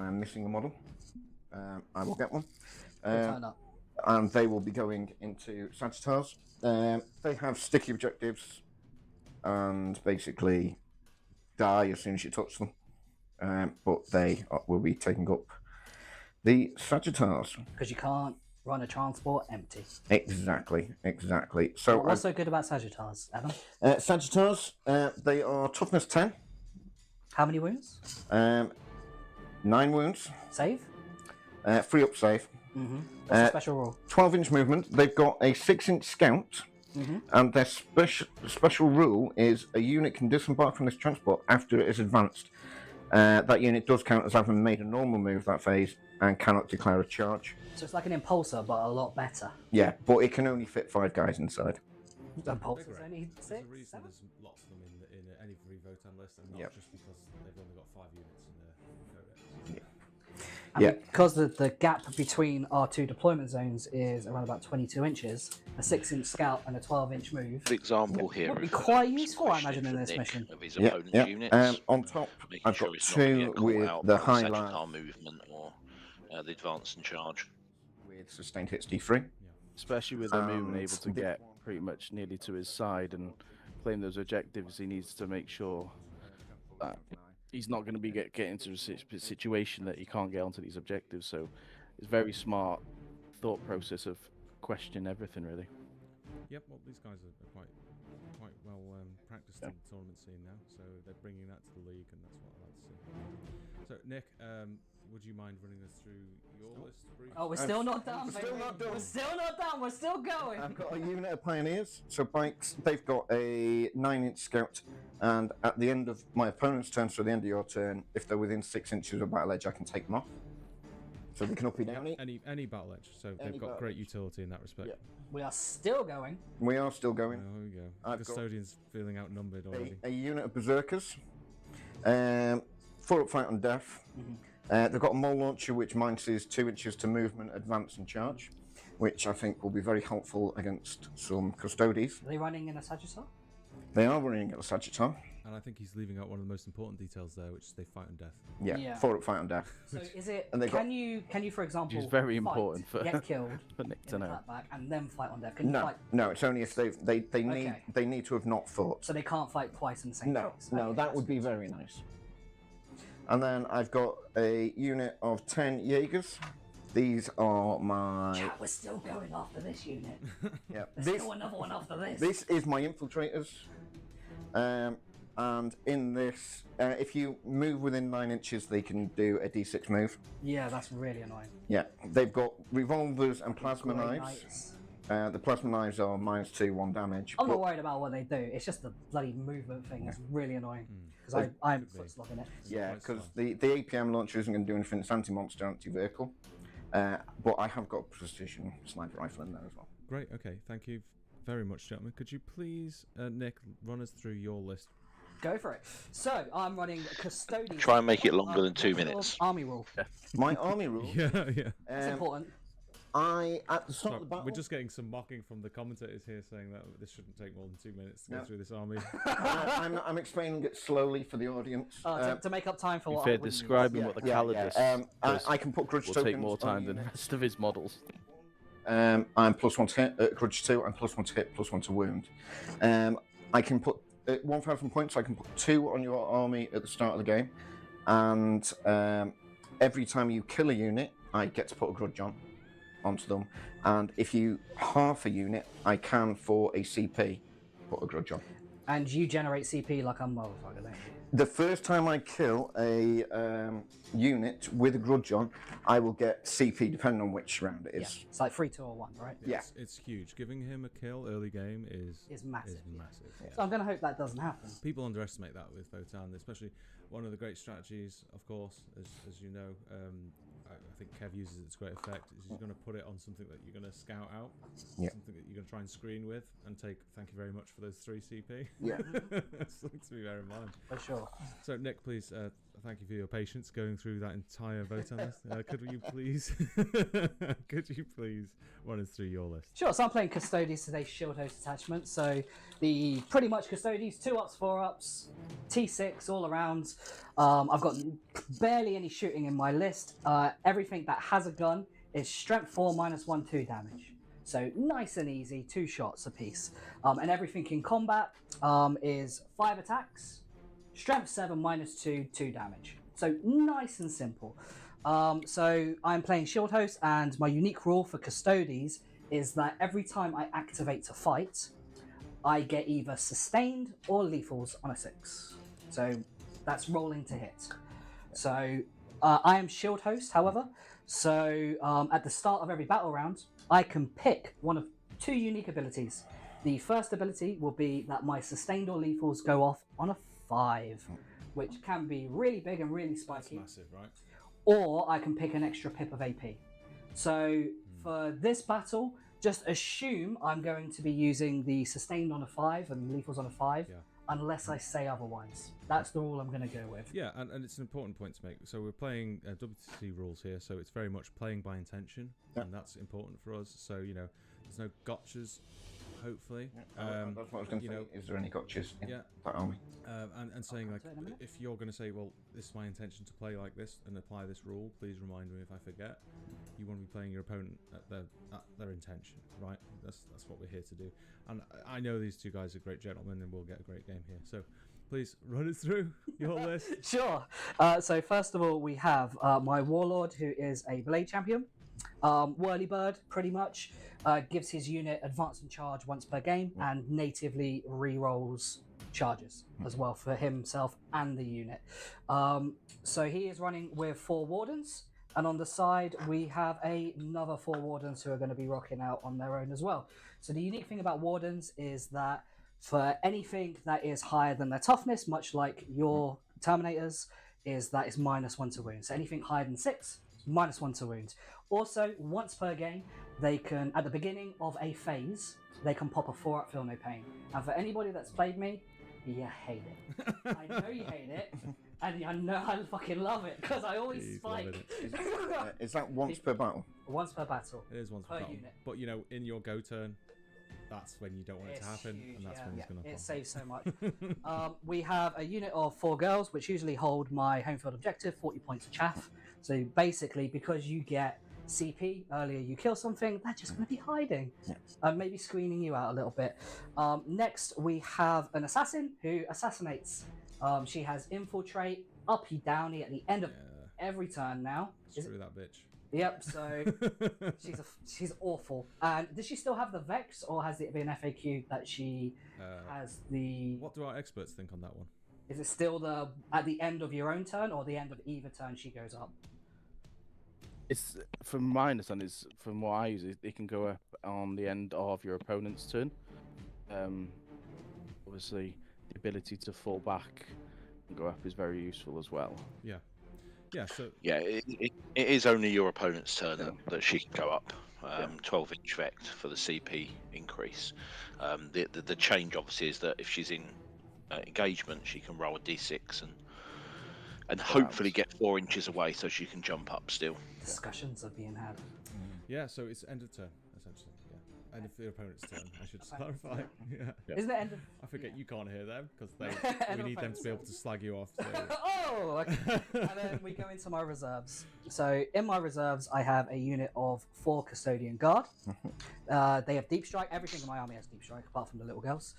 I am missing a model. I will get one. Turn up. And they will be going into Sagittars. They have sticky objectives and basically die as soon as you touch them. But they will be taking up the Sagittars. Because you can't run a transport empty. Exactly. So what's so good about Sagittars, Adam? Sagittars, they are toughness 10. How many wounds? 9 wounds. Save? 3 up save. What's the special rule? 12-inch movement. They've got a 6-inch scout. And their special rule is a unit can disembark from this transport after it is advanced. That unit does count as having made a normal move that phase and cannot declare a charge. So it's like an impulsor, but a lot better. Yeah, but it can only fit 5 guys inside. Impulsors only 6? There's a reason there's lots of them in any free Votann list, and not just because they've only got 5 units in their codex. And because the gap between our 2 deployment zones is around about 22 inches, a 6-inch scout and a 12-inch move. The example here would be quite useful, I imagine, in this mission. Of his opponent's units. On top, Making I've sure got it's not gonna 2 get caught with out the by high Sagittar line movement or the advance and charge. with sustained hits D3. Especially with him being able to get pretty much nearly to his side and claim those objectives, he needs to make sure that he's not going to be get into a situation that he can't get onto these objectives. So it's very smart thought process of questioning everything, really. Yep, well, these guys are quite well practiced in the tournament scene now, so they're bringing that to the league, and that's what I like to see. So, Nick, would you mind running us through your list briefly? Oh, we're still not done, We're still not done. We're still not done. We're still going. I've got a unit of Pioneers. So bikes, they've got a 9-inch scout, and at the end of my opponent's turn, so the end of your turn, if they're within 6 inches of battle edge, I can take them off. So they can uppy downy. Any battle edge, so they've got great utility in that respect. Yeah. We are still going. We are still going. Oh, there we go. I've Custodian's feeling outnumbered already. A unit of Berserkers. 4 up fight on death. They've got a mole launcher which minuses 2 inches to movement, advance and charge, which I think will be very helpful against some Custodes. Are they running in a Sagittars? They are running at the Sagittars. And I think he's leaving out one of the most important details there, which is they fight on death. Yeah. 4 up fight on death. So is it? And Can you, for example, Which is very fight, important for get killed, for Nick to in the know. clapback, and then fight on death? Can you No, fight? no, it's only if they need to have not fought. So they can't fight twice in the same No, phase? no, Okay, that would be very nice. And then I've got a unit of 10 Jaegers. These are my... Chat, we're still going after this unit. Yeah, There's still another one after this. This is my infiltrators. And in this, if you move within 9 inches, they can do a D6 move. Yeah, that's really annoying. Yeah, they've got revolvers and plasma Great knives. knights. The plasma knives are -2, 1 damage. I'm not worried about what they do. It's just the bloody movement thing that's really annoying. Because I'm foot slogging it. Yeah, because the APM launcher isn't going to do anything. It's anti-monster, anti-vehicle. But I have got a precision sniper rifle in there as well. Great, okay, thank you very much, gentlemen. Could you please, Nick, run us through your list? Go for it. So I'm running Custodes. Try and make it longer than 2 minutes. Army rule. My army rule. Yeah. It's important. At the start Sorry, of the battle... we're just getting some mocking from the commentators here saying that this shouldn't take more than 2 minutes to go through this army. I'm explaining it slowly for the audience. To make up time for what Fair I wouldn't describing what the Calidus I can put grudge will tokens take more time than the rest of his models. I'm +1 to hit at grudge 2. I'm +1 to hit, +1 to wound. I can put 1,000 points. I can put 2 on your army at the start of the game, and every time you kill a unit, I get to put a grudge onto them. And if you half a unit, I can, for a CP, put a grudge on. And you generate CP like a motherfucker, don't you? The first time I kill a unit with a grudge on, I will get CP depending on which round it is. Yeah. It's like 3, 2, or 1, right? Yeah. It's huge. Giving him a kill early game is massive. Yeah. So I'm going to hope that doesn't happen. People underestimate that with Votann, especially one of the great strategies, of course, as you know. I think Kev uses it to great effect. Is he's going to put it on something that you're going to scout out, something that you're going to try and screen with, and take. Thank you very much for those 3 CP. Yeah, something to be bear in mind. For sure. So Nick, please, thank you for your patience going through that entire Votann list. Could you please run us through your list? Sure, so I'm playing Custodes today, Shield Host attachment. So the pretty much Custodes, 2-ups, 4-ups, T6 all around. I've got barely any shooting in my list. Everything that has a gun is strength 4 -1, 2 damage. So nice and easy, 2 shots apiece. And everything in combat is 5 attacks, strength 7 -2, 2 damage. So nice and simple. So I'm playing Shield Host, and my unique rule for Custodes is that every time I activate to fight, I get either sustained or lethals on a 6. So that's rolling to hit. So I am Shield Host, however. So at the start of every battle round, I can pick one of 2 unique abilities. The first ability will be that my sustained or lethals go off on a 5, which can be really big and really spiky. That's massive, right? Or I can pick an extra pip of AP. So for this battle, just assume I'm going to be using the sustained on a 5 and lethals on a 5, unless I say otherwise. That's the rule I'm going to go with. Yeah, and it's an important point to make. So we're playing WTC rules here, so it's very much playing by intention, and that's important for us. So, you know, there's no gotchas, hopefully. That's what I was going to say. Is there any gotchas in that army? And saying, like, if you're going to say, well, this is my intention to play like this and apply this rule, please remind me if I forget. You want to be playing your opponent at their intention, right? That's what we're here to do. And I know these 2 guys are great gentlemen, and we'll get a great game here. So please run us through your list. Sure. So first of all, we have my Warlord, who is a Blade Champion. Whirly Bird, pretty much, gives his unit advance and charge once per game, and natively re-rolls charges as well for himself and the unit. So he is running with 4 Wardens, and on the side we have another 4 Wardens who are going to be rocking out on their own as well. So the unique thing about Wardens is that for anything that is higher than their toughness, much like your Terminators, is that it's -1 to wound. So anything higher than 6, -1 to wound. Also, once per game, they can, at the beginning of a phase, they can pop a 4-up Feel No Pain. And for anybody that's played me, you hate it. I know you hate it, and I know I fucking love it, because I always spike. Is that once per battle? Once per battle. It is once per battle. Unit. But, you know, in your go turn, that's when you don't want it to happen, huge, and that's when it's going to pop. It saves so much. We have a unit of 4 girls, which usually hold my home field objective, 40 points of chaff. So basically, because you get CP earlier, you kill something, they're just going to be hiding, maybe screening you out a little bit. Next, we have an assassin who assassinates. She has infiltrate, uppy, downy at the end of every turn now. Screw that bitch. Yep, so she's awful. And does she still have the Vex, or has it been FAQ that she has the... What do our experts think on that one? Is it still at the end of your own turn, or the end of either turn she goes up? It's, from my understanding, from what I use, it can go up on the end of your opponent's turn. Obviously, the ability to fall back and go up is very useful as well. Yeah. Yeah, so... Yeah, it is only your opponent's turn that she can go up. 12-inch vect for the CP increase. The change, obviously, is that if she's in engagement, she can roll a d6 and hopefully get 4 inches away so she can jump up still. Discussions are being had. Yeah, so it's end of turn, essentially. Yeah, end of the opponent's turn, I should clarify. Yeah. Isn't it end of... I forget you can't hear them, because we need them to be able to slag you off. So. Oh! Okay. And then we go into my reserves. So in my reserves, I have a unit of 4 Custodian Guard. They have Deep Strike. Everything in my army has Deep Strike, apart from the little girls.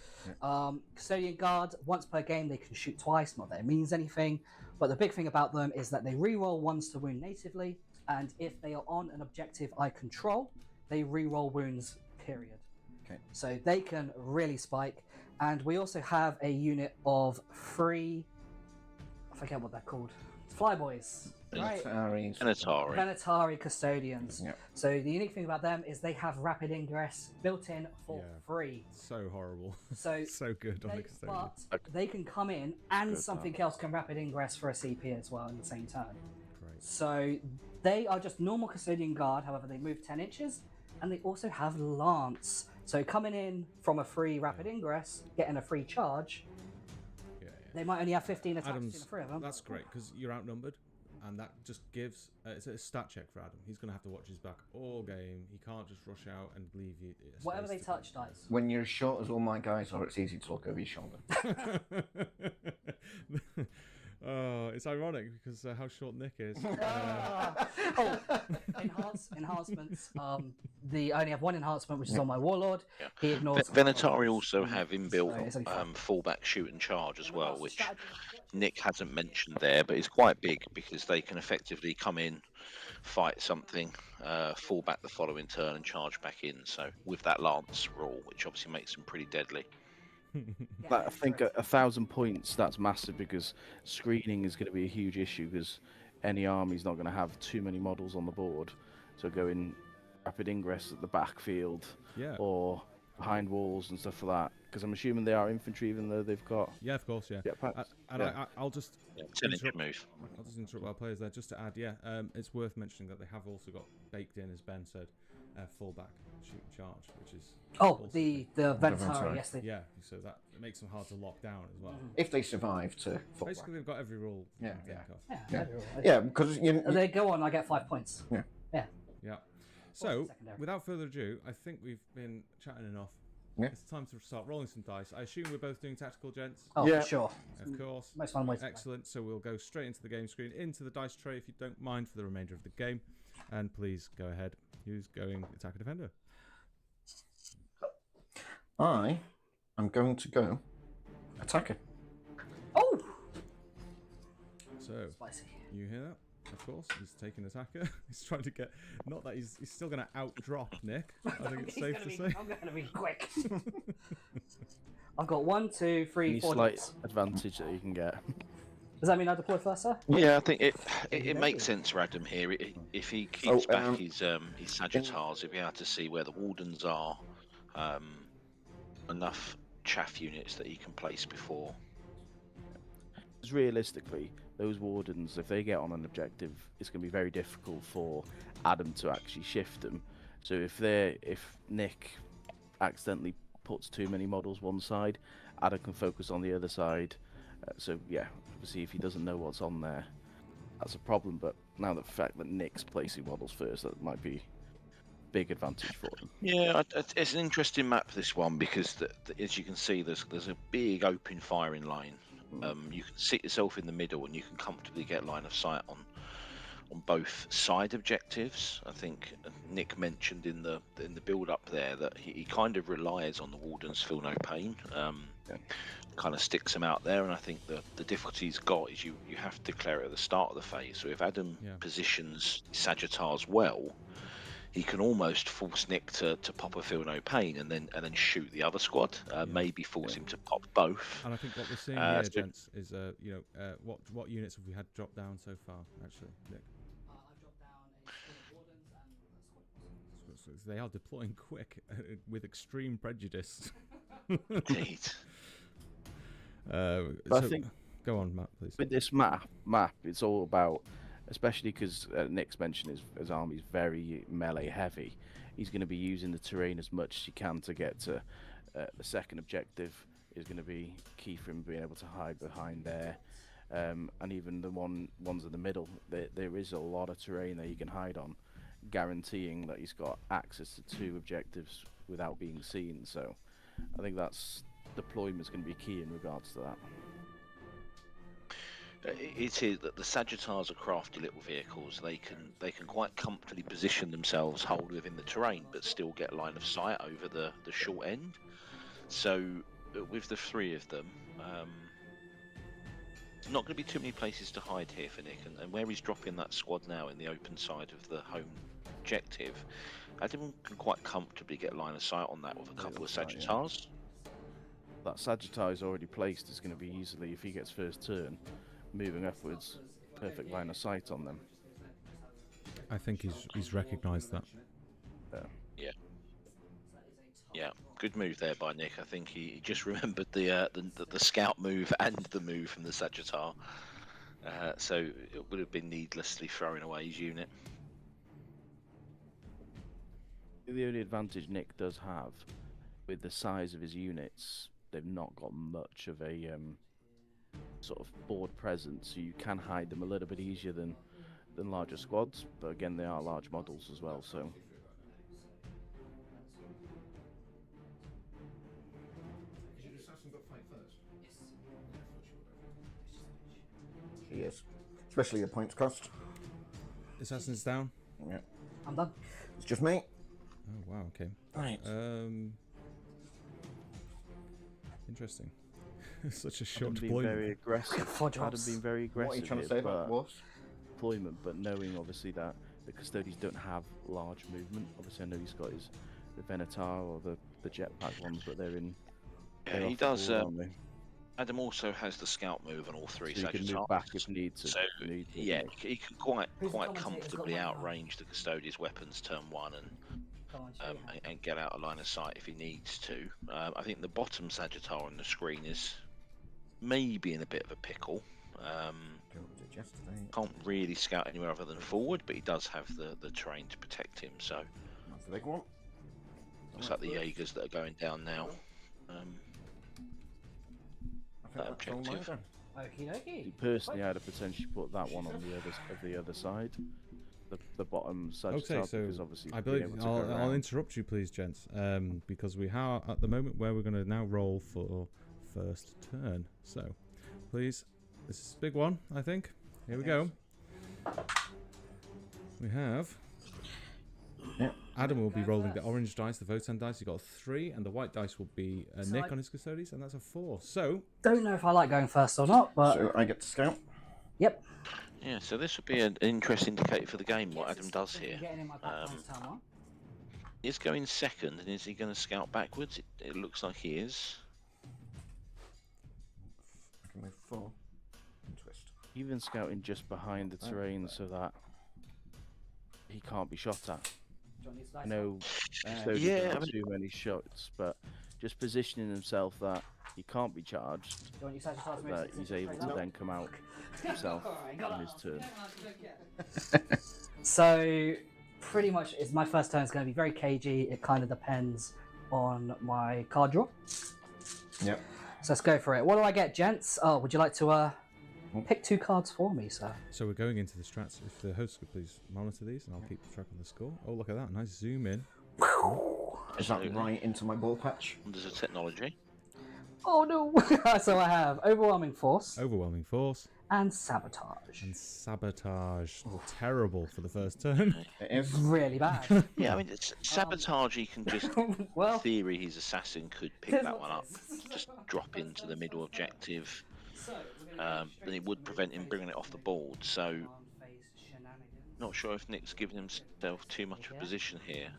Custodian Guard, once per game, they can shoot twice. Not that it means anything. But the big thing about them is that they reroll 1s to wound natively, and if they are on an objective I control, they reroll wounds, period. Okay. So they can really spike. And we also have a unit of 3, I forget what they're called, Flyboys. Right. Venatari Custodians. Yep. So the unique thing about them is they have rapid ingress built in for free. So horrible. So so good on the Custodian. But they can come in and something else can rapid ingress for a CP as well in the same turn. Great. So they are just normal Custodian Guard, however they move 10 inches, and they also have Lance. So coming in from a free rapid ingress, getting a free charge, They might only have 15 attacks between Adam's, the three of them. that's great because you're outnumbered, and that just gives it's a stat check for Adam. He's going to have to watch his back all game. He can't just rush out and leave you. Whatever they touch dies. When you're as short as all my guys are, it's easy to look over your shoulder. Oh, it's ironic because how short Nick is. Enhancements. I only have one enhancement, which is on my warlord. Yeah. He ignores. Venatari also have inbuilt So it's only five. fallback, shoot, and charge as well, which Nick hasn't mentioned there, but it's quite big because they can effectively come in, fight something, fall back the following turn, and charge back in. So with that lance rule, which obviously makes them pretty deadly. I think 1,000 points, that's massive because screening is going to be a huge issue because any army's not going to have too many models on the board. So going rapid ingress at the backfield or behind walls and stuff like that. Because I'm assuming they are infantry even though they've got... Yeah, of course, yeah. I'll just... 10-inch move. I'll just interrupt our players there just to add, it's worth mentioning that they have also got baked in, as Ben said, fullback, shoot, charge, which is... the Venatari, yes. Yeah, so that makes them hard to lock down as well. If they survive to fall Basically, they've got every rule. Yeah, because they go on, I get 5 points. Yeah. So, without further ado, I think we've been chatting enough. Yeah. It's time to start rolling some dice. I assume we're both doing tactical, gents? Oh, Yeah. for sure. Of course. Most fun way to Excellent. So we'll go straight into the game screen, into the dice tray if you don't mind for the remainder of the game. And please go ahead. Who's going attacker defender? I am going to go attacker. Oh! So, Spicy. you hear that? Of course, he's taking attacker. He's trying to get... Not that he's still going to outdrop Nick. I think it's safe to say. I'm going to be quick. I've got 1, 2, 3, Any 4 slight dice. advantage that you can get. Does that mean I deploy first, sir? Yeah, I think it makes sense for Adam here. If he keeps back his Sagittars, he'll be able to see where the Wardens are. Enough chaff units that he can place before. Because realistically, those Wardens, if they get on an objective, it's going to be very difficult for Adam to actually shift them. So if Nick accidentally puts too many models one side, Adam can focus on the other side. So yeah, obviously if he doesn't know what's on there, that's a problem. But now the fact that Nick's placing models first, that might be a big advantage for him. Yeah, it's an interesting map, this one, because as you can see, there's a big open firing line. You can sit yourself in the middle and you can comfortably get line of sight on both side objectives. I think Nick mentioned in the build up there that he kind of relies on the Wardens feel no pain. Kind of sticks them out there, and I think the difficulty he's got is you have to declare it at the start of the phase. So if Adam positions Sagittars well, he can almost force Nick to pop a feel no pain and then shoot the other squad. Maybe force him to pop both. And I think what we're seeing here, gents, is what units have we had drop down so far? Actually, Nick. I've dropped down a squad of Wardens and a squad. So they are deploying quick with extreme prejudice. Indeed. But I think go on, Matt, please. with this map, it's all about, especially because Nick's mentioned his army's very melee heavy. He's going to be using the terrain as much as he can to get to the second objective. Is going to be key for him being able to hide behind there, and even the ones in the middle. There is a lot of terrain that he can hide on, guaranteeing that he's got access to 2 objectives without being seen. So, I think that's deployment is going to be key in regards to that. It is that the Sagittars are crafty little vehicles. They can quite comfortably position themselves, hold within the terrain, but still get line of sight over the short end. So with the 3 of them, not going to be too many places to hide here for Nick. And where he's dropping that squad now in the open side of the home objective, Adam can quite comfortably get line of sight on that with a couple of Sagittars. That Sagittar is already placed is going to be easily, if he gets first turn, moving upwards, perfect line of sight on them. I think he's recognised that. Yeah, good move there by Nick. I think he just remembered the scout move and the move from the Sagittar. So it would have been needlessly throwing away his unit. The only advantage Nick does have with the size of his units, they've not got much of a sort of board presence, so you can hide them a little bit easier than larger squads. But again, they are large models as well, so. She is, especially the points cost. Assassin's down. Yeah, I'm done. it's just me. Oh wow, okay. Right. Interesting. Such a Adam short being deployment. very aggressive. Four Adam drops. being very aggressive. What are you trying to say here, about but Wars? deployment, but knowing obviously that the Custodes don't have large movement. Obviously, I know he's got the Venator or the jetpack ones, but they're in. Yeah, they're he off the does. board, aren't they? Adam also has the scout move on all three So he can Sagittars. move back if need to. So need to, yeah, doesn't he can quite Who's the commentator's comfortably got one now? outrange the Custodes' weapons turn one Go on, show your hand. and get out of line of sight if he needs to. I think the bottom Sagittar on the screen is maybe in a bit of a pickle. Can't really scout anywhere other than forward, but he does have the terrain to protect him. So That's the big one. looks like the Jaegers that are going down now. I think that's all mine objective. then. Okie dokie. Personally, I'd have potentially put that one on the other side, the bottom Sagittar, Okay, so because obviously I being believe able to go I'll around. interrupt you, please, gents, because we are at the moment where we're going to now roll for first turn. So, please, this is a big one, I think. Here we go. We have. Yeah. Adam will be rolling the orange dice, the Votann dice. He got a 3, and the white dice will be a So Nick I- on his Custodes, and that's a 4. So, Don't know if I like going first or not, but So I get to scout. yep. Yeah, so this would be an interesting indicator for the game. What Adam does here. Getting in my back one's turn one. Is going second, and is he going to scout backwards? It looks like he is. I can move 4 and twist. Even scouting just behind the terrain so that he can't be shot at. Do you want these dice I know Custodian yeah, doesn't I have too many shots, but just positioning himself that he can't be charged, Do you want your Sagittars that he's able to then come out himself on his turn. So, pretty much, it's my first turn is going to be very cagey. It kind of depends on my card draw. Yep. So let's go for it. What do I get, gents? Oh, would you like to pick 2 cards for me, sir? so we're going into the strats. If the host could please monitor these, and I'll keep track of the score. Oh, look at that! Nice zoom in. Is that right into my ball patch? There's a technology. Oh no! So I have Overwhelming Force Overwhelming force and Sabotage. and sabotage. Terrible for the first turn. It is. Really bad. Yeah, I mean, it's sabotage. He can just, in Well, theory, his assassin could pick that one up, just drop into the middle objective. Then it would prevent him bringing it off the board. So, not sure if Nick's given himself too much of a position here.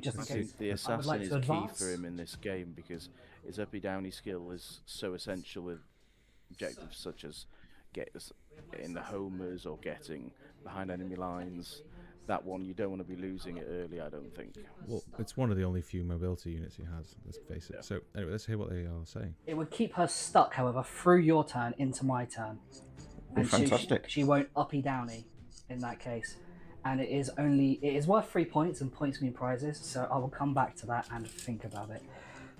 just in I case. think the I would assassin like is to key advance. for him in this game because his uppy downy skill is so essential with objectives such as getting the homers or getting behind enemy lines. That one you don't want to be losing it early, I don't think. Well, it's one of the only few mobility units he has. Let's face it. Yeah. So anyway, let's hear what they are saying. It would keep her stuck, however, through your turn into my turn. And Fantastic. She won't uppy downy in that case. And it is worth 3 points, and points mean prizes, so I will come back to that and think about it.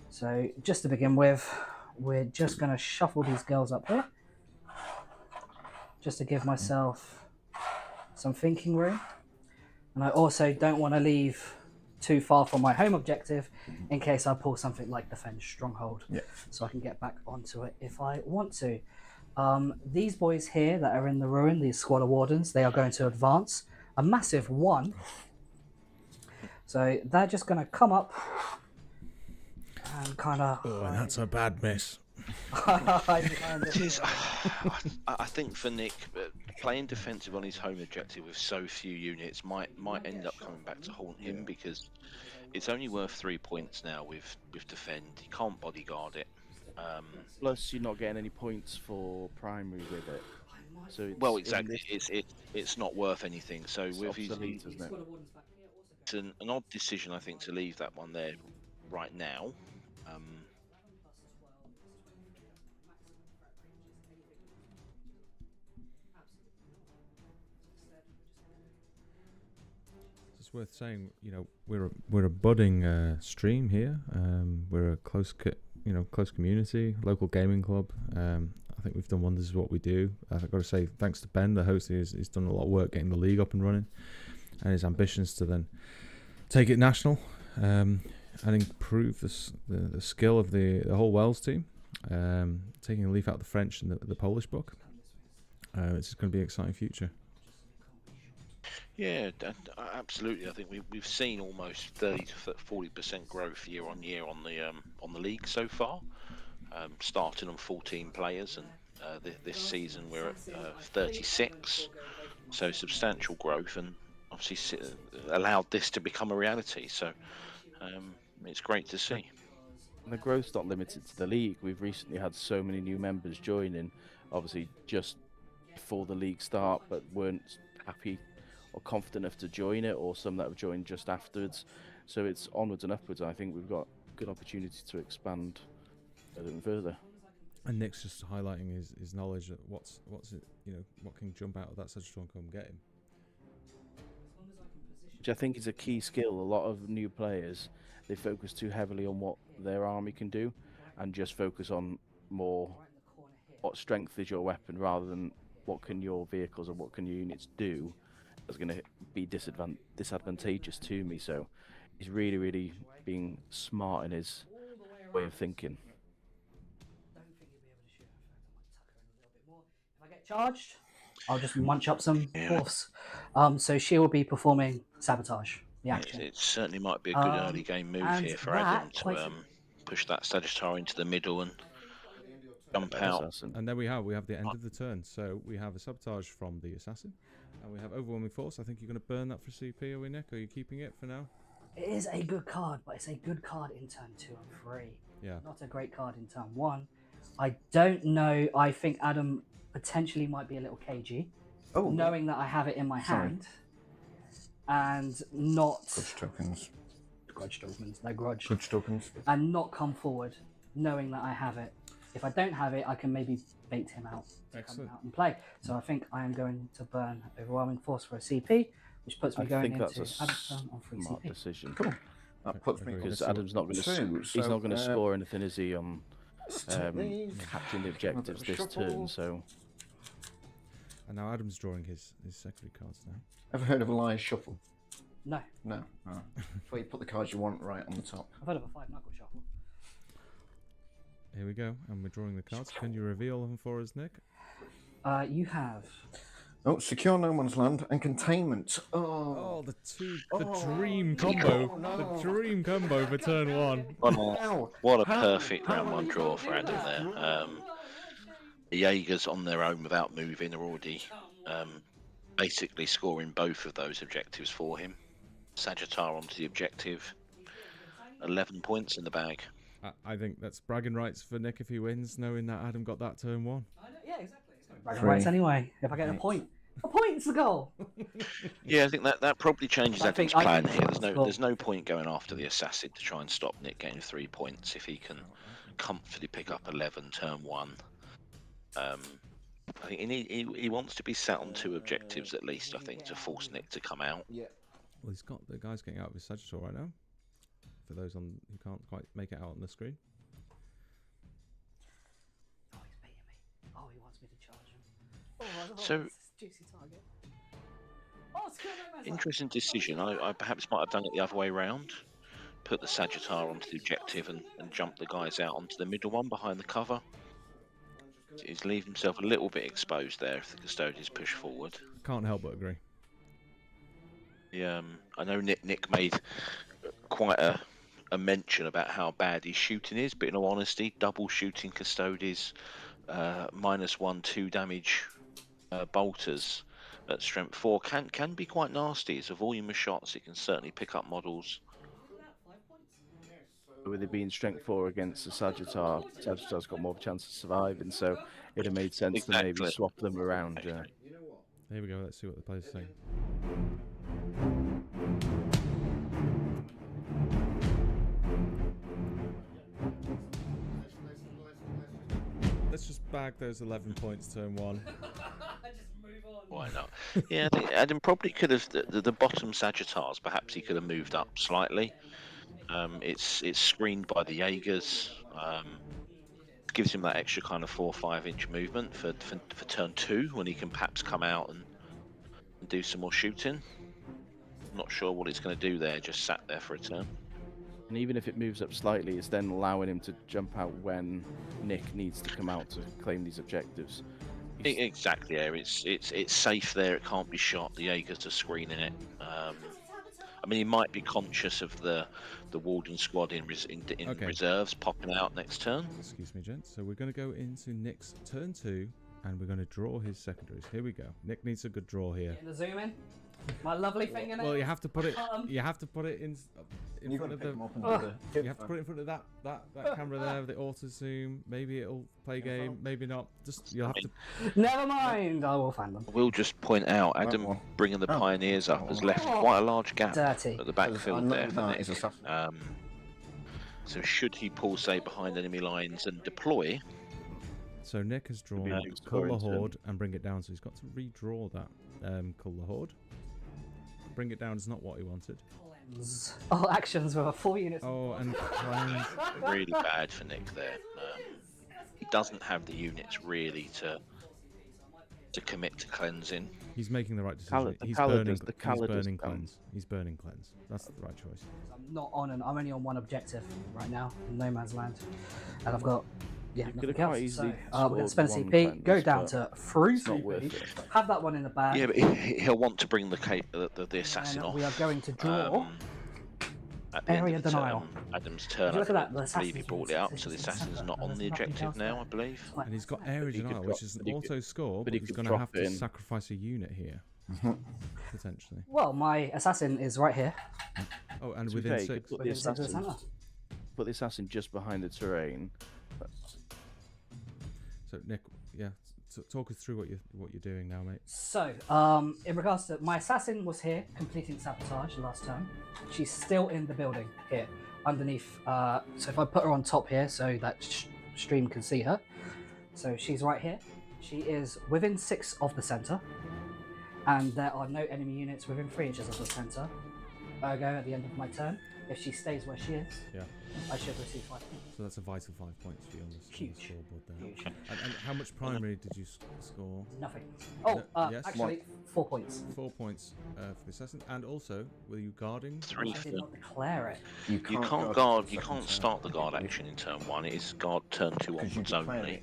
So just to begin with, we're just going to shuffle these girls up here, just to give myself some thinking room. And I also don't want to leave too far from my home objective in case I pull something like Defend Stronghold, Yeah. so I can get back onto it if I want to. These boys here that are in the ruin, these Squad of Wardens, they are going to advance a massive 1. So they're just going to come up and kind of... Oh, and that's a bad miss. It is. I think for Nick, playing defensive on his home objective with so few units might end up coming back to haunt him because it's only worth 3 points now with defend. He can't bodyguard it. Plus, you're not getting any points for primary with it. So it's, Well, exactly. It's not worth anything. So It's with his, obsolete, isn't it? it's an odd decision, I think, to leave that one there right now. It's worth saying, you know, we're a budding stream here. We're a close community, local gaming club. I think we've done wonders with what we do. I've got to say thanks to Ben, the host. He's done a lot of work getting the league up and running, and his ambitions to then take it national and improve the skill of the whole Wales team, taking a leaf out of the French and the Polish book. It's going to be an exciting future. Yeah, absolutely. I think we've seen almost 30 to 40% growth year on year on the league so far. Starting on 14 players, and this season we're at 36. So substantial growth, and obviously allowed this to become a reality. So it's great to see. And the growth's not limited to the league. We've recently had so many new members joining, obviously just before the league start, but weren't happy or confident enough to join it, or some that have joined just afterwards. So it's onwards and upwards. I think we've got good opportunity to expand further and further. And Nick's just highlighting his knowledge of what's it, what can jump out of that Sagittar and come get him. Which I think is a key skill. A lot of new players, they focus too heavily on what their army can do, and just focus on more what strength is your weapon rather than what can your vehicles or what can your units do. That's going to be disadvantageous to me. So he's really, really being smart in his way of thinking. If I get charged, I'll just munch up some horse. So she will be performing sabotage. The action. It certainly might be a good early game move here for Adam to push that Sagittar into the middle and jump out. And then we have the end of the turn. So we have a sabotage from the assassin, and we have overwhelming force. I think you're going to burn that for CP, are we, Nick? Are you keeping it for now? It is a good card, but it's a good card in turn 2 and 3. Yeah. Not a great card in turn 1. I don't know. I think Adam potentially might be a little cagey, knowing that I have it in my hand, and not grudge tokens, no grudge tokens, and not come forward, knowing that I have it. If I don't have it, I can maybe bait him out to come out and play. So I think I am going to burn overwhelming force for a CP, which puts me going into Adam's turn on 3 smart CP. decision. Cool. That puts me Because Adam's not going to. He's not going to score anything, is he? On capturing the objectives this turn. So. And now Adam's drawing his secondary cards now. Ever heard of a liar's shuffle? No. No. Oh. Where you put the cards you want right on the top. I've heard of a 5-knuckle shuffle. Here we go, and we're drawing the cards. Can you reveal them for us, Nick? You have. Oh, secure no man's land and containment. The dream combo. The dream combo for turn 1. What a perfect round 1 draw for Adam there. The Jaegers on their own without moving are already basically scoring both of those objectives for him. Sagittar onto the objective. 11 points in the bag. I think that's bragging rights for Nick if he wins, knowing that Adam got that turn 1. Yeah, exactly. It's bragging rights anyway. If I get a point. A point's the goal. Yeah, I think that probably changes Adam's plan here. There's no point going after the assassin to try and stop Nick getting 3 points if he can comfortably pick up 11 turn 1. I think he wants to be sat on 2 objectives at least, I think, to force Nick to come out. Yeah. Well, he's got the guys getting out of his Sagittar right now. For those who can't quite make it out on the screen. Oh, he's beating me. Oh, he wants me to charge him. So, juicy target. Interesting decision. I perhaps might have done it the other way round. Put the Sagittar onto the objective and jump the guys out onto the middle one behind the cover. He's leaving himself a little bit exposed there if the Custodes push forward. Can't help but agree. Yeah, I know Nick made quite a mention about how bad his shooting is, but in all honesty, double shooting Custodes, -1/2 damage bolters at strength 4 can be quite nasty. It's a volume of shots. It can certainly pick up models. With it being strength 4 against the Sagittar, Sagittar's got more of a chance of surviving, so it'd have made sense to maybe swap them around. Here we go. Let's see what the players say. Let's just bag those 11 points turn 1. Why not? Yeah, I think Adam probably could have the bottom Sagittars. Perhaps he could have moved up slightly. It's screened by the Jaegers. gives him that extra kind of 4 or 5 inch movement for turn 2 when he can perhaps come out and do some more shooting. Not sure what it's going to do there, just sat there for a turn. And even if it moves up slightly, it's then allowing him to jump out when Nick needs to come out to claim these objectives. Exactly, yeah. It's safe there. It can't be shot. The Jaegers are screening it. I mean, he might be conscious of the Warden squad in reserves popping out next turn. Excuse me, gents. So we're going to go into Nick's turn 2, and we're going to draw his secondaries. Here we go. Nick needs a good draw here. Getting the zoom in. My lovely fingernail. Well, you have to put it. You have to put it in front of the. You have to put it in front of that camera there, the auto zoom. Maybe it'll play game. Maybe not. Just you'll have to. Never mind. I will find them. I will just point out, Adam bringing the Pioneers up has left quite a large gap at the backfield there for Nick. So should he pull, say, behind enemy lines and deploy? So Nick has drawn Cull the Horde and bring it down. So he's got to redraw that Cull the Horde. Bring it down is not what he wanted. All actions were 4 units. Oh, and cleanse. Really bad for Nick there. He doesn't have the units really to commit to cleansing. He's making the right decision. He's burning cleanse. He's burning cleanse. That's the right choice. I'm not on, and I'm only on one objective right now in No Man's Land, and I've got nothing else. So we're going to spend a CP, go down to 3 CP, have that one in the bag. Yeah, but he'll want to bring the assassin off. We are going to draw area denial. Adam's turn. Look at that, the I believe he brought it up, so the assassin's not on the objective now, I believe. And he's got area denial, which is an auto score, but he's going to have to sacrifice a unit here, potentially. Well, my assassin is right here. Oh, and within 6. Put the assassin just behind the terrain. So Nick, yeah, talk us through what you're doing now, mate. So, in regards to my assassin was here completing sabotage last turn. She's still in the building here underneath. So if I put her on top here, so that stream can see her. So she's right here. She is within 6 of the center, and there are no enemy units within 3 inches of the center. Ergo, at the end of my turn, if she stays where she is, I should receive 5 points. So that's a vital 5 points for you on the scoreboard there. Huge. And how much primary did you score? Nothing. Oh, yes? actually, 4 points. 4 points for the assassin. And also, were you guarding? 3. I did not declare it. You can't guard. You can't start the guard action in turn 1. It is guard turn 2 onwards only.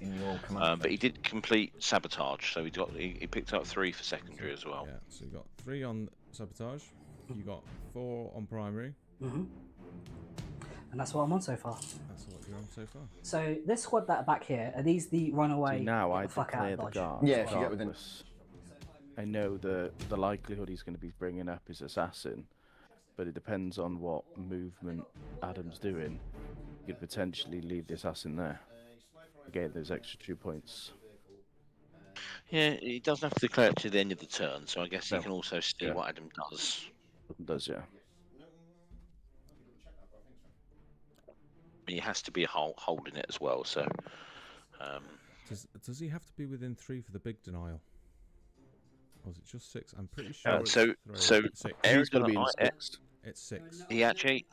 But he did complete sabotage, so he picked up 3 for secondary as well. Yeah. So you got 3 on sabotage. You got 4 on primary. And that's what I'm on so far. That's what you're on so far. So this squad that are back here, are these the runaway? So now I fuck out declare the dodge? guard. Yeah, if you get within. I know the likelihood he's going to be bringing up his assassin, but it depends on what movement Adam's doing. You could potentially leave the assassin there. Get those extra 2 points. Yeah, he doesn't have to declare it to the end of the turn, so I guess he can also see what Adam does. Does, yeah. He has to be holding it as well, so... Does he have to be within 3 for the big denial? Or is it just 6? I'm pretty sure so He's going to be in 6. It's 6. He actually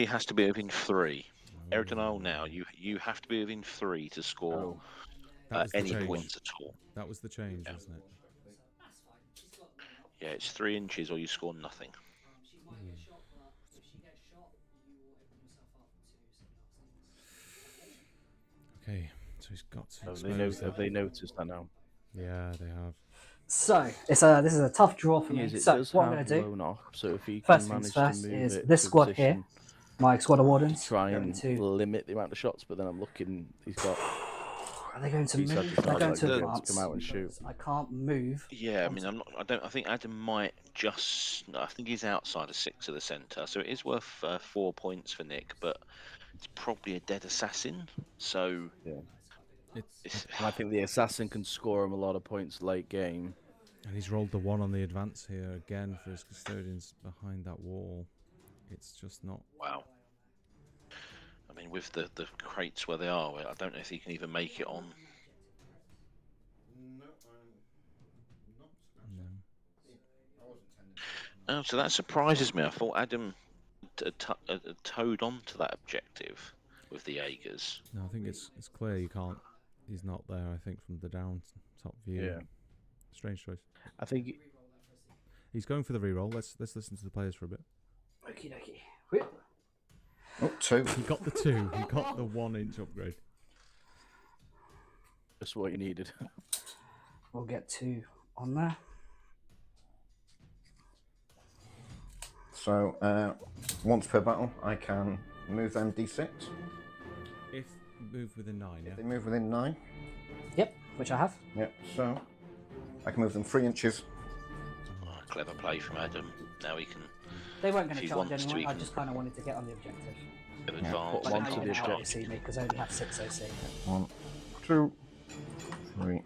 has to be within 3. Air denial now, you have to be within 3 to score any points at all. That was the change, wasn't it? Yeah, it's 3 inches or you score nothing. Okay, so he's got to. Have they noticed that now? Yeah, they have. So this is a tough draw for me. So what I'm going to do, so if he first can things manage first, to move is it this to squad position, here, my squad of wardens. try and to... limit the amount of shots, but then I'm looking. He's got. Are they going to move? They're going to advance. Come out and shoot. I can't move. Yeah, I mean, I think Adam might just. I think he's outside of 6 of the centre, so it is worth 4 points for Nick, but it's probably a dead assassin. So. Yeah. I think the assassin can score him a lot of points late game. And he's rolled the 1 on the advance here again for his custodians behind that wall. It's just not. Wow. I mean, with the crates where they are, I don't know if he can even make it on. No. Oh, so that surprises me. I thought Adam towed on to that objective. with the Jaegers. No, I think it's clear you can't. He's not there. I think from the down top view. Yeah. Strange choice. I think He's going for the reroll. Let's listen to the players for a bit. Okie dokie. Whip. Oh, 2. He got the 2. He got the 1-inch upgrade. that's what you needed. We'll get 2 on there. So once per battle, I can move them d6. If move within 9, yeah. If they move within 9. Yep, which I have. Yep. So I can move them 3 inches. Oh, clever play from Adam. Now he can They weren't going If to he charge wants to, anyway. he I can- just kind of wanted to get on the objective. advance. Put one to the and objective. charge. See me because I only have 6 OC. 1, 2, 3,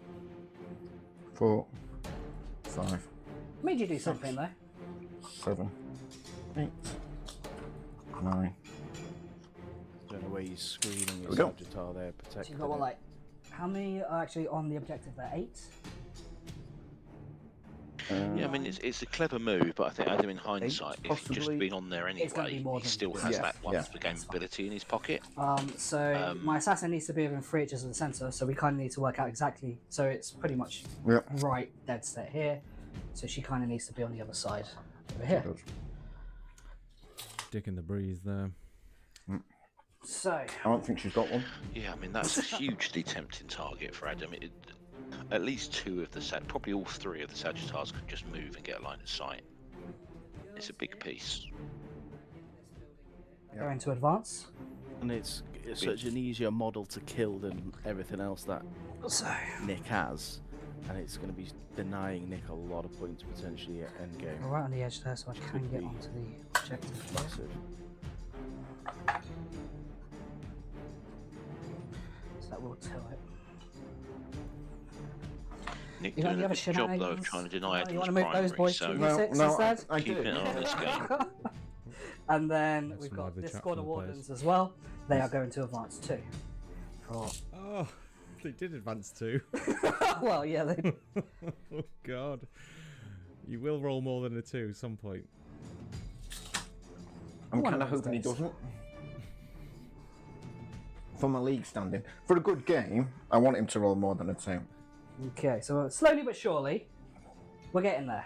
4, 5, Made you do something though. 7, 8, 9. Don't know where he's screening we his go. Sagittar there, So protecting you've got what, it. like, how many are actually on the objective there? 8? Yeah, I mean it's a clever move, but I think Adam, in hindsight, if he'd just possibly. been on there It's gonna be anyway, more he than still three. has Yeah, that yeah. once per game ability in his pocket. So my assassin needs to be within 3 inches of the center, so we kind of need to work out exactly. So it's pretty much Yep. right dead set here. So she kind of needs to be on the other side over here. Dick in the breeze there. So I don't think she's got one. Yeah, I mean that's a hugely tempting target for Adam. At least 2 of the probably all 3 of the Sagittars could just move and get a line of sight. It's a big piece. going to advance. And it's such an easier model to kill than everything else that So Nick has. And it's going to be denying Nick a lot of points potentially at endgame. we're right on the edge there, so I can Could get be. onto the objective. Massive. So that will tilt it. Nick You got doing any a other good job though of shenanigans? trying to deny You Adam's want to move those primary, boys so to No, D6 no, instead? I keeping do. it on this game. And then That's we've some got lively this chat squad from of the players. wardens as well. They are going to advance too. For... Oh, they did advance 2. well, yeah, they... Oh God. You will roll more than a 2 at some point. I'm One kind of of those hoping he days. doesn't. For my league standing. For a good game, I want him to roll more than a 2. Okay, so slowly but surely, we're getting there.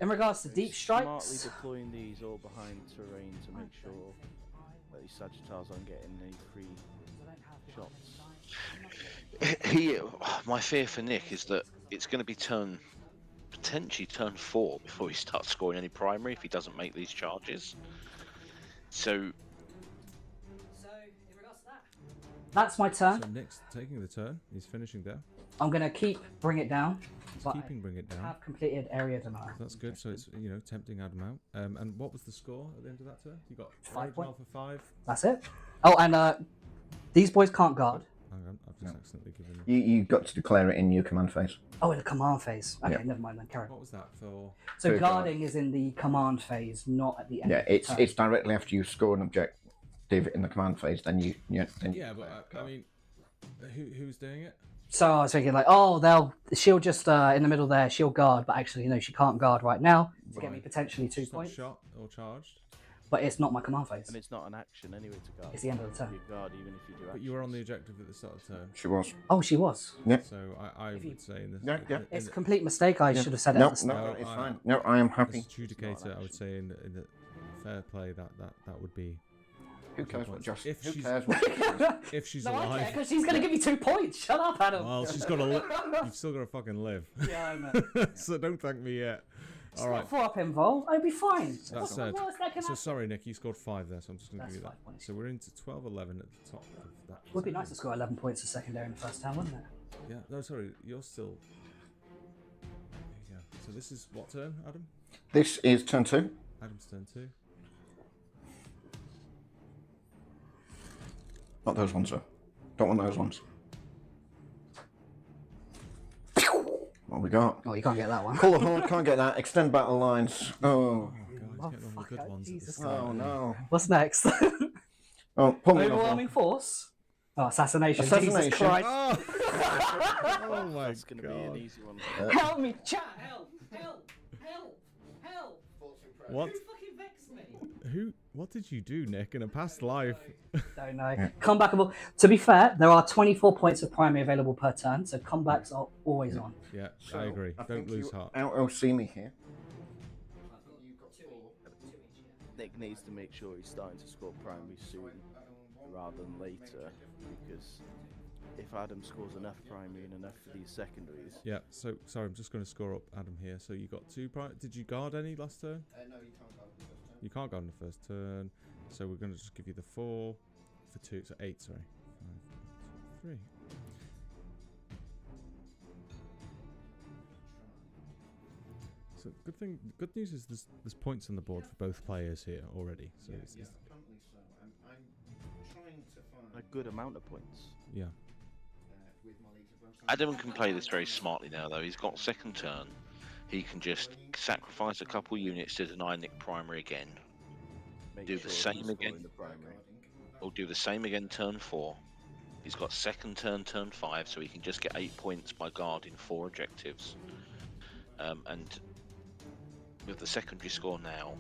In regards to deep Smartly strikes, deploying these all behind terrain to make sure that these Sagittars aren't getting any free shots. My fear for Nick is that it's going to be potentially turn 4 before he starts scoring any primary if he doesn't make these charges. So in regards to that, that's my turn. So Nick's taking the turn. He's finishing there. I'm going to bring it down. He's but keeping bring it I down. have completed area denial. That's good. So it's tempting Adam out. And what was the score at the end of that turn? You got 5 for 5. That's it. Oh, and these boys can't guard. Hang on, I've just accidentally given. You got to declare it in your command phase. Oh, in the command phase. Okay, Yeah. never mind then, carry on. What was that for? So For guarding is in the command phase, not at the end. Yeah, of the turn. it's directly after you score an objective in the command phase. Then you Yeah, but I mean, who's doing it? So I was thinking like, oh, she'll just in the middle there, she'll guard, but actually, she can't guard right now to get me Right. potentially 2 She's not points. shot or charged. But it's not my command phase. And it's not an action anyway to guard. It's the end of the turn. You guard even if you do But you were on the actions. objective at the start of the turn. she was. Oh, she was. So I If you- would say in this. Yeah. It's a complete mistake. I should have said it No, at the start. no, No, it's I- fine. No, I am As happy. adjudicator, I would say in the fair play that would be. Who cares what Josh? If Who she's- cares what? If she's No, I care alive. because she's going to give me 2 points. Shut up, Adam. Well, she's got to. You've still got to fucking live. Yeah, I know. So don't thank me yet. It's All right. not 4 up involved. I'd be fine. That What's the said, worst that can so happen? sorry, Nick, you scored 5 there, so I'm just going to That's give you 5 that. points. So we're into 12-11 at the top of that. It would be nice to score 11 points a secondary in the first turn, wouldn't it? Yeah, no, sorry, you're still. There you go. So this is what turn, Adam? This is turn 2. Adam's turn 2. Not those ones, sir. Don't want those ones. What we got? Oh, you can't get that one. Pull the horn, can't get that. Extend battle lines. Oh, Oh, God, he's getting all the good Motherfucker, ones at the Jesus. start. oh no. What's next? Oh, pull me another Overwhelming one. force? Oh, assassination. Assassination. Jesus Christ. Oh my That's going to be an God. easy one. Help me, chat. Help. Help. Help. Help. What? Who fucking vexed Who? What did you do, Nick, in a past life? Don't know. Comebackable. To be fair, there are 24 points of primary available per turn, so comebacks are always on. Yeah, So, I agree. I Don't think lose you heart. out-OC me here. You've got 4. Nick needs to make sure he's starting to score primary soon rather than later, because if Adam scores enough primary and enough for these secondaries. Yeah, so sorry, I'm just going to score up Adam here. So you got 2 primary. Did you guard any last turn? No, you can't guard the first turn. You can't guard in the first turn. So we're going to just give you the 4 for 2. So 8, sorry. 5, 4, 3. So good news is there's points on the board for both players here already. So it's Apparently so. I'm trying to find A good amount of points. yeah. With my league as well. Adam can play this very smartly now, though. He's got second turn. He can just sacrifice a couple units to deny Nick primary again. Make Do the sure same he's again. scoring the primary. Or do the same again turn 4. He's got second turn, turn 5, so he can just get 8 points by guarding 4 objectives. And with the secondary score now,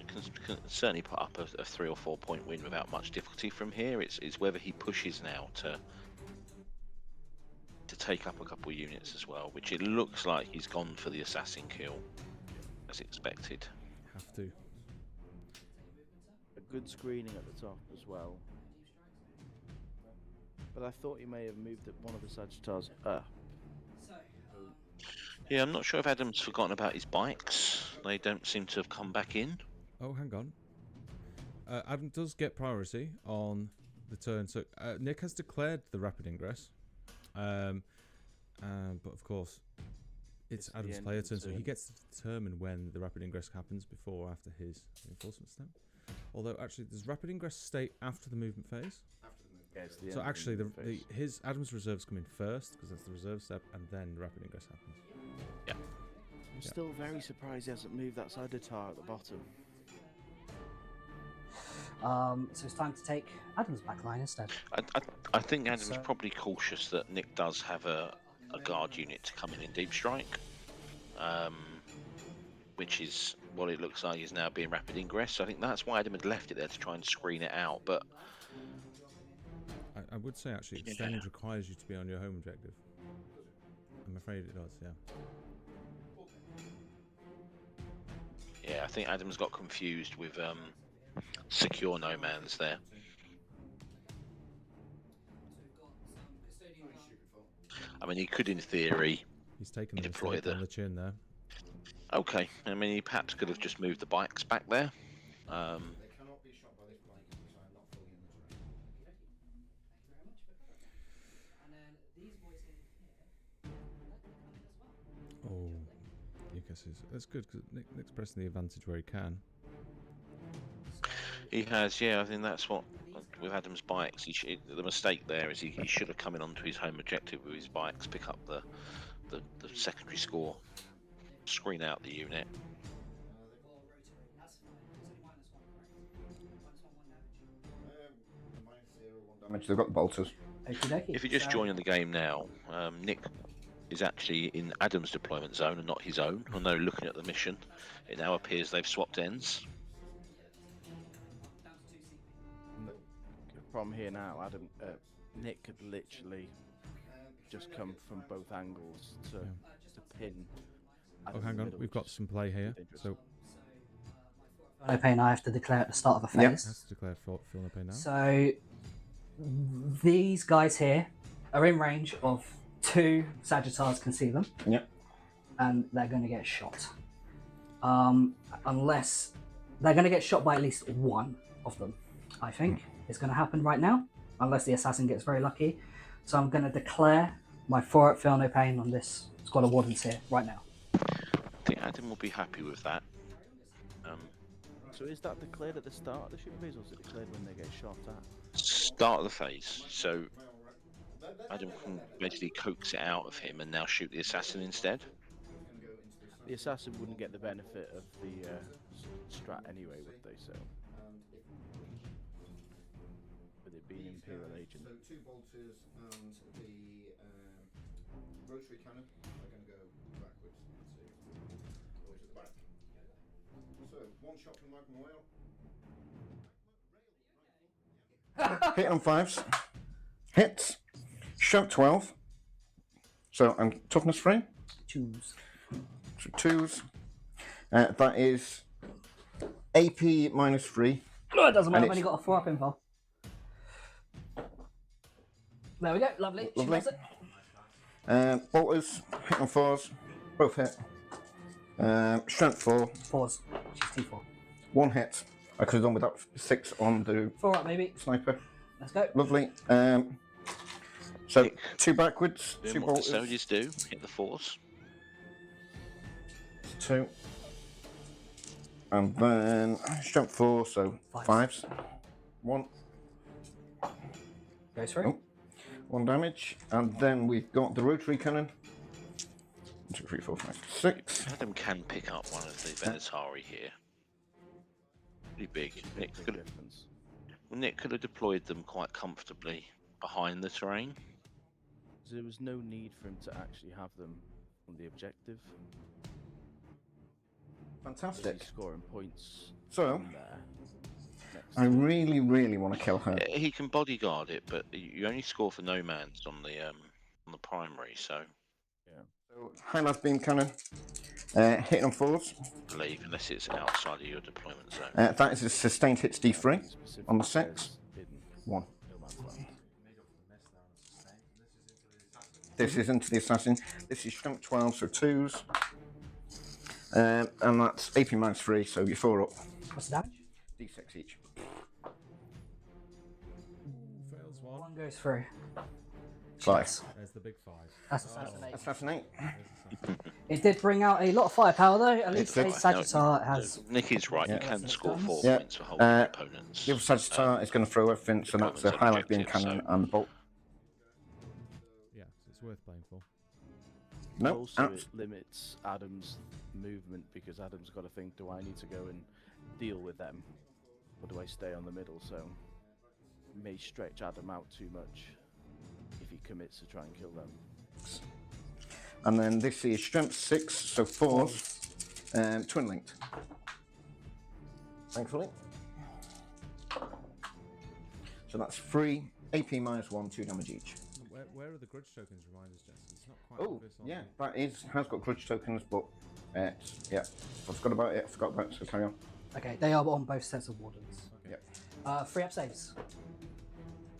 can certainly put up a 3 or 4 point win without much difficulty from here. It's whether he pushes now to take up a couple of units as well, which it looks like he's gone for the assassin kill, as expected. Have to. A good screening at the top as well. But I thought he may have moved one of the Sagittars up. Yeah, I'm not sure if Adam's forgotten about his bikes. They don't seem to have come back in. Oh, hang on. Adam does get priority on the turn. So Nick has declared the rapid ingress. But of course, it's Adam's player turn, so he gets to determine when the rapid ingress happens, before or after his reinforcement step. Although, actually, does rapid ingress stay after the movement phase? After the movement. Yeah, it's the So end of actually, the movement phase. his Adam's reserves come in first, because that's the reserve step, and then the rapid ingress happens. Yeah. I'm still very surprised he hasn't moved that Sagittar at the bottom. So it's time to take Adam's backline instead. I think Adam's probably cautious that Nick does have a guard unit to come in deep strike, which is what it looks like is now being rapid ingress. So I think that's why Adam had left it there, to try and screen it out. But I would say, actually, extend requires you to be on your home objective. I'm afraid it does, yeah. yeah, I think Adam's got confused with secure no man's there. I mean, he could, in theory, He's taken the deploy mistake on the chin there. Okay, I mean, he perhaps could have just moved the bikes back there. They cannot be shot by this bike because I'm not fully in the terrain. And then these boys in here, Oh, Lucas is. That's good, because Nick's pressing the advantage where he can. He has, yeah. I think that's what with Adam's bikes. The mistake there is he should have come in onto his home objective with his bikes, pick up the secondary score, screen out the unit. Damage. They've got the bolters. If you just join in the game now, Nick is actually in Adam's deployment zone and not his own. Although looking at the mission, it now appears they've swapped ends. From here now, Nick could literally just come from both angles to pin. Oh, hang on, we've got some play here. So no pain I have to declare at the start of a phase. has to declare feel no pain now. So these guys here are in range of 2 Sagittars can see them. Yep. And they're going to get shot. Unless they're going to get shot by at least one of them, I think. It's going to happen right now, unless the assassin gets very lucky. So I'm going to declare my 4 feel no pain on this squad of wardens here right now. I think Adam will be happy with that. So is that declared at the start of the shooting phase, or is it declared when they get shot at? Start of the phase. So Adam can basically coax it out of him and now shoot the assassin instead. The assassin wouldn't get the benefit of the strat anyway, would they? So with it being Imperial Agent. So 2 bolters and the rotary cannon are going to go backwards to always at the back. So One shot from Magnum Whale. Hit on 5s. Hits. Strength 12. So I'm toughness 3. Choose. So 2s. That is AP -3. Oh, it doesn't matter. And I've only got a 4-up info. There we go. Lovely. She Lovely. does it. Bolters. Hit on 4s. Both hit. Strength 4. 4s. She's T4. 1 hit. I could have done with that 6 on the 4-up, maybe. sniper. Let's go. Lovely. So 2 backwards, Doing 2 what bolters. Custodes do, hit the 4s. 2. And then strength 4, so 5s. 1. Goes through. Oh. 1 damage. And then we've got the rotary cannon. 1, 2, 3, 4, 5, 6. Adam can pick up one of the Venatari here. Pretty big. Nick could have deployed them quite comfortably behind the terrain. There was no need for him to actually have them on the objective. Fantastic. He's scoring points. So, from there. I really, really want to kill her. He can bodyguard it, but you only score for nomads on the primary, so So, high mass beam cannon. Hitting on 4s. I believe, unless it's outside of your deployment zone. That is a sustained hits D3 Specifically on the says 6. hidden. 1. No man's land. This is into the assassin. This is strength 12, so 2s. And that's AP -3, so you're 4 up. What's the damage? D6 each. Fails one. 1 goes through. 5. There's the big 5. That's assassinate. Assassinate. It did bring out a lot of firepower though. At least did. a Sagittar has. Nick is right. Yeah. You can score 4 Yeah. points for holding opponents. The other Sagittar is going to throw everything, so that's a Opponents' highlight beam objective, cannon so- and bolt. Yeah, so it's worth playing for. No, Also, it limits Adam's movement because Adam's got to think: do I need to go and deal with them, or do I stay on the middle? So, it may stretch Adam out too much if he commits to try and kill them. and then this is strength 6, so 4s, twin linked. Thankfully. So that's 3 AP -1, 2 damage each. Where are the grudge tokens? Remind us, Jess. It's not quite Oh, obvious on yeah, that has got grudge tokens, but yeah, I forgot about it. So carry on. Okay, they are on both sets of wardens. Yep. 3 up saves.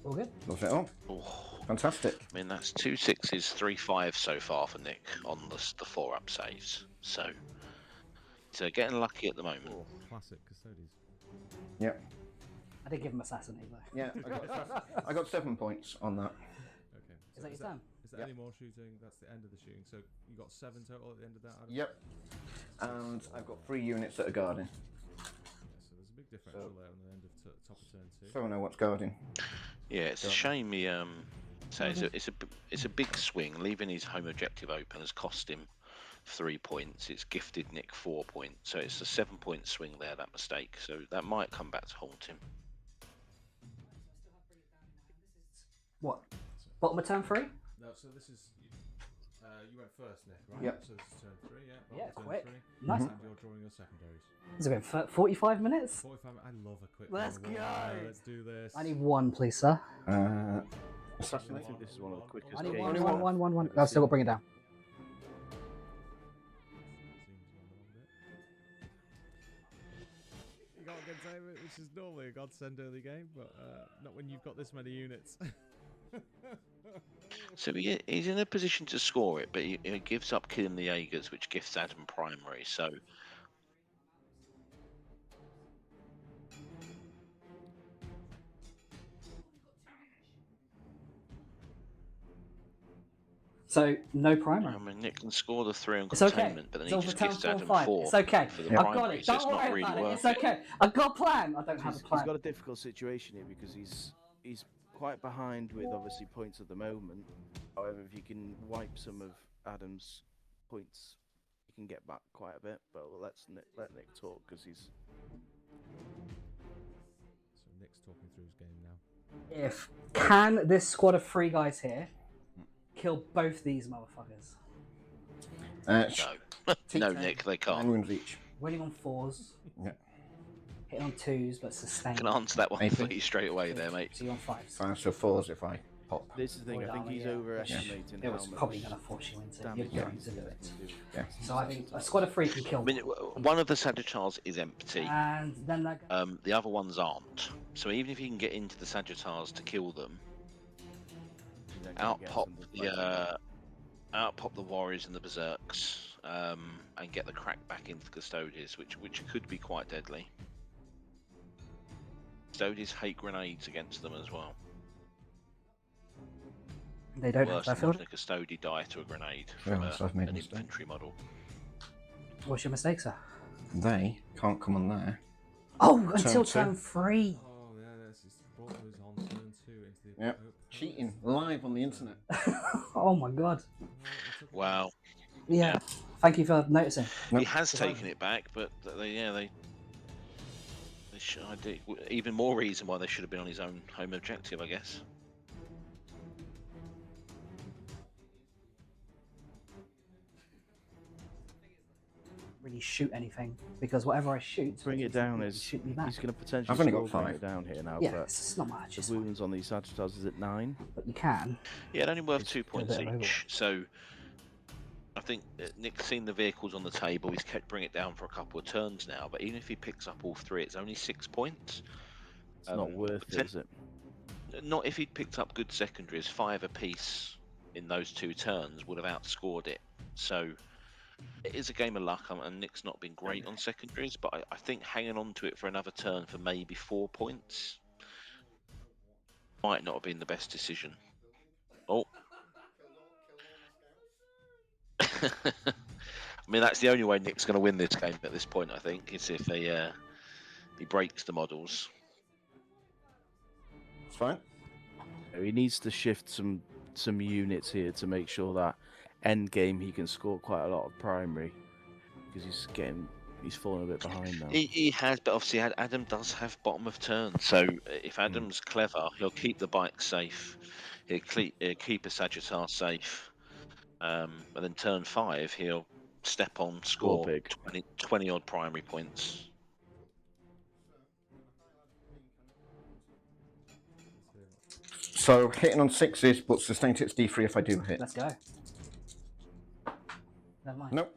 All good. Love it all. Oh, Fantastic. I mean, that's 2 6s, 3 5s so far for Nick on the 4-up saves. So getting lucky at the moment. classic Custodes. Yep. I did give him assassinate though. Yeah, I got 7 points on that. Okay. Is that your turn? Is there Yep. any more shooting? That's the end of the shooting. So you got 7 total at the end of that, Adam? Yep. And I've got 3 units that are guarding. Yeah, so there's a big differential there on the end of top of turn 2. So I know what's guarding. Yeah, it's a shame he so it's a big swing. Leaving his home objective open has cost him 3 points. It's gifted Nick 4 points. So it's a 7-point swing there, that mistake. So that might come back to haunt him. What? Bottom of turn 3? No, so this is you went first, Nick, right? Yep. So this is turn 3, yeah. Yeah, Turn quick. 3. Nice. And you're drawing your secondaries. Has it been 45 minutes? 45. I love a quick. Let's roll. go. Let's do this. I need 1, please, sir. I Assassinate. think this is one of the quickest I need games. 1. I've still got to bring it down. You got containment, which is normally a godsend early game, but not when you've got this many units. So he's in a position to score it, but he gives up killing the Jaegers, which gifts Adam primary. So So, no primary. I mean, Nick can score the 3 on It's okay. containment, but then It's he over just turn gives 4 and Adam 5. 4 It's okay. for the I've got primary, it. so Don't it's not worry really about it. worth It's it. okay. I've got a plan. I don't have a He's plan. got a difficult situation here because he's quite behind with obviously points at the moment. However, if you can wipe some of Adam's points, you can get back quite a bit. But let Nick talk because he's. So Nick's talking through his game now. Can this squad of 3 guys here kill both these motherfuckers? No, no, Nick, they 9 can't. wounds each. Winning on 4s. Yeah. Hit on 2s, but sustain. Can answer that one AP? for you straight away there, mate. So you're on 5s. Fine, so 4s if I pop. This is the thing. Void I think armor, he's yeah. overestimating It how was much probably going to force you into damage you're he's going to do going it. to do. Yeah. So I think a squad of 3 can kill I mean, one of the Sagittars is empty. and then that The other ones aren't. So even if you can get into the Sagittars to kill them, He's not gonna get out pop the Warriors and the Berserks, and get the crack back into the Custodes, which could be quite deadly. Custodes hate grenades against them as well. they don't Worse have than that watching a Custode die to a grenade Yeah, from so I've made a an mistake. infantry model. What's your mistake, sir? They can't come on there. Oh, until Turn turn 3. Oh yeah, that's just brought those on turn 2 into the Yep. Cheating live on the internet. Oh my god. Wow. Yeah. Thank you for noticing. Nope. He has taken it back, but they should, even more reason why they should have been on his own home objective, I guess. Really shoot anything because whatever I shoot, Bring it down you is shoot me back. he's going to potentially I've only got slow bring 5. it down here now, Yeah, but it's not much. the It's fine. wounds on these Sagittars is at 9. But you can. Yeah, it only worth It's 2 points bit of each. So I think Nick's seen the vehicles on the table. He's kept bring it down for a couple of turns now. But even if he picks up all 3, it's only 6 points. It's not worth it, is it? Not if he'd picked up good secondaries. 5 apiece in those 2 turns would have outscored it. So it is a game of luck, and Nick's not been great on secondaries. But I think hanging on to it for another turn for maybe 4 points might not have been the best decision. Oh. I mean, that's the only way Nick's going to win this game at this point, I think, is if he breaks the models. It's fine. He needs to shift some units here to make sure that end game he can score quite a lot of primary, because he's falling a bit behind now. He has, but obviously Adam does have bottom of turn, so if Adam's clever, he'll keep the bike safe, he'll keep a Sagittar safe, and then turn 5 he'll step on, score big. 20 odd primary points. So hitting on 6s, but sustained hits D3 if I do hit. Let's go. Never mind. Nope.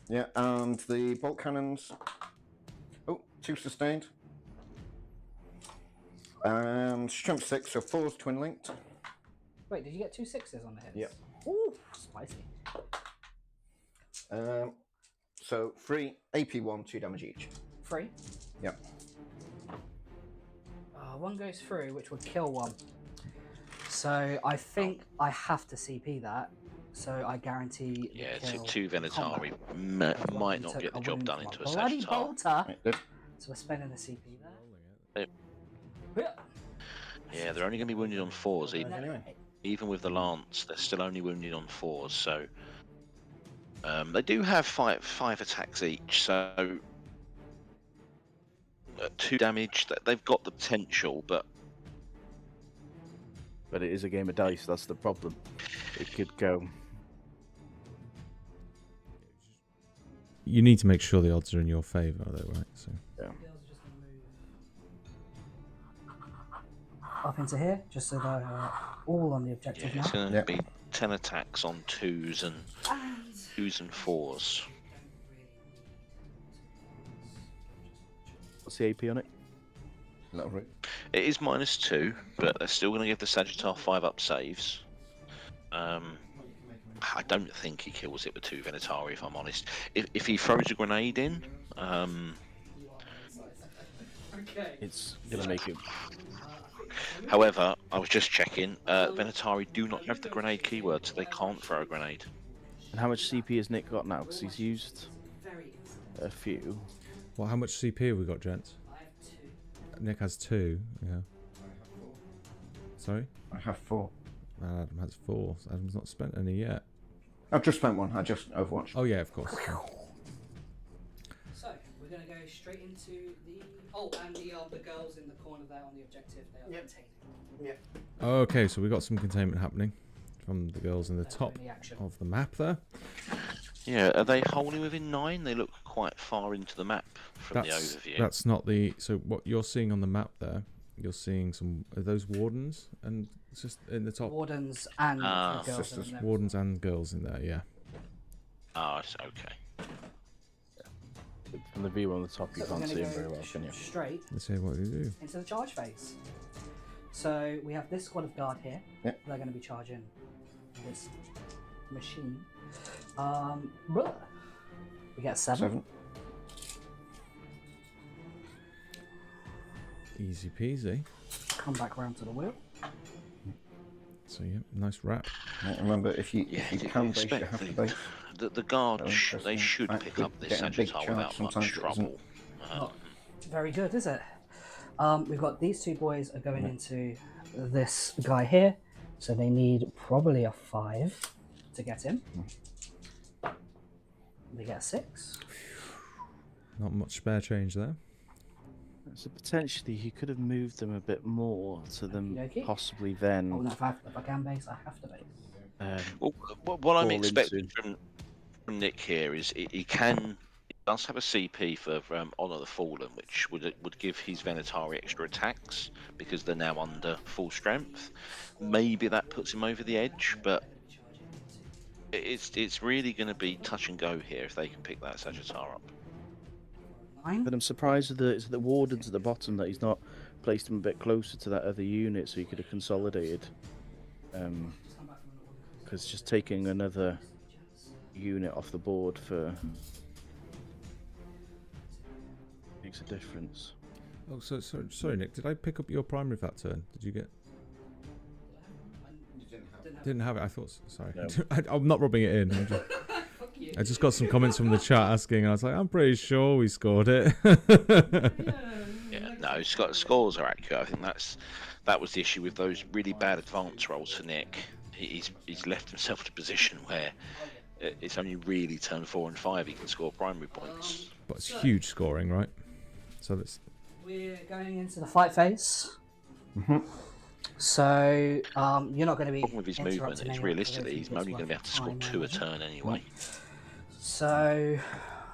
Yeah, and the bolt cannons. Oh, 2 sustained. And strength 6, so 4's twin linked. Wait, did you get 2 6s on the hits? Yep. Ooh, spicy. So 3 AP1, 2 damage each. 3. Yep. 1 goes through, which would kill 1. So I think I have to CP that. So I guarantee. Yeah, the kill 2 Venatari combat. might not Took get the a job wound done from into a a bloody Sagittar. bolter. Right, good. So we're spending the CP there. Yeah, they're only going to be wounded on 4s, Anyway. even with the lance. They're still only wounded on 4s, so they do have five attacks each. So 2 damage. They've got the potential, but But it is a game of dice, that's the problem. It could go. You need to make sure the odds are in your favour, though, right? So Yeah. Up into here, just so they're all on the yeah, objective it's now. going to be 10 attacks on 2s and 4s. What's the AP on it? Little root. It is -2, but they're still going to give the Sagittar 5-up saves. I don't think he kills it with 2 Venatari, if I'm honest. If he throws a grenade in, It's gonna make it. however, I was just checking, Venatari do not have the grenade keyword, so they can't throw a grenade. And how much CP has Nick got now? Because he's used a few. well, how much CP have we got, gents? Nick has 2. Yeah. Sorry. I have 4. Adam has 4. Adam's not spent any yet. I've just spent 1. I just Overwatch. Oh yeah, of course. So we're going to go straight into the. Oh, and the girls in the corner there on the objective. They are containing. Okay, so we got some containment happening from the girls in the top Any action. of the map there. Yeah, are they wholly within 9? They look quite far into the map from the overview. That's not the. So what you're seeing on the map there, you're seeing some. Are those wardens? And it's just in the top. Wardens and girls. Sisters. in there. Wardens and girls in there, yeah. Ah, it's okay. From the view on the top, you So we're can't gonna see him go very well, can you? Straight Let's see what we do. into the charge phase. So we have this squad of guard here. Yep. They're going to be charging this machine. Blah. We get 7. 7. Easy peasy. Come back round to the wheel. So yeah, nice wrap. Remember, if you Yeah, can you base, you expect have to the- base. The guard, Oh, they should interesting. pick up this Getting a big Sagittar charge without sometimes much it isn't. trouble. Not very good, is it? We've got these 2 boys are going into this guy here. So they need probably a 5 to get him. They get a 6. Not much spare change there. So potentially he could have moved them a bit more to them Okey-dokey. possibly Oh then. no, if I can base, I have to base. Well, what I'm fall expecting into- from Nick here is he does have a CP for Honor the Fallen, which would give his Venatari extra attacks because they're now under full strength. Maybe that puts him over the edge, but it's really going to be touch and go here if they can pick that Sagittar up. 9. But I'm surprised that it's the wardens at the bottom that he's not placed him a bit closer to that other unit so he could have consolidated. Because just taking another unit off the board for makes a difference. Oh, sorry, Nick. Did I pick up your primary that turn? Did you get? Didn't have it. I thought. Sorry, No. I'm not rubbing it in. I just got some comments from the chat asking. And I was like, I'm pretty sure we scored it. Yeah, no, scores are accurate. I think that was the issue with those really bad advance rolls for Nick. He's left himself in a position where it's only really turn 4 and 5 he can score primary points. But it's huge scoring, right? So that's. We're going into the fight phase. Mm-hmm. So you're not going to be. The problem with his movement interrupting is anyone realistically because he's only going to be able to score time, 2 a turn anyway. So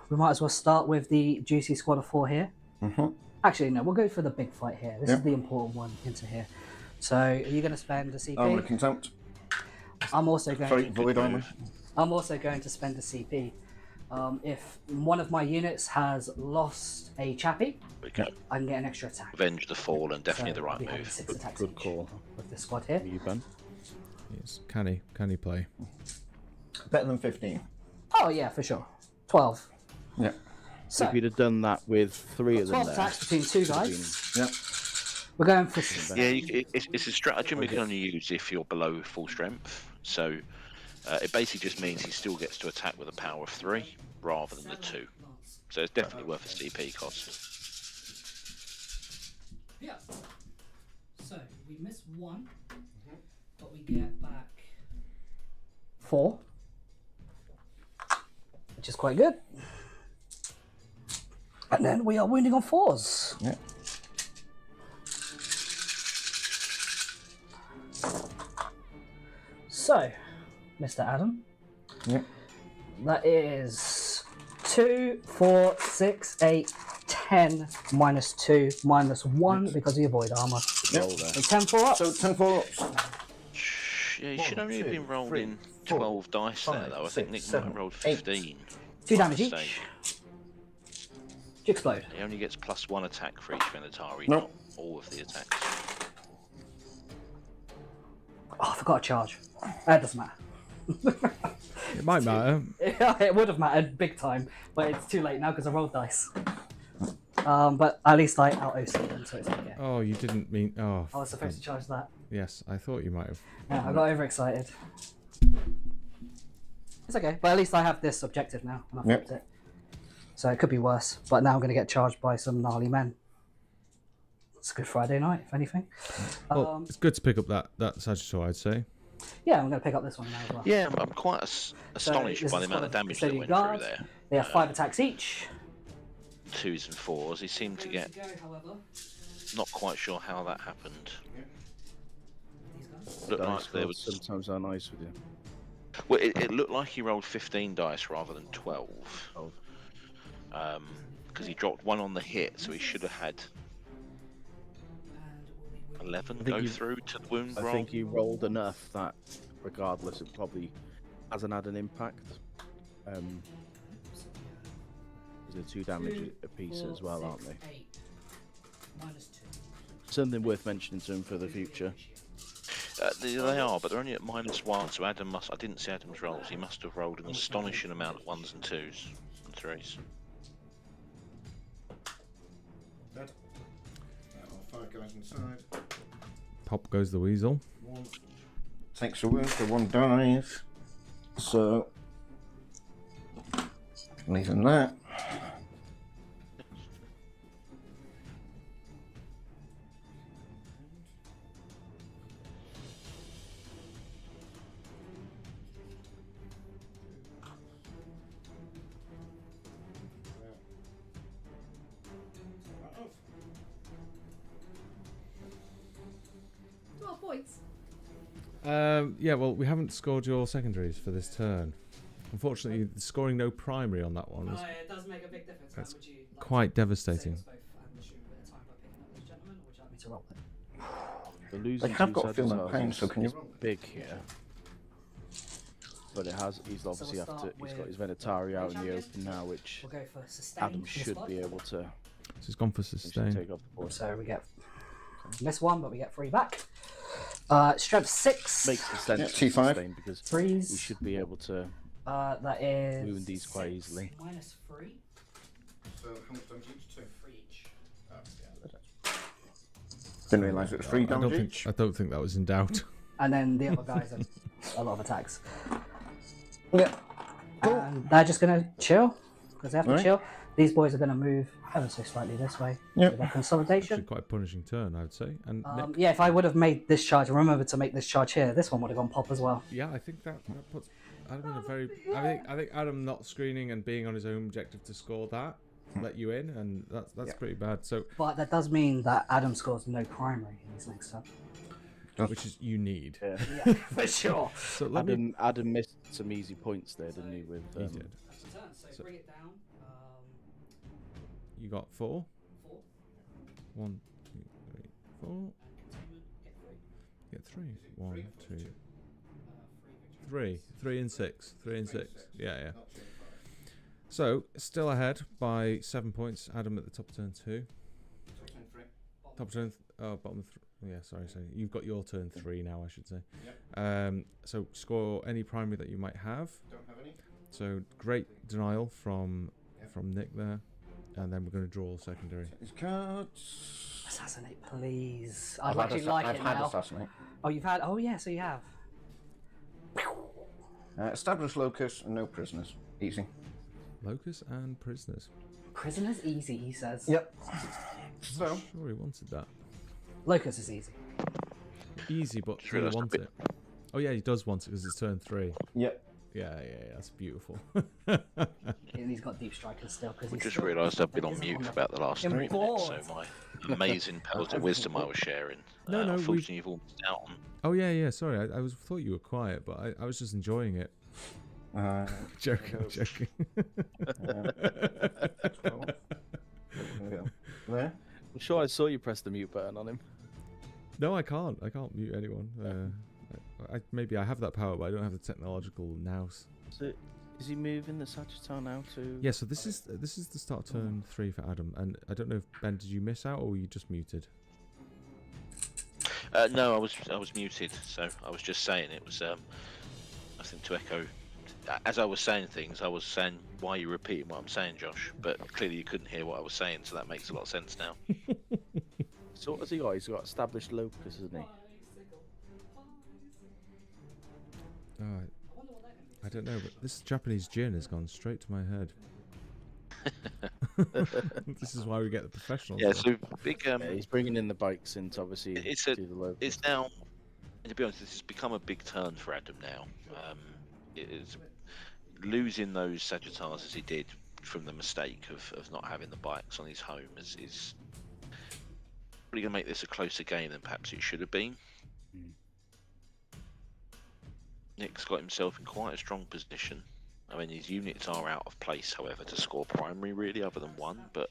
we might as well start with the juicy squad of 4 here. Mm-hmm. Actually, no, we'll go for the big fight here. This is the important one into here. So are you going to spend a CP? I'm going to contempt. I'm also going. Sorry, to, void armor. I'm also going to spend a CP. If one of my units has lost a chappie, We go. I can get an extra attack. Avenge the Fallen, definitely So the I'll right be having move. 6 attacks Good each call. with this squad here. You Ben? Yes. Can he play? Better than 15. Oh yeah, for sure. 12. Yeah. So If you'd have done that with 3 of them 12 there, attacks between 2 would have guys. Yeah. We're going for. Yeah, it's a stratagem we can only use if you're below full strength. So it basically just means he still gets to attack with a power of 3 rather than the 2. So it's definitely worth a CP cost. Yeah. So we miss 1, but we get back 4, which is quite good. And then we are wounding on 4s. Yeah. So, Mr. Adam, Yeah. that is 2, 4, 6, 8, 10 minus 2 minus 1 because of your void armor. roll there. So 10 4 up. So 10 4-ups. Yeah, you should One, only have two, been rolling three, 12 dice there, five, though. I think six, Nick might seven, have rolled 8. 15. 2 damage Mistake. each. You explode. He only gets +1 attack for each Venatari, No. not all of the attacks. Oh, I forgot to charge. That doesn't matter. It might matter. It would have mattered big time, but it's too late now because I rolled dice. But at least I out OC them, so it's okay. Oh, you didn't mean. Oh. I was supposed to charge that. Yes, I thought you might have. Yeah, I got overexcited. It's okay, but at least I have this objective now, and I've Yep. flipped it. So it could be worse, but now I'm going to get charged by some gnarly men. It's a good Friday night, if anything. Well, it's good to pick up that Sagittar, I'd say. Yeah, I'm going to pick up this one now as well. Yeah, I'm quite astonished this by the is amount for of the damage that custodian went guards. through there. They have 5 attacks each. 2s and 4s. He seemed to get. Not quite sure how that happened. Looked Dice like there rolls was. sometimes are nice with you. Well, it looked like he rolled 15 dice rather than 12. Oh. Because he dropped 1 on the hit, so he should have had 11 go through to the wound I roll. think he rolled enough that, regardless, it probably hasn't had an impact. They're 2 damage a piece as well, aren't they? Something worth mentioning to him for the future. They are, but they're only at -1, so Adam must... I didn't see Adam's rolls. He must have rolled an astonishing amount of 1s and 2s and 3s. Dead. 5 guys inside. Pop goes the weasel. 1 takes a wound, so 1 dies. So, leaving that. Points. Yeah, well, we haven't scored your secondaries for this turn. Unfortunately, scoring no primary on that one was It does make a big difference. That's Would you like quite to devastating. save us both and wish you a bit of time by picking up those gentlemen, or would you like me to roll it? The losing They have 2 got to feel that Sagittars pain, so can you is roll it? big here. But it has. He's obviously we'll he's got his Venatari out in the open now, which We'll go for sustain. Adam for this should one. be able to So he's gone for essentially sustain. take off the board. So we get miss 1, but we get 3 back. Strength 6. Makes sense Yeah, to T5. sustain because he Freeze. should be able to That is wound these quite 6 easily. minus 3. So, how much damage each? 2? 3 each. Didn't realise it was 3 I don't damage think each. I don't think that was in doubt. And then the other guys have a lot of attacks. Yeah. And they're just going to chill because they have to Right. chill. These boys are going to move ever so slightly this way. Yep. With their Actually, consolidation. quite a punishing turn, I would say. And Nick, Yeah, if I would have made this charge, remember to make this charge here, this one would have gone pop as well. yeah, I think that puts Adam in a very. I think Adam not screening and being on his own objective to score that let you in, and that's pretty bad. So, But that does mean that Adam scores no primary in his next turn. which is you need. Yeah. Yeah, for sure. So let me. Adam missed some easy points there, didn't he? With He did. So bring it down. You got 4. 4. 1, 2, 3, 4. Get 3. 1, 2, 3. 3 and 6. 3 and 6. Yeah. So still ahead by 7 points. Adam at the top of turn 2. Top of turn. Bottom of. Yeah, sorry. You've got your turn 3 now, I should say. So score any primary that you might have. Don't have any. So great denial from Nick there, and then we're going to draw secondary. His cards. Assassinate, please. I'd actually like I've it had now. assassinate. Oh, you've had. Oh, yeah. So you have. Establish locus and no prisoners. Easy. Locus and prisoners. Prisoners easy, he says. Yep. So, Sure, he wanted that. Locus is easy. Easy, but Sure, do you that's a want bit- it? Oh yeah, he does want it because it's turn 3. yep. Yeah, that's beautiful. And he's got deep strikers still because I he's. just still- realised I've been on isn't mute on for the- about the last I'm 3 minutes, so bored. my amazing pearls of wisdom I was sharing. No, unfortunately, you've all missed out on. Oh yeah. Sorry, I thought you were quiet, but I was just enjoying it. Joking. There. I'm sure I saw you press the mute button on him. No, I can't. I can't mute anyone. Maybe I have that power, but I don't have the technological nous. So, is he moving the Sagittarius now to? Yeah. So this is the start of turn 3 for Adam, and I don't know if Ben, did you miss out or were you just muted? No, I was muted, so I was just saying it was nothing to echo. As I was saying things, I was saying, why are you repeating what I'm saying, Josh? But clearly you couldn't hear what I was saying, so that makes a lot of sense now. So what has he got? He's got established locus, isn't he? I don't know, but this Japanese gin has gone straight to my head. This is why we get the professionals. Yeah, so big. Yeah, he's bringing in the bikes in to obviously It's do the locus. It's now, to be honest, this has become a big turn for Adam now. It's losing those Sagittars as he did from the mistake of not having the bikes on his home is probably going to make this a closer game than perhaps it should have been. Nick's got himself in quite a strong position. I mean, his units are out of place, however, to score primary, really, other than one, but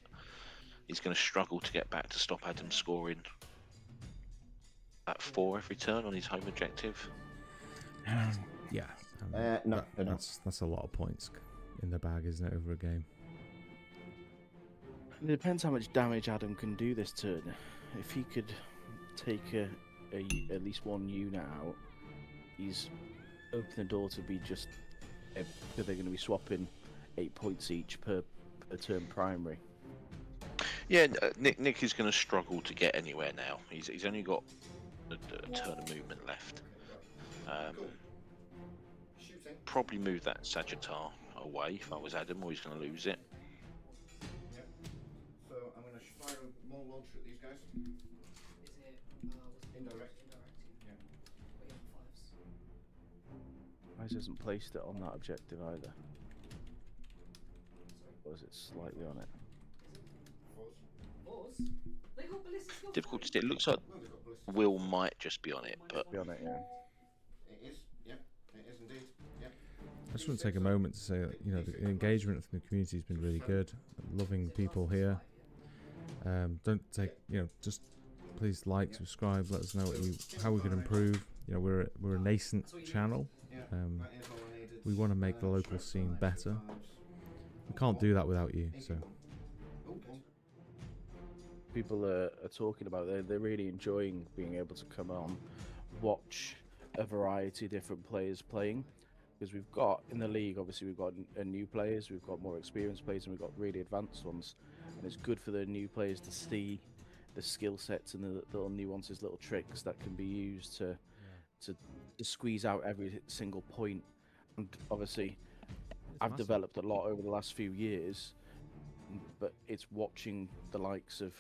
he's going to struggle to get back to stop Adam scoring at 4 every turn on his home objective. Yeah. No, that's a lot of points in the bag, isn't it, over a game? It depends how much damage Adam can do this turn. If he could take at least one unit out, he's opened the door to be just... They're going to be swapping 8 points each per turn primary. Yeah, Nick is going to struggle to get anywhere now. He's only got a turn of movement left. Probably move that Sagittar away if I was Adam, or he's going to lose it. Yeah. So I'm going to fire more launcher at these guys. Is it Indirect. Yeah. We have 5s. Wise hasn't placed it on that objective either. Or is it slightly on it? Fours? They got ballistic skill. Difficult to say. It looks like Will might just be on it, but Be on it, yeah. It is, yeah. It is indeed, yeah. I just want to take a moment to say that, you know, the engagement from the community has been really good. Loving people here. Don't take, you know, just please like, subscribe, let us know how we can improve. You know, we're a nascent channel. We want to make the local scene better. We can't do that without you, so. People are talking about they're really enjoying being able to come on, watch a variety of different players playing, because we've got in the league, obviously we've got new players, we've got more experienced players, and we've got really advanced ones, and it's good for the new players to see the skill sets and the little nuances, little tricks that can be used to squeeze out every single point. And obviously I've developed a lot over the last few years, but it's watching the likes of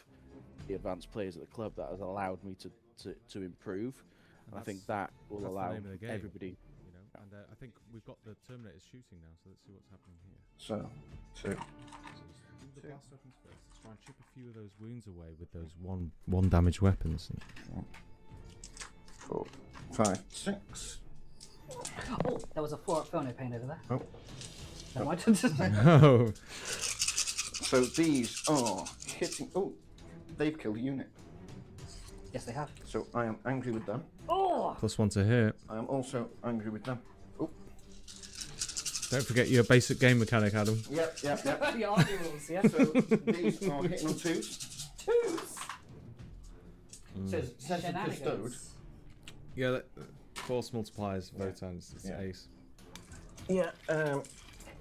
the advanced players at the club that has allowed me to improve, and I think that will allow everybody. You know, and I think we've got the Terminators shooting now, so let's see what's happening here. So, So the blast weapons first. Let's try and chip a few of those wounds away with those one damage weapons. 4, 5, 6. Oh, there was a 4-up phono pain over there. Oh. Never mind. No. So these are hitting. Oh, they've killed a unit. Yes, they have. So I am angry with them. Oh! +1 to hit. I am also angry with them. Oh. Don't forget your basic game mechanic, Adam. Yep. The army rules, yeah? So these are hitting on 2s. 2s! Says Custode. Yeah, force multipliers, Votann, it's ace. Yeah.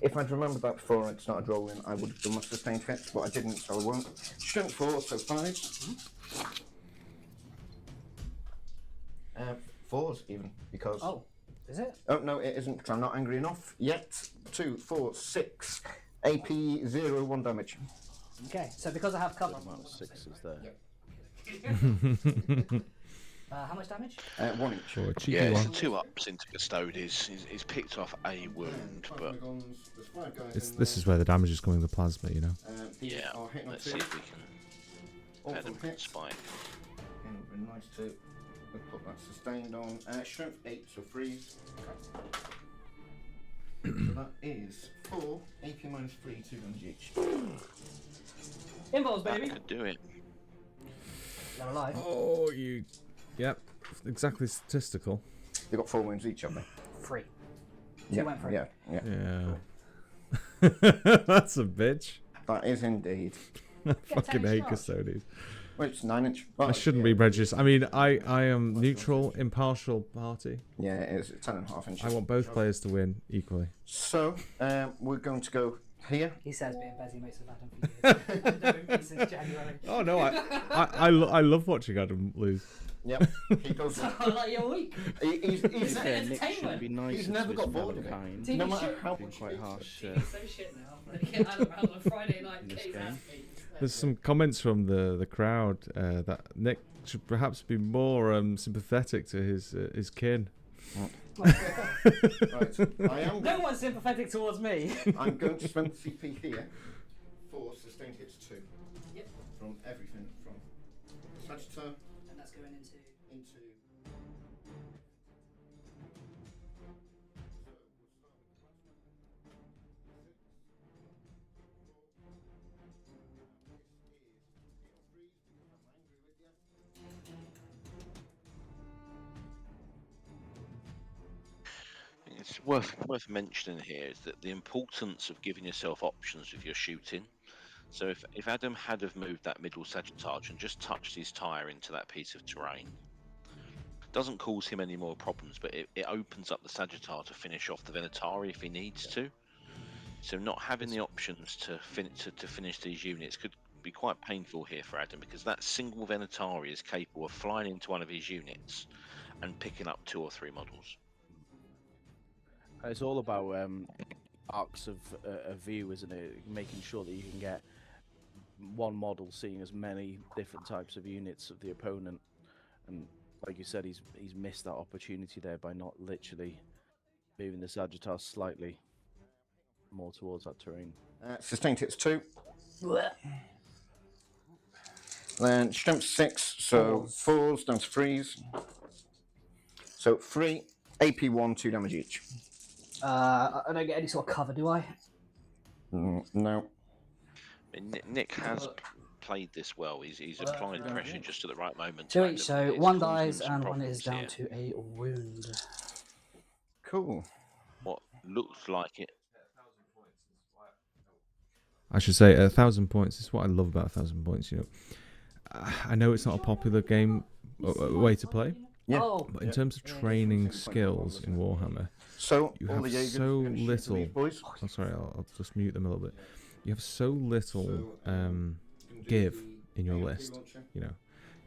If I'd remembered that before I'd started rolling, I would have done my sustained hits, but I didn't, so I won't. Strength 4, so 5s. 4s even, because... Oh, is it? Oh, no, it isn't, because I'm not angry enough yet. 2, 4, 6. AP 0, 1 damage. Okay, so because I have cover... The amount of 6s there. How much damage? 1 each. Or a cheeky yeah, one. it's 2 ups into Custodes. He's picked off a wound, but This is where the damage is coming, the plasma, you know. yeah, let's see if we can pet him with spike. It would be nice to put that sustained on. Strength 8, so 3s. So that is 4, AP minus 3, 2 damage each. Involves, That baby! could do it. They're alive. Oh, you... Yep, exactly statistical. They've got 4 wounds each, haven't they? 3. Yeah, went for it. yeah. That's a bitch. That is indeed. I fucking hate charge. Custodes. Well, it's 9-inch. I shouldn't be prejudiced. I mean, I am neutral, impartial party. Yeah, it is 10.5 inches. I want both players to win equally. So, we're going to go here. He says being busy makes of Adam for years. I've known him since January. Oh no, I love watching Adam lose. Yep, he does. Like your week. He's Fair, Nick should be nice. He's never got bored of it. TV No matter shoot. how Been much quite he harsh TV's so shit now. They get Adam around on Friday night. In this K's game. happy. There's some comments from the crowd that Nick should perhaps be more sympathetic to his kin. Right, I am. No one's sympathetic towards me. I'm going to spend CP here for sustained hits 2. Yep. From everything from Sagittar And that's going into... It's worth mentioning here is that the importance of giving yourself options with your shooting. So if Adam had have moved that middle Sagittarius and just touched his tyre into that piece of terrain, doesn't cause him any more problems, but it opens up the Sagittarius to finish off the Venatari if he needs to. So not having the options to finish these units could be quite painful here for Adam, because that single Venatari is capable of flying into one of his units and picking up 2 or 3 models. It's all about arcs of a view, isn't it? Making sure that you can get one model seeing as many different types of units of the opponent, and like you said, he's missed that opportunity there by not literally moving the Sagittarius slightly more towards that terrain. Sustained hits 2. Then strength 6, so 4s down to 3s. So 3, AP 1, 2 damage each. I don't get any sort of cover, do I? No. Nick has played this well. He's applying pressure just at the right moment. 2 each, so 1 dies and 1 is down to a wound. Cool. What looks like it. I should say 1,000 points. This is what I love about 1,000 points. You know, I know it's not a popular game way to play. Yeah. But in terms of training skills in Warhammer, so you have so little. I'm sorry, I'll just mute them a little bit. You have so little give in your list. You know,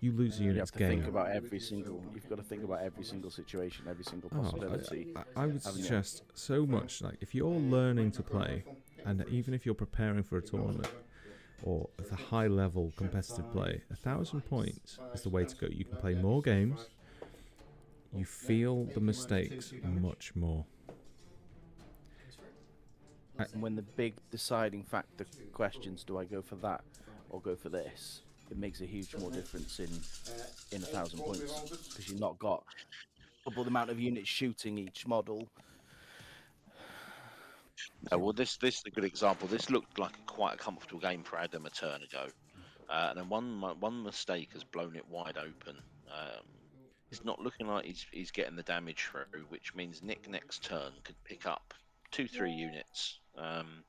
you lose a unit. You have to think about every single. You've got to think about every single situation, every single possibility. I would suggest so much. Like if you're learning to play, and even if you're preparing for a tournament or at a high-level competitive play, 1,000 points is the way to go. You can play more games. You feel the mistakes much more. And when the big deciding factor questions, do I go for that or go for this, it makes a huge more difference in 1,000 points, because you've not got double the amount of units shooting each model. Well, this is a good example. This looked like quite a comfortable game for Adam a turn ago, and then one mistake has blown it wide open. It's not looking like he's getting the damage through, which means Nick next turn could pick up 2-3 units, and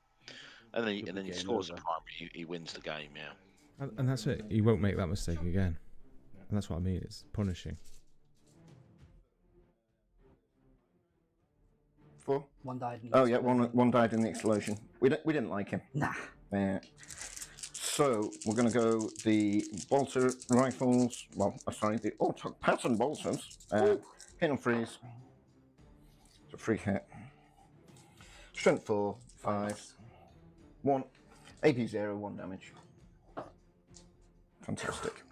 then he scores a primary. He wins the game, yeah. And that's it. He won't make that mistake again. And that's what I mean. It's punishing. 4. 1 died. Oh yeah, one died in the explosion. We didn't like him. Nah. So we're going to go the bolter rifles. Well, sorry, the auto pattern bolters. Hit and freeze. It's a free hit. Strength 4, 5, 1, AP 0, 1 damage. Fantastic.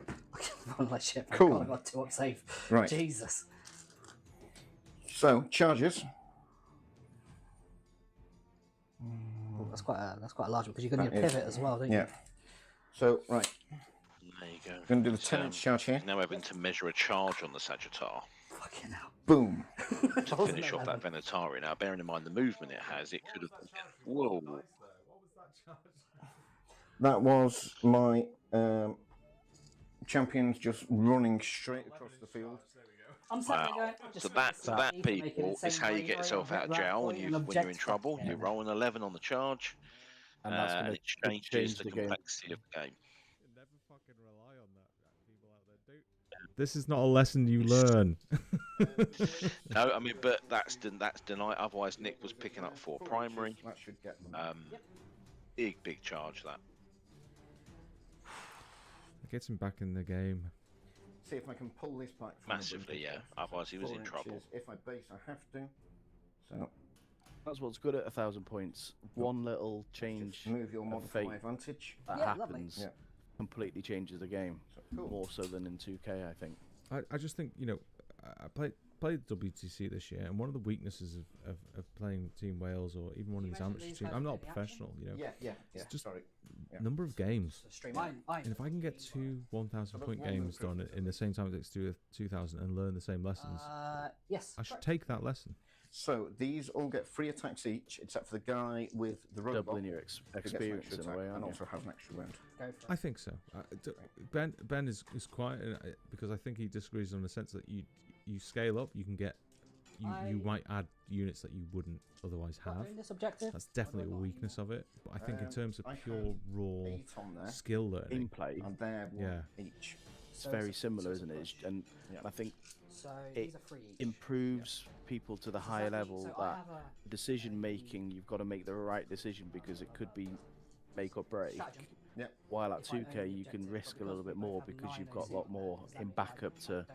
Cool. I got 2 up safe. Right. Jesus. So charges. Oh, that's quite a large one, because you're going to need a pivot as well, don't you? Yeah. So right. There you go. Going to do the 10-inch charge here. Now having to measure a charge on the Sagittarius. Fucking hell. Boom. To finish off that Venatari. Now, bearing in mind the movement it has, it could have. Whoa. That was my champions just running straight across the field. Wow. So that people is how you get yourself out of jail when you're in trouble. You roll an 11 on the charge, and that's going it changes the complexity of the game. Never fucking rely on that, people out there. This is not a lesson you learn. No, I mean, but that's denied. Otherwise, Nick was picking up 4 primary. That should get them. Big charge that. It gets him back in the game. See if I can pull this back. Massively, yeah. Otherwise, he was in trouble. If I base, I have to. So that's what's good at 1,000 points. One little change, move your modifier advantage that happens, completely changes the game. More so than in 2K, I think. I just think, you know, I played WTC this year, and one of the weaknesses of playing Team Wales or even one of these amateur teams, I'm not a professional, you know. Yeah. It's just number of games. And if I can get 2 1,000 point games done in the same time as it's 2,000 and learn the same lessons, yes, I should take that lesson. So these all get 3 attacks each, except for the guy with the robot. Doubling your experience in a way, and also have an extra round. I think so. Ben is quiet because I think he disagrees on the sense that you scale up, you can get you might add units that you wouldn't otherwise have. In this objective? That's definitely a weakness of it. But I think in terms of pure raw skill learning, In play, and they're one Yeah. each. it's very similar, isn't it? And I think So it these are free each. improves people to the higher level So I that have a decision making, you've got to make the right decision because it could be make or break. stratagem. Yep. While at If I own 2K the you can objective, risk but a little bit because we more both have because you've 9 got a lot more does that in mean backup to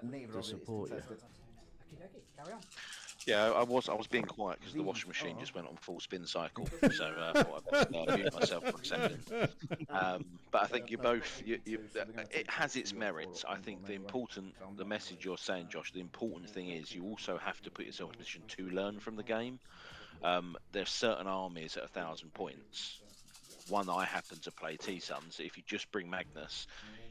Neither of it is support you. contested. Okey-dokey, carry on. Yeah, I was being quiet because the washing machine just went on full spin cycle, so I thought I'd mute myself for a second. But I think you both, it has its merits. I think the message you're saying, Josh, the important thing is you also have to put yourself in a position to learn from the game. There's certain armies at 1,000 points. One I happen to play T-Suns. If you just bring Magnus,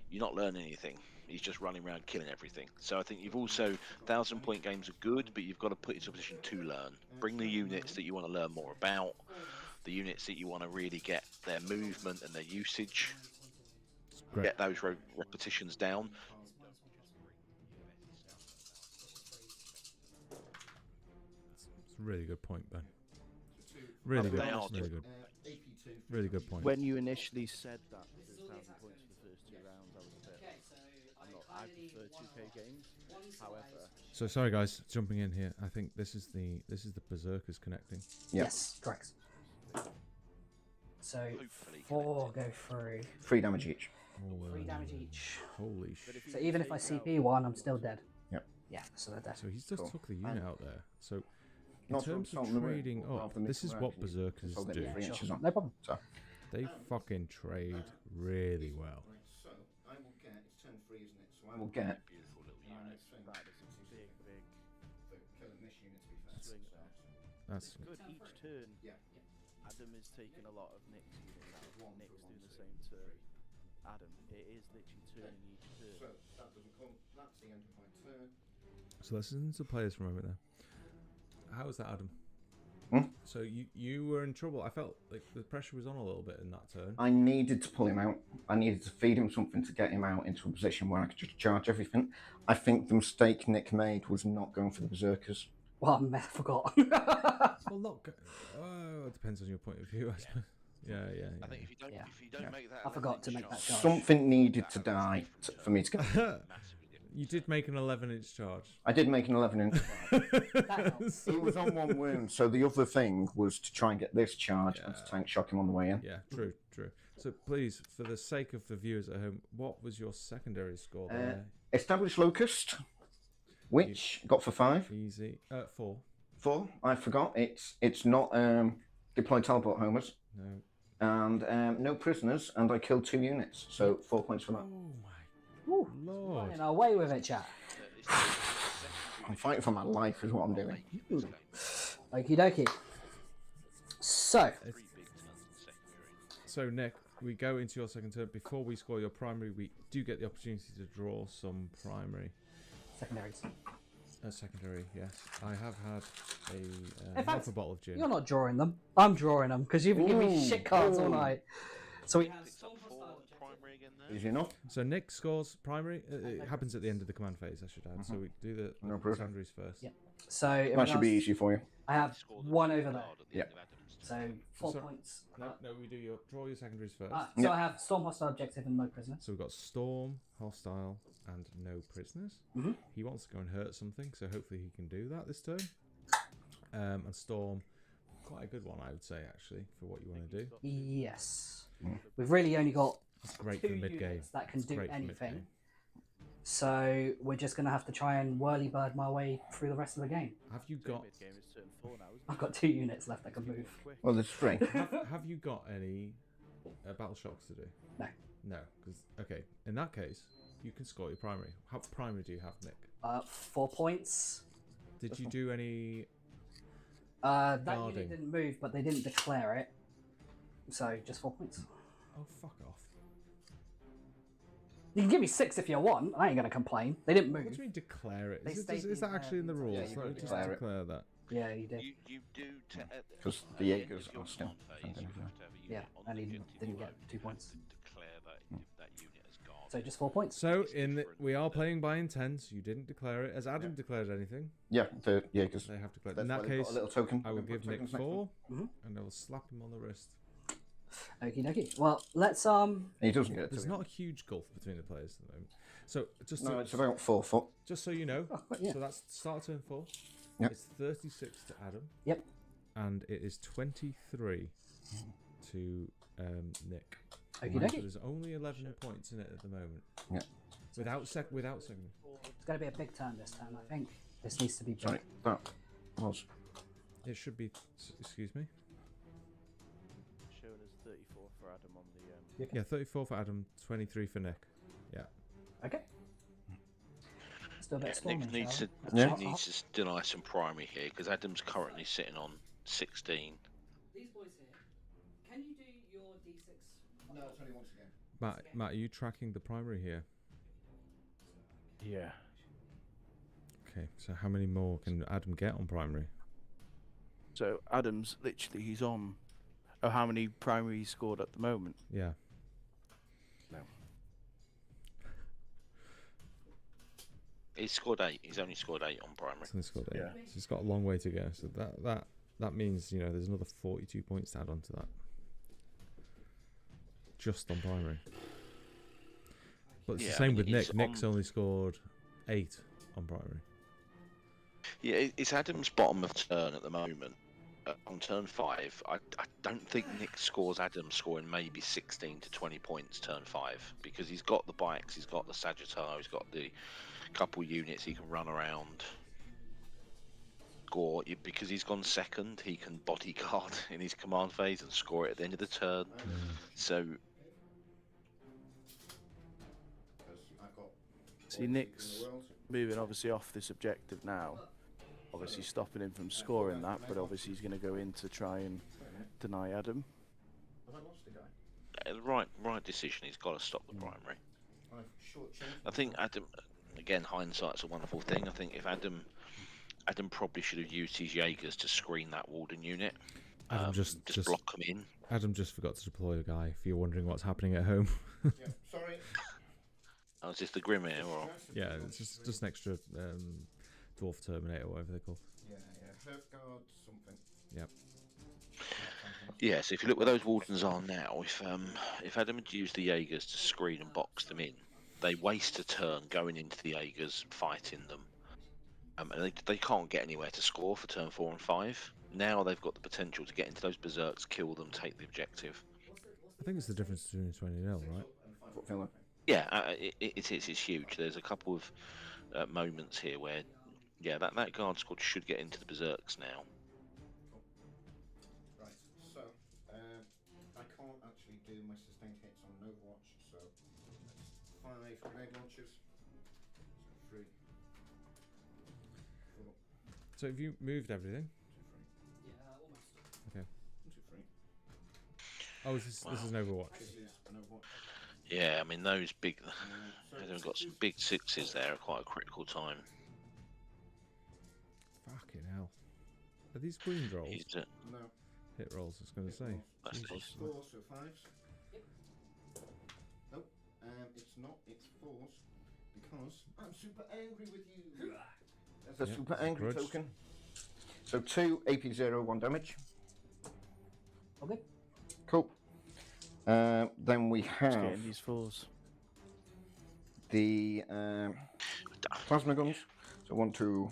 you're not learning anything. He's just running around killing everything. So I think you've also 1,000-point games are good, but you've got to put yourself in a position to learn. Bring the units that you want to learn more about, the units that you want to really get their movement and their usage. Great. Get those repetitions down. It's a really good point, Ben. Really good. They are Really good. Really good point. When you initially said that it was 1,000 points for the first 2 rounds, I was a bit. I prefer 2K games. However, So sorry guys, jumping in here. I think this is the berserkers connecting. Yep. Yes, correct. So Hopefully 4 go through. 3 damage each. 3 damage each. Holy shit. So even if I CP one, I'm still dead. Yep. Yeah, so they're dead. So he's just Cool. took the unit out there. So in Not terms from of the wound, trading rather up, than this is mixing what around, you berserkers hold it do. in 3 inches on. No problem. So, They fucking trade really well. so I will get, it's turn 3, isn't it? So I will get beautiful little that unit. is a big killing this unit to be fair. swing. That's Good. Each turn, Yeah. Adam is taking a lot of Nick's units. Nick's doing the same to Adam. It is literally turning each turn. So that doesn't come, that's the end of my turn. so. Listen to players from over there. How was that, Adam? Hmm? So you were in trouble. I felt like the pressure was on a little bit in that turn. I needed to pull him out. I needed to feed him something to get him out into a position where I could just charge everything. I think the mistake Nick made was not going for the berserkers. Well, I forgot. Well, not. Oh, it depends on your point of view, I suppose. Yeah. I think if you don't, Yeah. make that, I forgot to make that charge. Something needed to die for me to get. You did make an 11-inch charge. I did make an 11 inch. That helps. He was on 1 wound, so the other thing was to try and get this charge and to tank shock him on the way in. Yeah, true. So please, for the sake of the viewers at home, what was your secondary score there? Established Locust, which got for 5. Easy. 4. 4, I forgot. It's not deployed teleport homers. No. And no prisoners, and I killed 2 units, so 4 points for that. Oh my Woo. lord. Running away with it, chat. I'm fighting for my life, is what I'm doing. Okie dokie. So, So Nick, we go into your second turn. Before we score your primary, we do get the opportunity to draw some primary. secondaries. Secondary, yes. I have had In a fact, half a bottle of gin. You're not drawing them. I'm drawing them because you've been giving me shit cards all night. So we have primary again there. Easy enough. So Nick scores primary. It happens at the end of the command phase, I should add. So we do the No problem. secondaries first. Yeah. So in That should be regards- easy for you. I have one over there. Yep. So 4 So- points. No, we do your draw your secondaries first. So Yep. I have Storm Hostile Objective and no prisoners. So we've got Storm, Hostile, and no prisoners. Mhm. He wants to go and hurt something, so hopefully he can do that this turn. And Storm, quite a good one, I would say, actually, for what you want to do. Yes. We've really only got It's great 2 for mid game. units that can do Great for anything. mid-game. So we're just going to have to try and whirly-bird my way through the rest of the game. Have you got Mid-game is turn 4 now, isn't it? I've got 2 units left that can move. Well, there's 3. have you got any battle shocks to do? No. No, because okay, in that case, you can score your primary. How primary do you have, Nick? 4 points. Did you do any? That Guarding. unit didn't move, but they didn't declare it. So just 4 points. Oh, fuck off! You can give me 6 if you want. I ain't going to complain. They didn't What do move. you mean declare it? They Is state that in, actually in the rules? you Let gotta me just declare it. declare that. Yeah, you did. You do Because the at end Jaegers of your are still command phase, you have to have a Yeah, unit on and the he objective didn't you get own. 2 You have points. to declare that unit as guarding. So just 4 points. So we are playing by intent. You didn't declare it. Has Adam declared anything? Yeah, because They have declared. In that case, a little token. I will give Nick 4, Mhm. and I will slap him on the wrist. Okie dokie. Well, let's He doesn't get it. There's not a huge gulf between the players at the moment. So just No, to, it's about 4 foot. just so you know, yeah. so that's start of turn 4. Yep. It's 36 to Adam. Yep. And it is 23 to Nick. Okie So dokie. there's only 11 points in it at the moment. Yeah. Without second. It's going to be a big turn this turn, I think. This needs to be big. Sorry, that was. It should be. Excuse me. Showing us 34 for Adam on the. Yeah, 34 for Adam, 23 for Nick. Yeah. Okay. Let's do a bit of Nick storming, needs shall to we? Yeah. needs to deny some primary here because Adam's currently sitting on 16. These boys here, can you do your d6? No, it's only once again. Matt, are you tracking the primary here? Yeah. Okay, so how many more can Adam get on primary? So Adam's literally he's on. Oh, how many primary he's scored at the moment? Yeah. No. He's scored 8. He's only scored 8 on primary. So he's got eight. Yeah. So he's got a long way to go. So that means there's another 42 points to add on to that. Just on primary. But it's the same with Nick. Nick's only scored 8 on primary. Yeah, it's Adam's bottom of turn at the moment. On turn 5, I don't think Nick scores Adam scoring maybe 16 to 20 points turn 5 because he's got the bikes, he's got the Sagittarius, he's got the couple units he can run around. Gore, because he's gone second, he can bodyguard in his command phase and score it at the end of the turn. So See, Nick's moving obviously off this objective now. Obviously stopping him from scoring that, but obviously he's going to go in to try and deny Adam. Have I lost a guy? right decision. He's got to stop the primary. I think Adam, again, hindsight's a wonderful thing. I think if Adam probably should have used his Jaegers to screen that Walden unit. Adam just block them in. Adam just forgot to deploy a guy. If you're wondering what's happening at home. Yeah, sorry. Oh, is this the Grim here, or? Yeah, it's just an extra dwarf terminator, whatever they're called. Yeah. Hearthguard something. Yep. Yeah, so if you look where those Wardens are now, if Adam had used the Jaegers to screen and box them in, they waste a turn going into the Jaegers, fighting them. And they can't get anywhere to score for turn 4 and 5. Now they've got the potential to get into those berserks, kill them, take the objective. I think it's the difference between 20-0, right? Yeah, it's huge. There's a couple of moments here where, yeah, that guard squad should get into the berserks now. Right, so I can't actually do my sustained hits on an Overwatch, so that's 5 grenade launchers. So 3, 4, So have you moved everything? 2, 3. Yeah, almost. Okay. 1, 2, 3. Oh, this is an Overwatch. This is an Overwatch. Yeah, I mean those big. So They've got some big 6s there at quite a critical time. Fucking hell. Are these green rolls? No. Hit rolls, I was going to say. That's Jesus. these. 4, so 5s. Nope, it's not, it's 4s. Because I'm super angry with you. That's a super angry grudge. token. So 2 AP0, 1 damage. Okay. Cool. Then we Just have getting these 4s. the plasma guns. So 1, 2,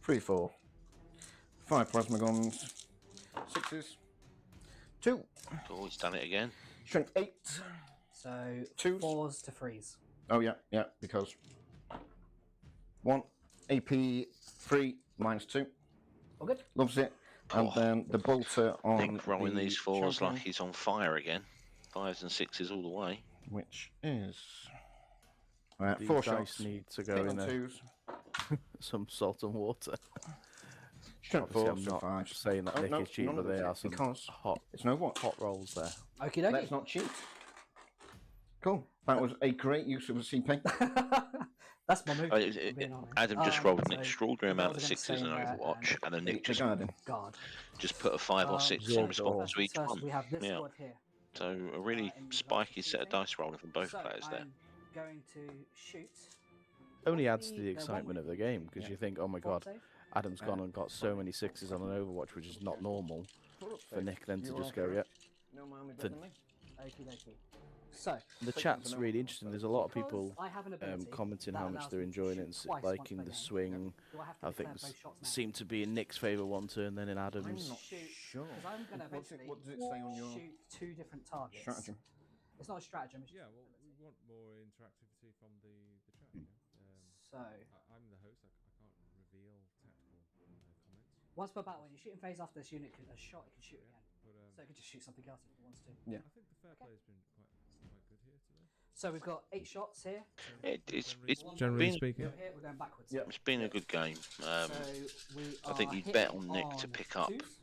3, 4, 5 plasma guns. 6s. 2. Oh, he's done it again. Strength 8. So 2s. 4s to freeze. Oh yeah, because 1 AP 3 -2. Okay. Loves it. And then the bolter on Nick rolling the these 4s champion, like he's on fire again. 5s and 6s all the way. which is These 4 dice shots. need to 8 go on in 2s. some salt and water. Strength Obviously, 4, I'm so not 5s. saying that Oh, Nick no, is cheap, none but of they it, are some because hot it's no what. hot rolls there. Okie Let's dokie. not cheat. Cool. That was a great use of a CP. That's my move. Oh, I'm being honest. Adam just rolled an so extraordinary the amount of guards are gonna 6s in stay there Overwatch, and then Nick The just garden. Guard. put a 5 or 6 yeah, in response to each First, one. we have this Yeah. squad here. So a really in spiky regards to set of shooting. dice rolling from both So players there. I'm going to shoot. Only adds to Hopefully the they're excitement of one the game because you think, oh my god, save. Adam's gone and got so many sixes on an Overwatch, which is not normal for Nick then to You're just all go, correct. yeah. No man, The- better than me. Okie dokie. So, The chat's really interesting. There's a lot of people I have an ability commenting that how much allows they're me to enjoying shoot it and twice once liking per the game. swing. Do I have to I declare think both shots now? seem to be in Nick's favour one turn, then in I'm Adam's. not Shoot, sure. because I'm going to What does basically it say on your shoot two different targets. stratagem? It's not a stratagem. It's Yeah, well, we want more interactivity from the chat. Yeah? So, I'm the host. I can't reveal tactical comments. once per battle, when you shoot in phase after this unit, a shot, it can shoot again. But So it can just shoot something else if it wants to. Yeah. I think the fair play has been quite good here today. So we've got 8 shots here. It's Generally been speaking. Here, we're going backwards. Yeah. it's been a good game. So we I think are you'd bet hitting on Nick to pick up twos.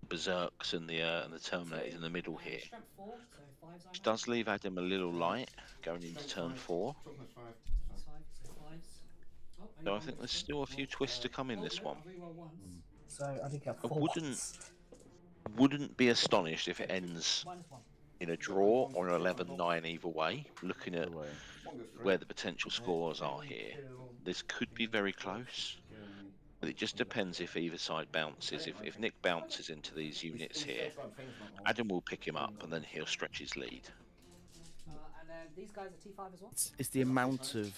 Berserks and the Terminators in the middle here. Strength 4, so 5s Which does leave Adam a little light going into turn 4. Toughness 5. So I think there's still a few twists to come in this one. So I think I have I 4 wouldn't be astonished if it ends -1. in a draw or an 11-9 either way. Looking at where the potential scores are here, this could be very close. But it just depends if either side bounces. If Nick bounces into these units here, Adam will pick him up and then he'll stretch his lead. And then these guys are T5 as well. It's the amount of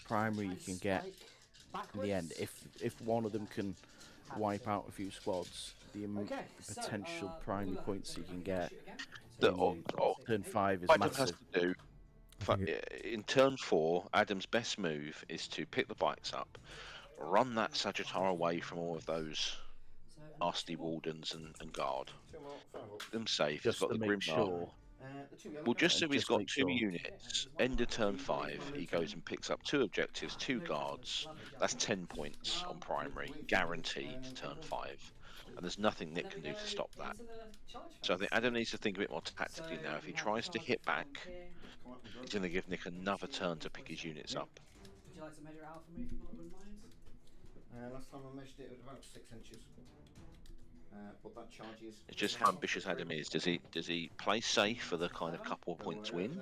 primary you can get in the end. If one of them can wipe out a few squads, the potential primary points you can get turn 5 is Adam has massive. to do. In turn 4, Adam's best move is to pick the bikes up, run that Sagittar away from all of those nasty wardens and guard. Keep them safe. Just He's got to the make Grimlar. sure. Well, just so he's just got make 2 sure. units, end of turn 5, he goes and picks up 2 objectives, 2 guards. That's 10 points on primary, guaranteed turn 5. And there's nothing Nick can do to stop that. So I think Adam needs to think a bit more tactically now. If he tries to hit back, he's going to give Nick another turn to pick his units up. Would you like to measure it out for me if you wouldn't mind? Last time I measured it, it was about 6 inches. But that charge is... It's just how ambitious Adam is. Does he play safe for the kind of couple of points win,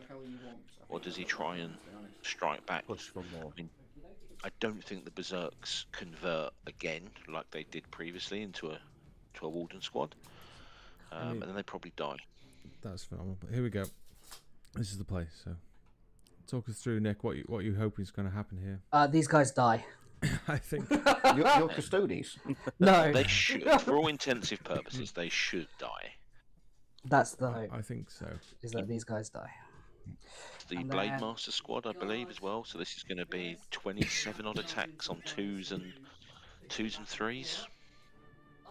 or does he try and strike back? Push for more. I mean, I don't think the Berserks convert again like they did previously into a Warden squad, and then they probably die. That's phenomenal. But here we go. This is the play. So, talk us through, Nick. What you hope is going to happen here? These guys die. I think Your Custodes. No. They should, for all intensive purposes, they should die. That's the hope. I think so. Is that these guys die? The And Blade then- Master squad, I believe, as well. So this is going to be 27 odd attacks on 2s and 3s.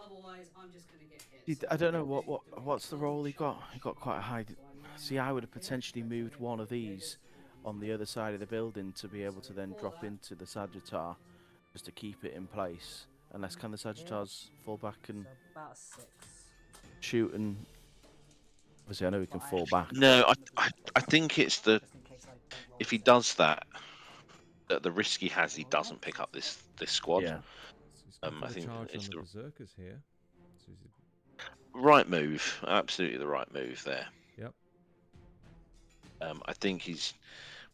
Otherwise, I'm just gonna get hit. I don't know what's the role he got. He got quite a high. See, I would have potentially moved one of these on the other side of the building to be able to then drop into the Sagittar, just to keep it in place. Unless can the Sagittars fall back and So about a 6. shoot and obviously I know he can fall back. No, I think it's the Just in case I don't roll if he a does that, the risk he has, he doesn't pick up this squad. Yeah. So he's I got think the charge it's on the the- Berserkers here. So is it- Right move, absolutely the right move there. Yep. I think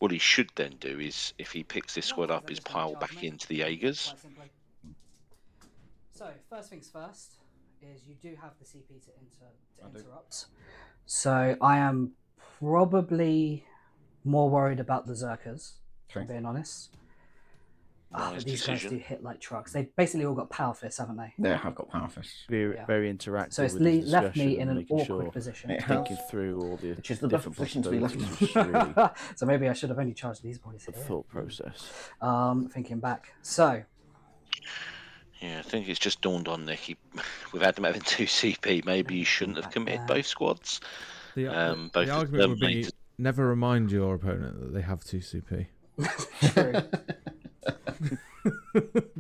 what he should then do is, if he picks this squad up, is pile back into the Jaegers. Quite simply. So first things first is you do have the CP to interrupt. So I am probably more worried about the Zerkers, if I'm Okay. being honest. Nice These guys do decision. hit like trucks. They basically all got power fists, haven't they? They have got power fists. Very, Yeah. very interactive. So it's with his left me discussion in and an making awkward sure, position. It thinking has. through all the Which is the best different position to be left in. possibilities, really, So maybe I should have only charged these boys the here. thought process. Thinking back. So Yeah, I think it's just dawned on Nick. With Adam having 2 CP, maybe you shouldn't have committed both squads. The Both the of argument them would be made- never remind your opponent that they have 2 CP. true.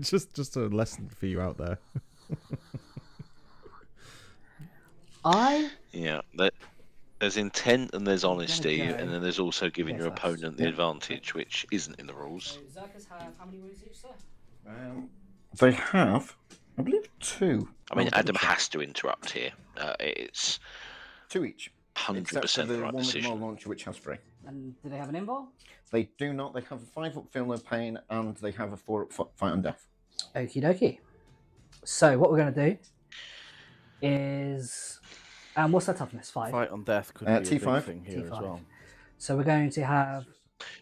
just a lesson for you out there. Yeah, there's intent and there's honesty, go. and then there's also giving your Yes, opponent the advantage, which isn't in the rules. So Zerkers have how many wounds each, sir? They have, I believe, 2. I mean, I'll Adam double check. has to interrupt here. It's 2 each. except for 100% the the right one with the decision. mole launcher, which has 3. And do they have an invul? They do not. They have a 5 up feel no pain, and they have a 4 up fight on death. Okie dokie. So what we're going to do is, what's their toughness? 5. Fight on death could be a T5. big thing here as T5. well. So we're going to have.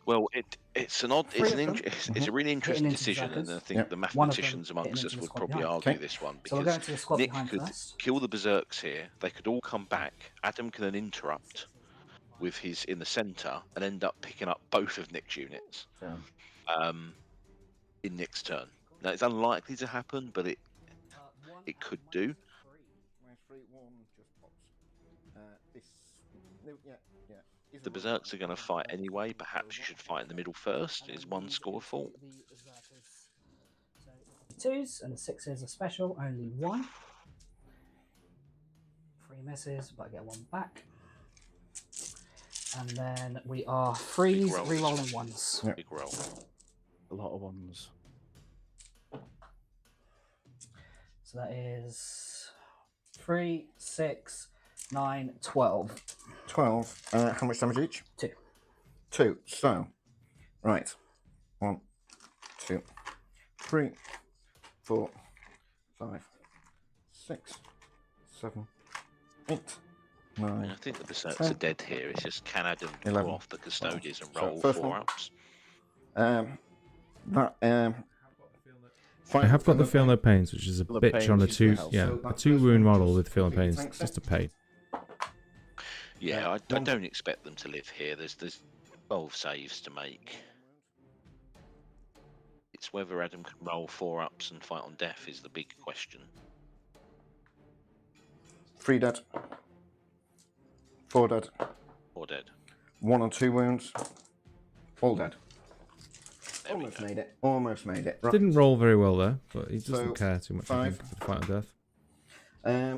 Well, it's an odd, Three it's of them. it's a really interesting into decision, and I berserkers. think Yep. the One of them mathematicians hitting amongst into us the would squad probably behind. argue Okay. this one So we're because going to the squad Nick behind could first. kill the berserks here. They could all come back. Adam can then interrupt with his in the centre and end up picking up both of Nick's units in Nick's turn. Now it's unlikely to happen, but it could do. The berserks are going to fight anyway. Perhaps you should fight in the middle first. Is one score fault? So 2s and the 6s are special. Only 1. 3 misses, but I get 1 back. And then we are freeze, rolls. re-rolling 1s. Yep. Big roll. A lot of ones. So that is 3, 6, 9, 12. 12. How much damage each? 2. 2. So, right. 1, 2, 3, 4, 5, 6, 7, 8, 9. I think the berserks are dead here. It's just can Adam go 11. off the Custodes and So roll first 4 one. ups? I have got the feel no pains, which is a Feel no bitch pains on a is 2, the yeah, So a that 2 first wound one model was with feel no pains. thanks, Just a pain. Yeah, I one- don't expect them to live here. There's 12 saves to make. It's whether Adam can roll 4 ups and fight on death is the big question. 3 dead. 4 dead. Or dead. 1 or 2 wounds. All dead. There we Almost go. made it. Almost made it. Right. Didn't roll very well there, but he doesn't So, care too much. I 5. think, for the fight on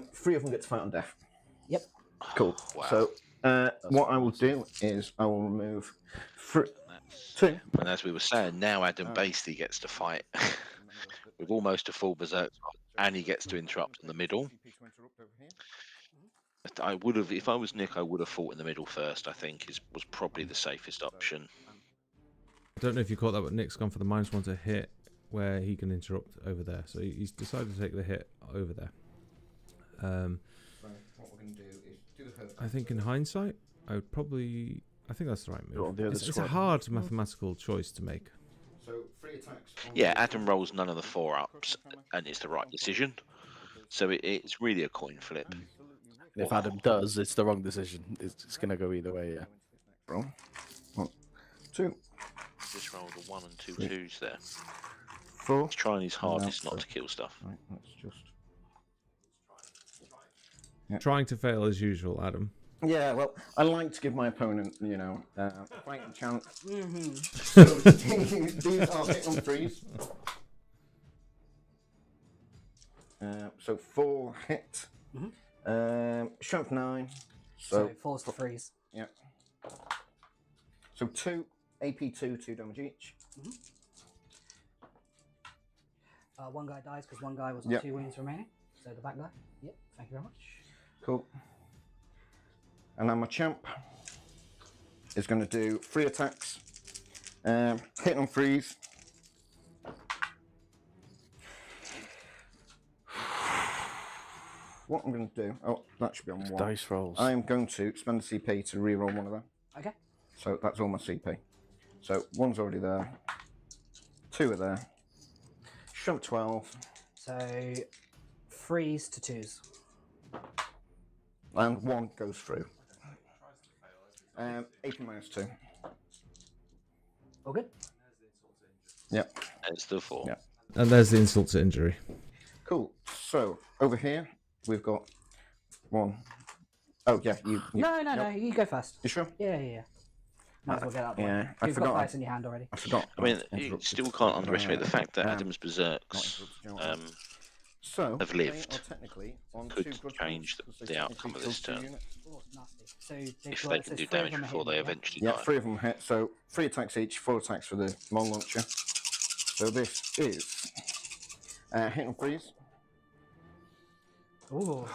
death. 3 of them get to fight on death. Yep. Cool. Wow. So, what I will do is I will remove 2. And as we were saying, now Adam basically gets to fight with almost a full berserk, and he gets to interrupt in the middle. I would have, if I was Nick, I would have fought in the middle first. I think was probably the safest option. I don't know if you caught that, but Nick's gone for the -1 to hit where he can interrupt over there. So he's decided to take the hit over there. I think in hindsight, I would probably. I think that's the right Go on move. the other It's a squad. hard mathematical choice to make. So 3 attacks. Yeah, Adam rolls none of the 4 ups, and it's the right decision. So it's really a coin flip. And if Adam does, it's the wrong decision. It's going to go either way, yeah. Roll. 1, 2, Just rolled a 1 and 2 2s there. 4. He's trying his hardest No, not so- to kill stuff. Right, let's just. Trying to fail as usual, Adam. Yeah, well, I like to give my opponent, a fighting chance. Mm-hmm. So these are hit on 3s. So 4 hit. Strength 9. So So 4's to freeze. yeah. So 2 AP2, 2 damage each. 1 guy dies because 1 guy was on Yep. 2 wounds remaining. So the back guy. Yep. Thank you very much. Cool. And then my champ is going to do 3 attacks. Hit on 3s. What I'm going to do... Oh, that should be on 1. Dice rolls. I'm going to spend a CP to reroll one of them. Okay. So that's all my CP. So 1's already there. 2 are there. Strength 12. So freeze to 2s. And 1 goes through. AP -2. All good? Yep. It's the 4. Yeah. And there's the insult to injury. Cool. So over here we've got 1. Oh yeah, you. No, yep. you go first. You sure? Yeah. Might as well get that out of the way. Yeah, I You've forgot. got dice in your hand already. I forgot. I mean, I you interrupted. still can't underestimate the fact that Um, Adam's berserks So have lived. they are technically on Could 2 grudge change rolls, the so outcome of this technically turn. Oh, nasty. So they've If got, they so can do 3 of damage them are before they hitting, eventually Yeah, die. 3 of them hit. So 3 attacks each, 4 attacks for the mole launcher. So this is hit and freeze. Ooh.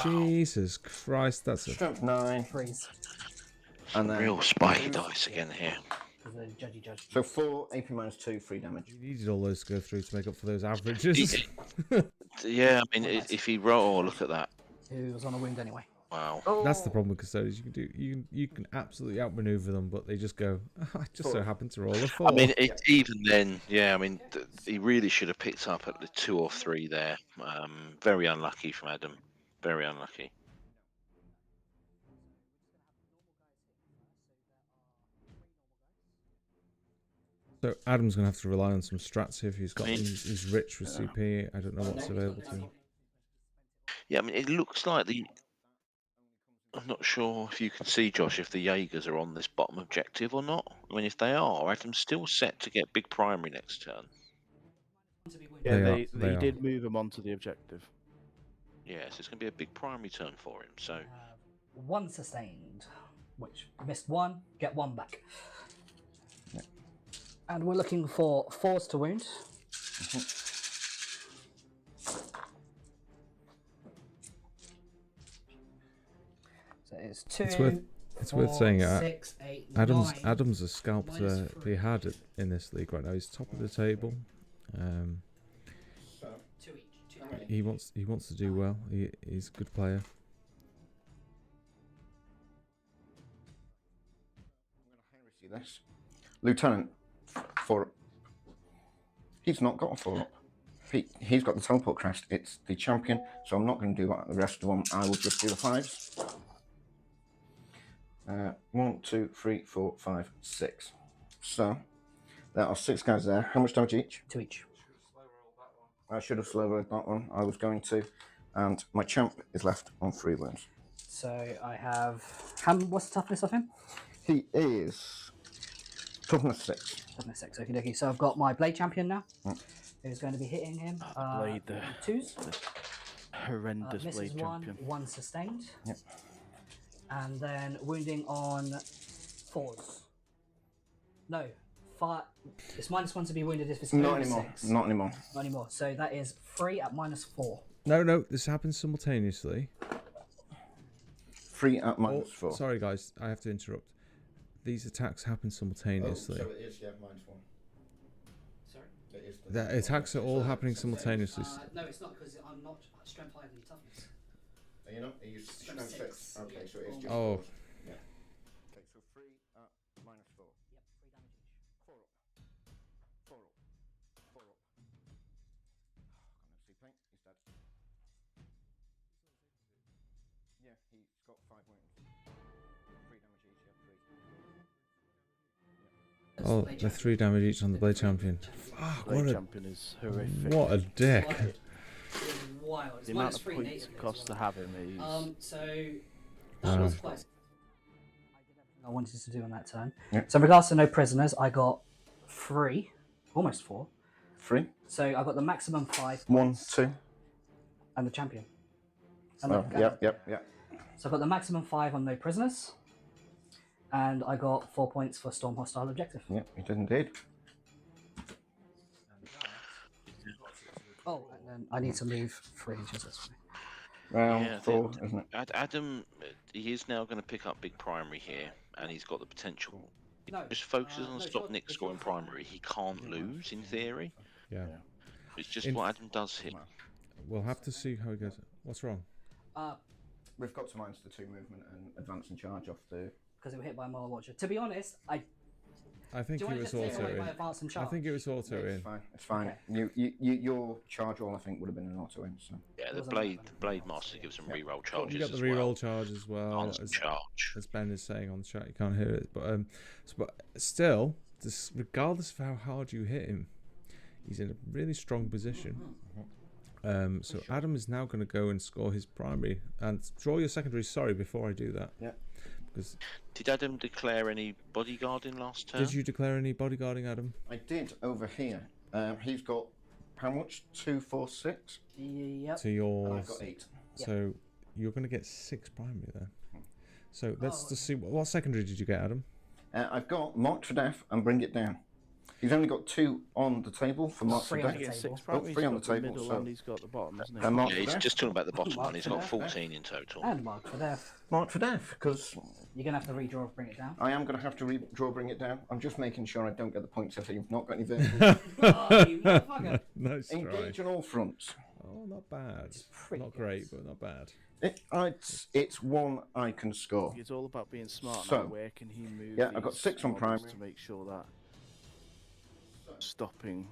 Jesus Christ, that's a... Strength 9. Freeze. And then Real spiky dice again here. Because the judgy judge. So 4 AP minus 2, 3 damage. You needed all those to go through to make up for those averages. Yeah, I mean, if he roll, oh, look at that. Who was on a wound anyway. Wow. That's the problem with Custodes. You can absolutely outmaneuver them, but they just go, I just so happen to roll a 4. I mean, even then, yeah, I mean, he really should have picked up at the 2 or 3 there. Very unlucky from Adam. Very unlucky. So Adam's going to have to rely on some strats here if he's got he's rich with CP. I don't know what's available to him. Yeah, I mean, it looks like I'm not sure if you can see, Josh, if the Jaegers are on this bottom objective or not. I mean, if they are, Adam's still set to get big primary next turn. Yeah, they did move him onto the objective. Yeah, so it's going to be a big primary turn for him. So 1 sustained, which missed 1, get 1 back. Yep. And we're looking for 4s to wound. So it's 2. It's worth saying 6, 8, Adam's 9. Adam's a scalp to be had in this league right now. He's top of the table. 2 each. He wants to do well. He's a good player. See this. Lieutenant, 4 up. He's not got a 4 up. He's got the teleport crest. It's the champion, so I'm not going to do that. The rest of them, I will just do the 5s. 1, 2, 3, 4, 5, 6. So there are 6 guys there. How much damage each? 2 each. I should have slow rolled that one. I was going to, and my champ is left on 3 wounds. So I have. What's the toughness of him? He is toughness 6. Toughness 6. Okay. So I've got my blade champion now. Who's going to be hitting him? Blade, the 2s. Horrendous Misses blade 1, champion. 1 sustained. Yep. And then wounding on 4s. No, 5. It's -1 to be wounded if it's Not over anymore. 6. Not anymore. Not anymore. So that is 3 at -4. No, this happens simultaneously. 3 at -4. Sorry, guys, I have to interrupt. These attacks happen simultaneously. So it is, yeah, -1. Sorry? It is The attacks are all happening simultaneously. No, it's not because I'm not strength higher than your toughness. Are you not? Are you strength 6? Okay, so it is just Oh. 4s. Yeah. Okay, so 3 at -4. Yep, 3 damage each. 4 up. 4 up. 4 up. Got no CP. He's dead. Yeah, he's got 5 wounds. 3 damage each. Yeah, 3. Oh, the 3 damage each on the blade champion. Fuck, Blade champion is horrific. what a dick. Wild. It's The amount of -3 points native it as costs to well. have him is... So that was quite. I did everything I wanted to do on that turn. Yeah. So in regards to no prisoners, I got 3, almost 4. 3. So I got the maximum 5 1, points 2. and the champion. And Oh, the- yep. So I got the maximum 5 on no prisoners, and I got 4 points for storm hostile objective. Yep, you did indeed. Oh, and then I need to move 3 inches. That's fine. Round Yeah, 4, isn't it? Adam, he is now going to pick up big primary here, and he's got the potential. No, Just focuses on no, stop sure, Nick sure. scoring primary. He can't lose in theory. Yeah. It's just In- what Adam does here. We'll have to see how he goes. What's wrong? We've got to minus the 2 movement and advance and charge off the... Because it was hit by a Moral Watcher. To be honest, I think do you it want to was just take auto away my in. advance and I charge? think it was auto It's in. fine. It's fine. Okay. Your charge roll, I think, would have been an auto in. So Yeah, the Wasn't blade master gives him reroll You charges got the as reroll well. charge as well. Advance charge. As Ben is saying on the chat, you can't hear it, but still, regardless of how hard you hit him, he's in a really strong position. So Adam is now going to go and score his primary and draw your secondary. Sorry, before I do that. Yeah. Because Did Adam declare any bodyguarding last turn? did you declare any bodyguarding, Adam? I did over here. He's got how much? 2, 4, 6. Yep. To And your. I've got 8. So you're going to get 6 primary there. So let's just see what secondary did you get, Adam? I've got mark for death and bring it down. He's only got 2 on the table for marks for Three on death. the He gets 6 table. primary. three He's on got the table, middle so- and he's got the bottom, hasn't he? And mark Yeah, for he's death. just talking about the bottom one. He's got Mark. 14 in total. And mark for death. Mark for death, because You're gonna have to redraw to bring it down. I am going to have to redraw, bring it down. I'm just making sure I don't get the points if you've not got any vehicles. Oh, you motherfucker. Nice try. Engage on all fronts. Oh, not bad. pretty Not good. great, but not bad. It's 1 I can score. It's all about being smart. So, now. Where can he move? yeah, I've got these 6 on models primary. to make sure that stopping.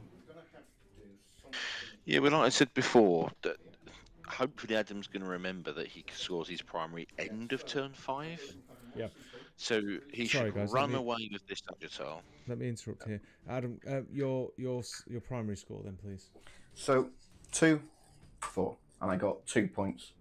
Yeah, well, like I said before, that hopefully Adam's going to remember that he scores his primary end of turn 5. Yep. So he Sorry, should guys, run away with this Sagittal. Let me interrupt here. Adam, your primary score then, please. So 2, 4, and I got 2 points.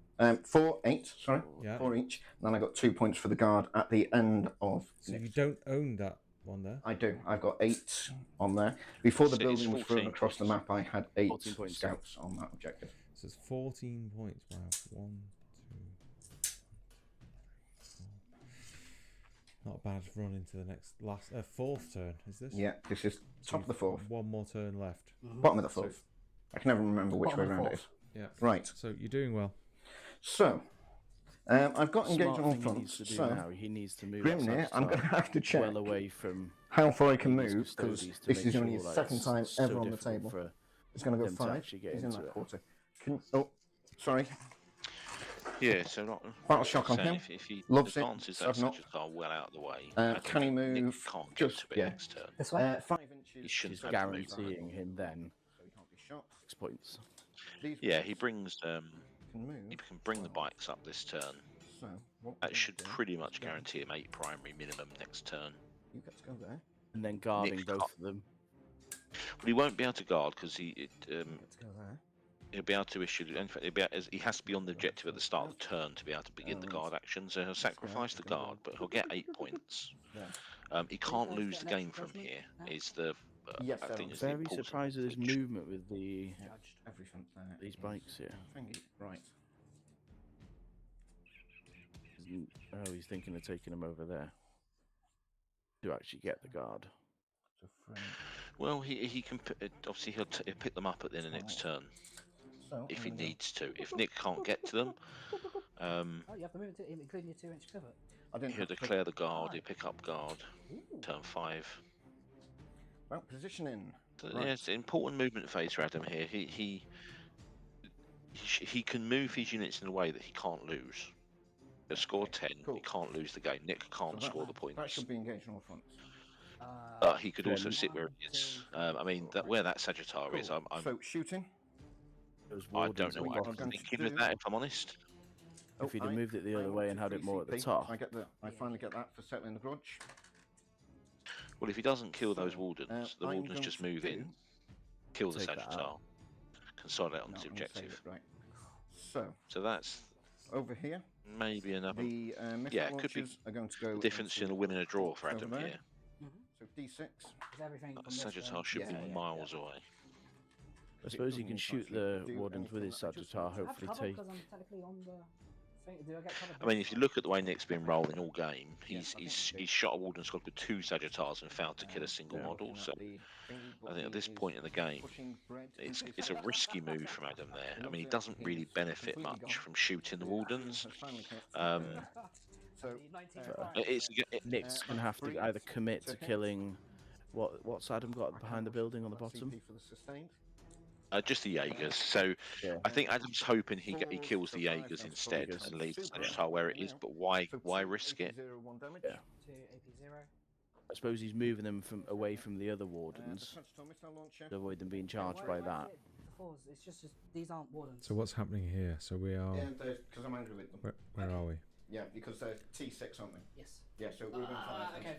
4, 8, sorry, Yeah. 4 each. And then I got 2 points for the guard at the end of. So you don't own that one there. I do. I've got 8 on there. Before the So it's building was thrown 14 across the points. map, I had 8 14 points. scouts on that objective. So it's 14 points. Wow. 1, 2, 4. Not a bad run into the next fourth turn. Is this? Yeah, this is So top of the you've 4th, got one more turn left. bottom of the 4th. I can never remember which Bottom way of the around it is. fourth. Yeah. Right. So you're doing well. So, I've got engaged Smart on all thing he needs fronts. to do So, now. He needs to move. that Grimnir, I'm going to Sagittal have to check well away from. how far I can these move, because Custodes to this make is only sure his that second it's time so ever on the difficult table. for It's going to go them to 5. actually get He's in into that it. quarter. Oh, sorry. Yeah, so not. Battle shock on saying him. If he Loves it. advances that 7 up. Sagittal well out of the way, Can he Nick move can't get just- to it yeah. next turn. This way. 5 inches. He shouldn't He's have to move. guaranteeing him then So he can't be shot. 6 points. These Yeah, ones he brings. can move. He can bring the bikes up this turn. So, what we're That gonna should do pretty much is go- guarantee him 8 primary minimum next turn. You get to go there. And then guarding Nick both can't- of them. But he won't be able to guard because You get to go there. he'll be able to issue. In fact, he has to be on the objective at the start of the turn to be able to begin the guard action. So he'll sacrifice the guard, but he'll get 8 points. There. He can't lose the game from here. Is the Yes, I think I'm is the Very important surprised at his feature. movement with the Judged everything there. these bikes here. Thingy. Right. Oh, he's thinking of taking him over there to actually get the guard. So frame. Well, he can obviously he'll pick them up at the end of next turn So, if I'm he gonna go- needs to. If Nick can't get to them, Oh, you have to move it to including your 2-inch pivot. I didn't he'll have to declare the guard. He'll pick up guard. Ooh. Turn 5. Well, positioning. So, Right. yeah, it's an important movement phase for Adam here. He can move his units in a way that he can't lose. He'll score 10. Cool. He can't lose the game. Nick can't So score the That points. should be engaged on all fronts. But he could Yeah, also you- sit where he is. I mean, where that Sagittarius is, Cool. I'm So shooting. Those I wardens don't know at what the I'm bottom. going to thinking with do- that, if I'm honest. If he'd have I- moved it the I other want way to and had it more at the 3 CP. top. I finally get that for settling the grudge. Well, if he doesn't kill those wardens, the I'm wardens going just to move in, do- kill the Take that out. Sagittarius, consolidate on No, the I'm gonna save objective. it, right. So So that's over here, maybe another. the missile Yeah, it could be launchers are going to go. The difference into in a win and a draw for over Adam there. here. So D6. Is everything That from this Sagittarius should yeah, be yeah, miles away. I suppose he doesn't can look shoot like the you do wardens with anything his like that, just Sagittar, I have hopefully cover take. because I'm technically on the thing. Do I get covered? I mean, if you look at the way Nick's been rolling all game, Yeah, he's I think he's, you do. he's shot a Warden squad with 2 Sagittars and failed to kill a single yeah. model. So I think at this point in the game, it's it's a risky move from Adam there. I mean, he doesn't really benefit much from shooting the Wardens. So Nick's gonna have to either commit to killing. What's Adam got behind the building on the bottom? For the sustained. Just the Jaegers. So Yeah. I think Adam's hoping he kills the Jaegers instead and leaves the Sagittar where it is. But why risk it? Yeah. 2 AP0. I suppose he's moving them from away from the other wardens to avoid them being charged by that. It's just these aren't wardens. So what's happening here? So we are. Yeah, because I'm angry with them. Where are we? Yeah, because they're T6, aren't they? Yes. Yeah, so we're going to Okay.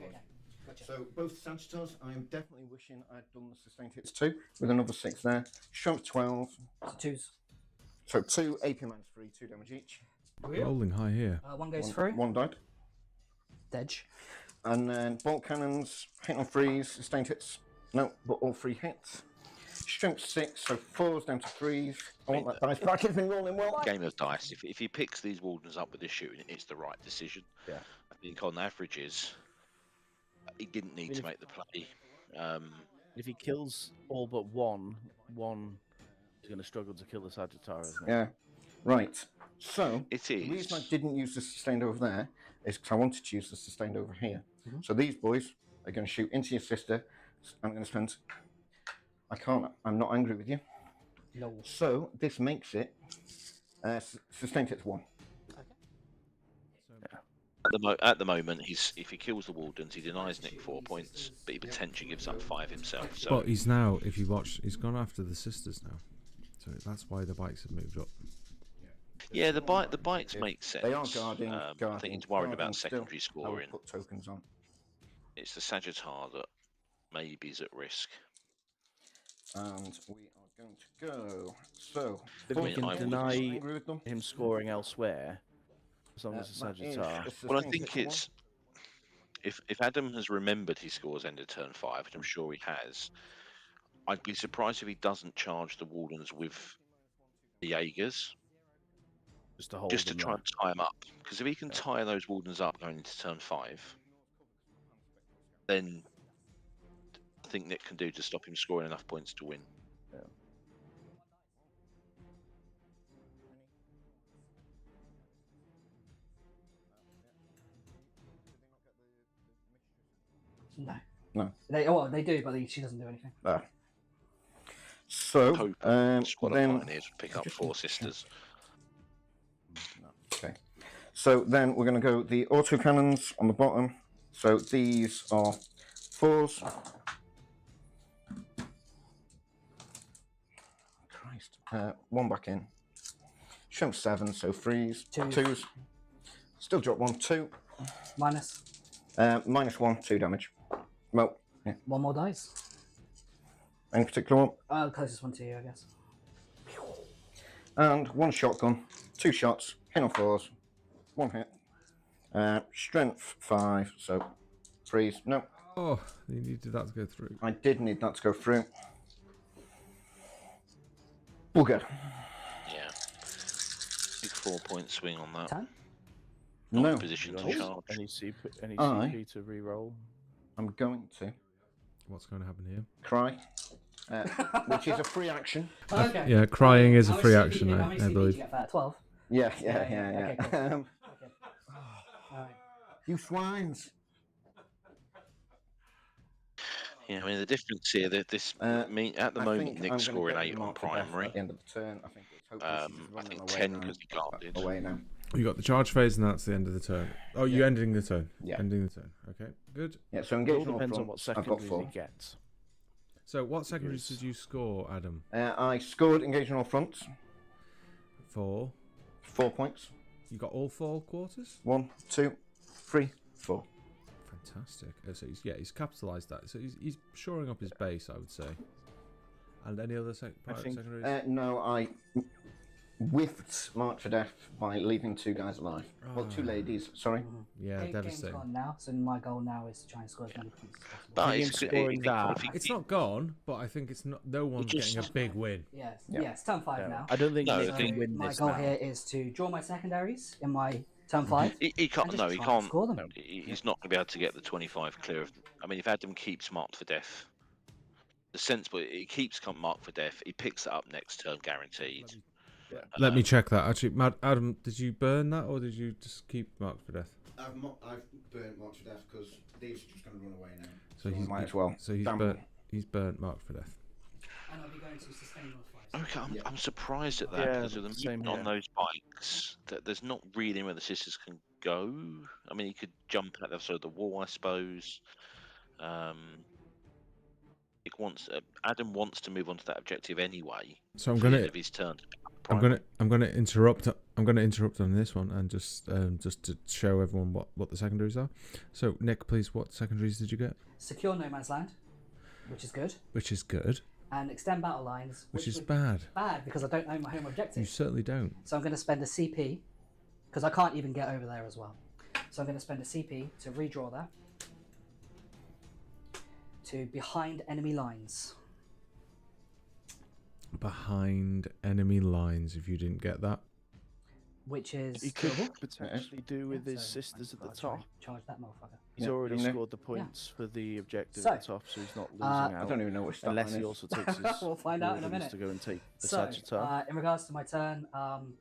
Gotcha. So both Sagittars, I am definitely wishing I'd done the sustained hits 2 with another 6 there. Strength 12. So 2s. So 2 AP minus 3, 2 damage each. Rolling high here. One goes through. One died. Dedge. And then bolt cannons, hit on 3s, sustained hits. No, but all 3 hits. Strength 6, so 4s down to 3s. I want that dice bracket's been rolling well. Game of dice. If he picks these Wardens up with his shooting, it's the right decision. Yeah. I think on averages, he didn't need to make the play. If he kills all but one is going to struggle to kill the Sagittar, isn't it? Yeah. Right. So It the reason I is. didn't use the sustained over there is because I wanted to use the sustained over here. So these boys are going to shoot into your sister. I'm going to spend. I can't. I'm not angry with you. No. So this makes it sustained it to 1. At the moment, if he kills the Wardens, he denies Nick 4 points, but he potentially gives up 5 himself. So But he's now, if you watch, he's gone after the sisters now. So that's why the bikes have moved up. yeah, the bikes make sense. They are guarding. I think he's worried about still. secondary I will scoring. put tokens on. It's the Sagittar that maybe is at risk. And we are going to go. So If we can I would- deny angry with them. him scoring elsewhere, as long as the That is Sagittar. a Well, I sustained think hit to it's if Adam has remembered his scores end of turn 5, which I'm sure he has. I'd be surprised if he doesn't charge the Wardens with the Jaegers, Just to hold just to them try there. and tie them up. Because if he can tie those Wardens up going into turn 5, then I think Nick can do to stop him scoring enough points to win. No. No. They do, but she doesn't do anything. So Hope Squad of then Pioneers pick up 4 sisters. okay. So then we're going to go the autocannons on the bottom. So these are 4s. Christ. 1 back in. Show 7, so 3s. 2s. Still drop 1, 2. Minus. -1, 2 damage. Well, yeah. 1 more dice. Any particular one? The closest one to you, I guess. And 1 shotgun, 2 shots, hit on 4s, 1 hit. Strength 5, so 3s. No, Oh, you needed that to go through. I did need that to go through. Bugger. Yeah. Big 4-point swing on that. 10? Not No, in position to charge. Any CP, Aye. to re-roll? I'm going to What's going to happen here? cry, which is a free action. Okay. Yeah, crying is a How free much action, CP how I many CP did believe. you get for that? 12? Yeah. Okay, cool. Okay. Alright. You swines. Yeah, I mean the difference here that this at the I moment think I'm Nick's gonna scoring get 8 on marked to death primary. at the end of the turn. I think it's hopefully she's I running think away 10 now. because he guarded. Away now. You got the charge phase, and that's the end of the turn. Oh, you're ending the turn. Yeah. Ending the turn. Okay, good. Yeah, so It all engagement depends front, on what I've got secondaries 4. he gets. So, what secondaries did you score, Adam? I scored engagement on front, 4. 4 points. You got all 4 quarters? 1, 2, 3, 4. Fantastic. So he's capitalised that. So he's shoring up his base, I would say. And any other secondaries? No, I whiffed March for Death by leaving 2 guys alive. Well, 2 ladies, sorry. Yeah, Game's devastating. gone now, so my goal now is to try and score as many points as possible. But Him it's, scoring that- It's not gone, but I think it's not. No one's just- getting a big win. Yes, Yeah. yeah, it's turn 5 now. I don't think No, Nick I think- can win My this goal now. here is to draw my secondaries in my turn 5. He can't. and just No, he try and can't. score them. He's not going to be able to get the 25 clear of. I mean, if Adam keeps marked for death, the sensible he keeps marked for death. He picks it up next turn, guaranteed. Let me check that. Actually, Adam, did you burn that or did you just keep marked for death? I've burnt March for Death because these are just going to run away now. So he's might as well. So he's Damn. burnt marked for death. And I'll be going to sustain all 5. Okay, I'm surprised at that Yeah, because of the same movement on here. those bikes. That there's not really where the sisters can go. I mean, he could jump at the side of the wall, I suppose. Adam wants to move on to that objective anyway. So I'm for the gonna end of his turn. I'm gonna interrupt. I'm gonna interrupt on this one and just to show everyone what the secondaries are. So Nick, please, what secondaries did you get? Secure no man's land, which is good, Which is good. and extend battle lines, Which is would bad. be bad because I don't know my home You objective. certainly don't. So I'm going to spend a CP because I can't even get over there as well. So I'm going to spend a CP to redraw that to behind enemy lines. Behind enemy lines. If you didn't get that, Which is He could doable. potentially do with his So, sisters at the I've gotta top. charge that motherfucker. He's Yeah, already isn't it? scored the points for the objective So, at the top, so he's not losing I out. don't even know what stat Unless line he is. also takes his We'll find out in a wardens minute. to go and take the So, Sagittar. in regards to my turn,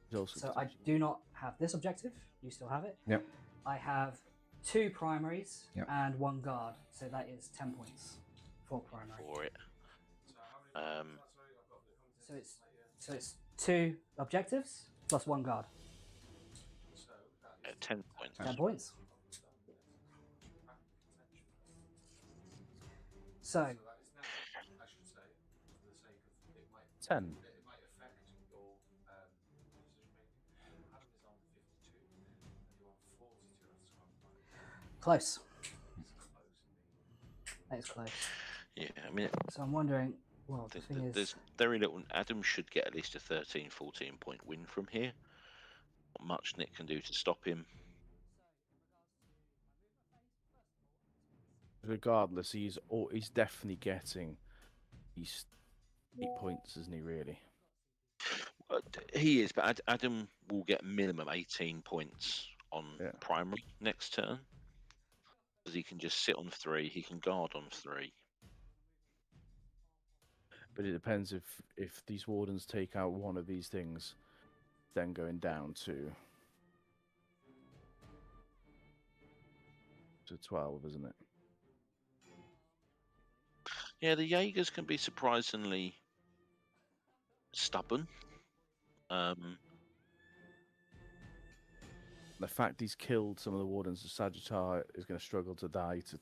He's also so I do not have this objective. You still have it. Yep. I have 2 primaries Yep. and 1 guard, so that is 10 points for primary. For it. So it's 2 objectives plus 1 guard. 10 points. 10 points. So 10. close. That is close. Yeah, I mean, So I'm wondering. Well, the thing there's is, very little. Adam should get at least a 13, 14 point win from here. Not much Nick can do to stop him. Regardless, he's definitely getting these 8 points, isn't he? Really? He is, but Adam will get minimum 18 points on primary next turn. Because he can just sit on 3, he can guard on 3. But it depends if these wardens take out one of these things, then going down to 12, isn't it? Yeah, the Jaegers can be surprisingly stubborn. The fact he's killed some of the wardens of Sagittar is going to struggle to die to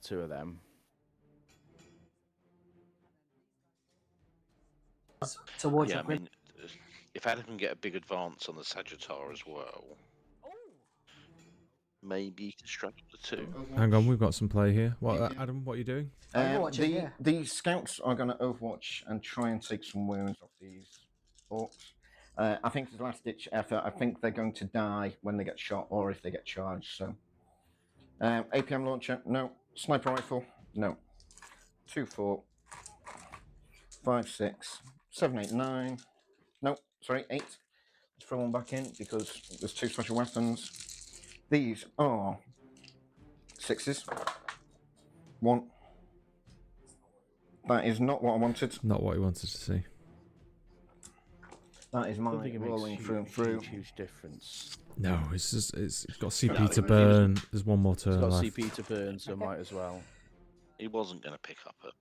two of them. towards Yeah, your I mean, if Adam can get a big advance on the Sagittar as well, maybe he can struggle the 2. Hang on, we've got some play here. What, Adam? What are you doing? Overwatching, yeah. The scouts are going to overwatch and try and take some wounds off these orcs. I think it's a last-ditch effort. I think they're going to die when they get shot or if they get charged. So, APM launcher, no. Sniper rifle, no. 2, 4, 5, 6, 7, 8, 9. No, sorry, 8. Let's throw one back in because there's 2 special weapons. These are 6s. 1. That is not what I wanted. Not what he wanted to see. That is I my don't think it rolling makes through and through. huge difference. No, it's got CP to burn. There's one more turn He's got left. CP to burn, so might as well. He wasn't going to pick up a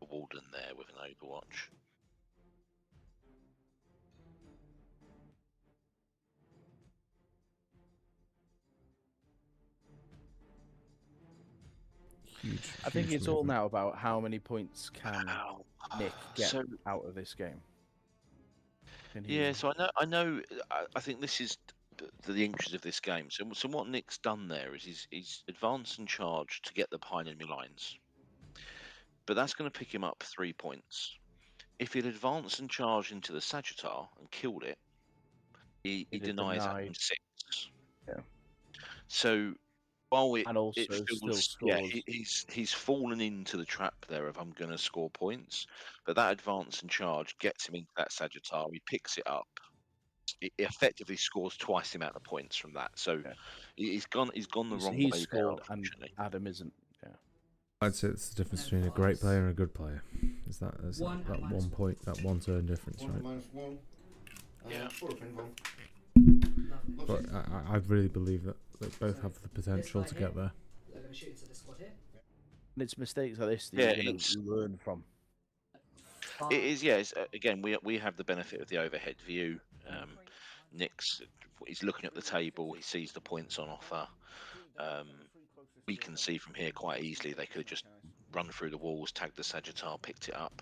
Warden there with an Overwatch. I think it's all now about how many points can Nick get out of this game. Yeah, so I know. I think this is the interest of this game. So what Nick's done there is he's advanced and charged to get the behind enemy lines, but that's going to pick him up 3 points. If he'd advanced and charged into the Sagittar and killed it, he denies Adam 6. Yeah. So while it still feels, scores. he's fallen into the trap there of I'm going to score points, but that advance and charge gets him into that Sagittar. He picks it up. It effectively scores twice the amount of points from that. So he's gone the wrong way. He's scored, and Adam isn't. Yeah. I'd say it's the difference between a great player and a good player. Is that 1 point, that 1 turn difference, right? -1. Yeah. But I really believe that they both have the potential to get there. They're going to shoot into this squad here. And it's mistakes like this that you're going to learn from. It is, yes. Again, we have the benefit of the overhead view. He's looking at the table. He sees the points on offer. We can see from here quite easily they could have just run through the walls, tagged the Sagittar, picked it up.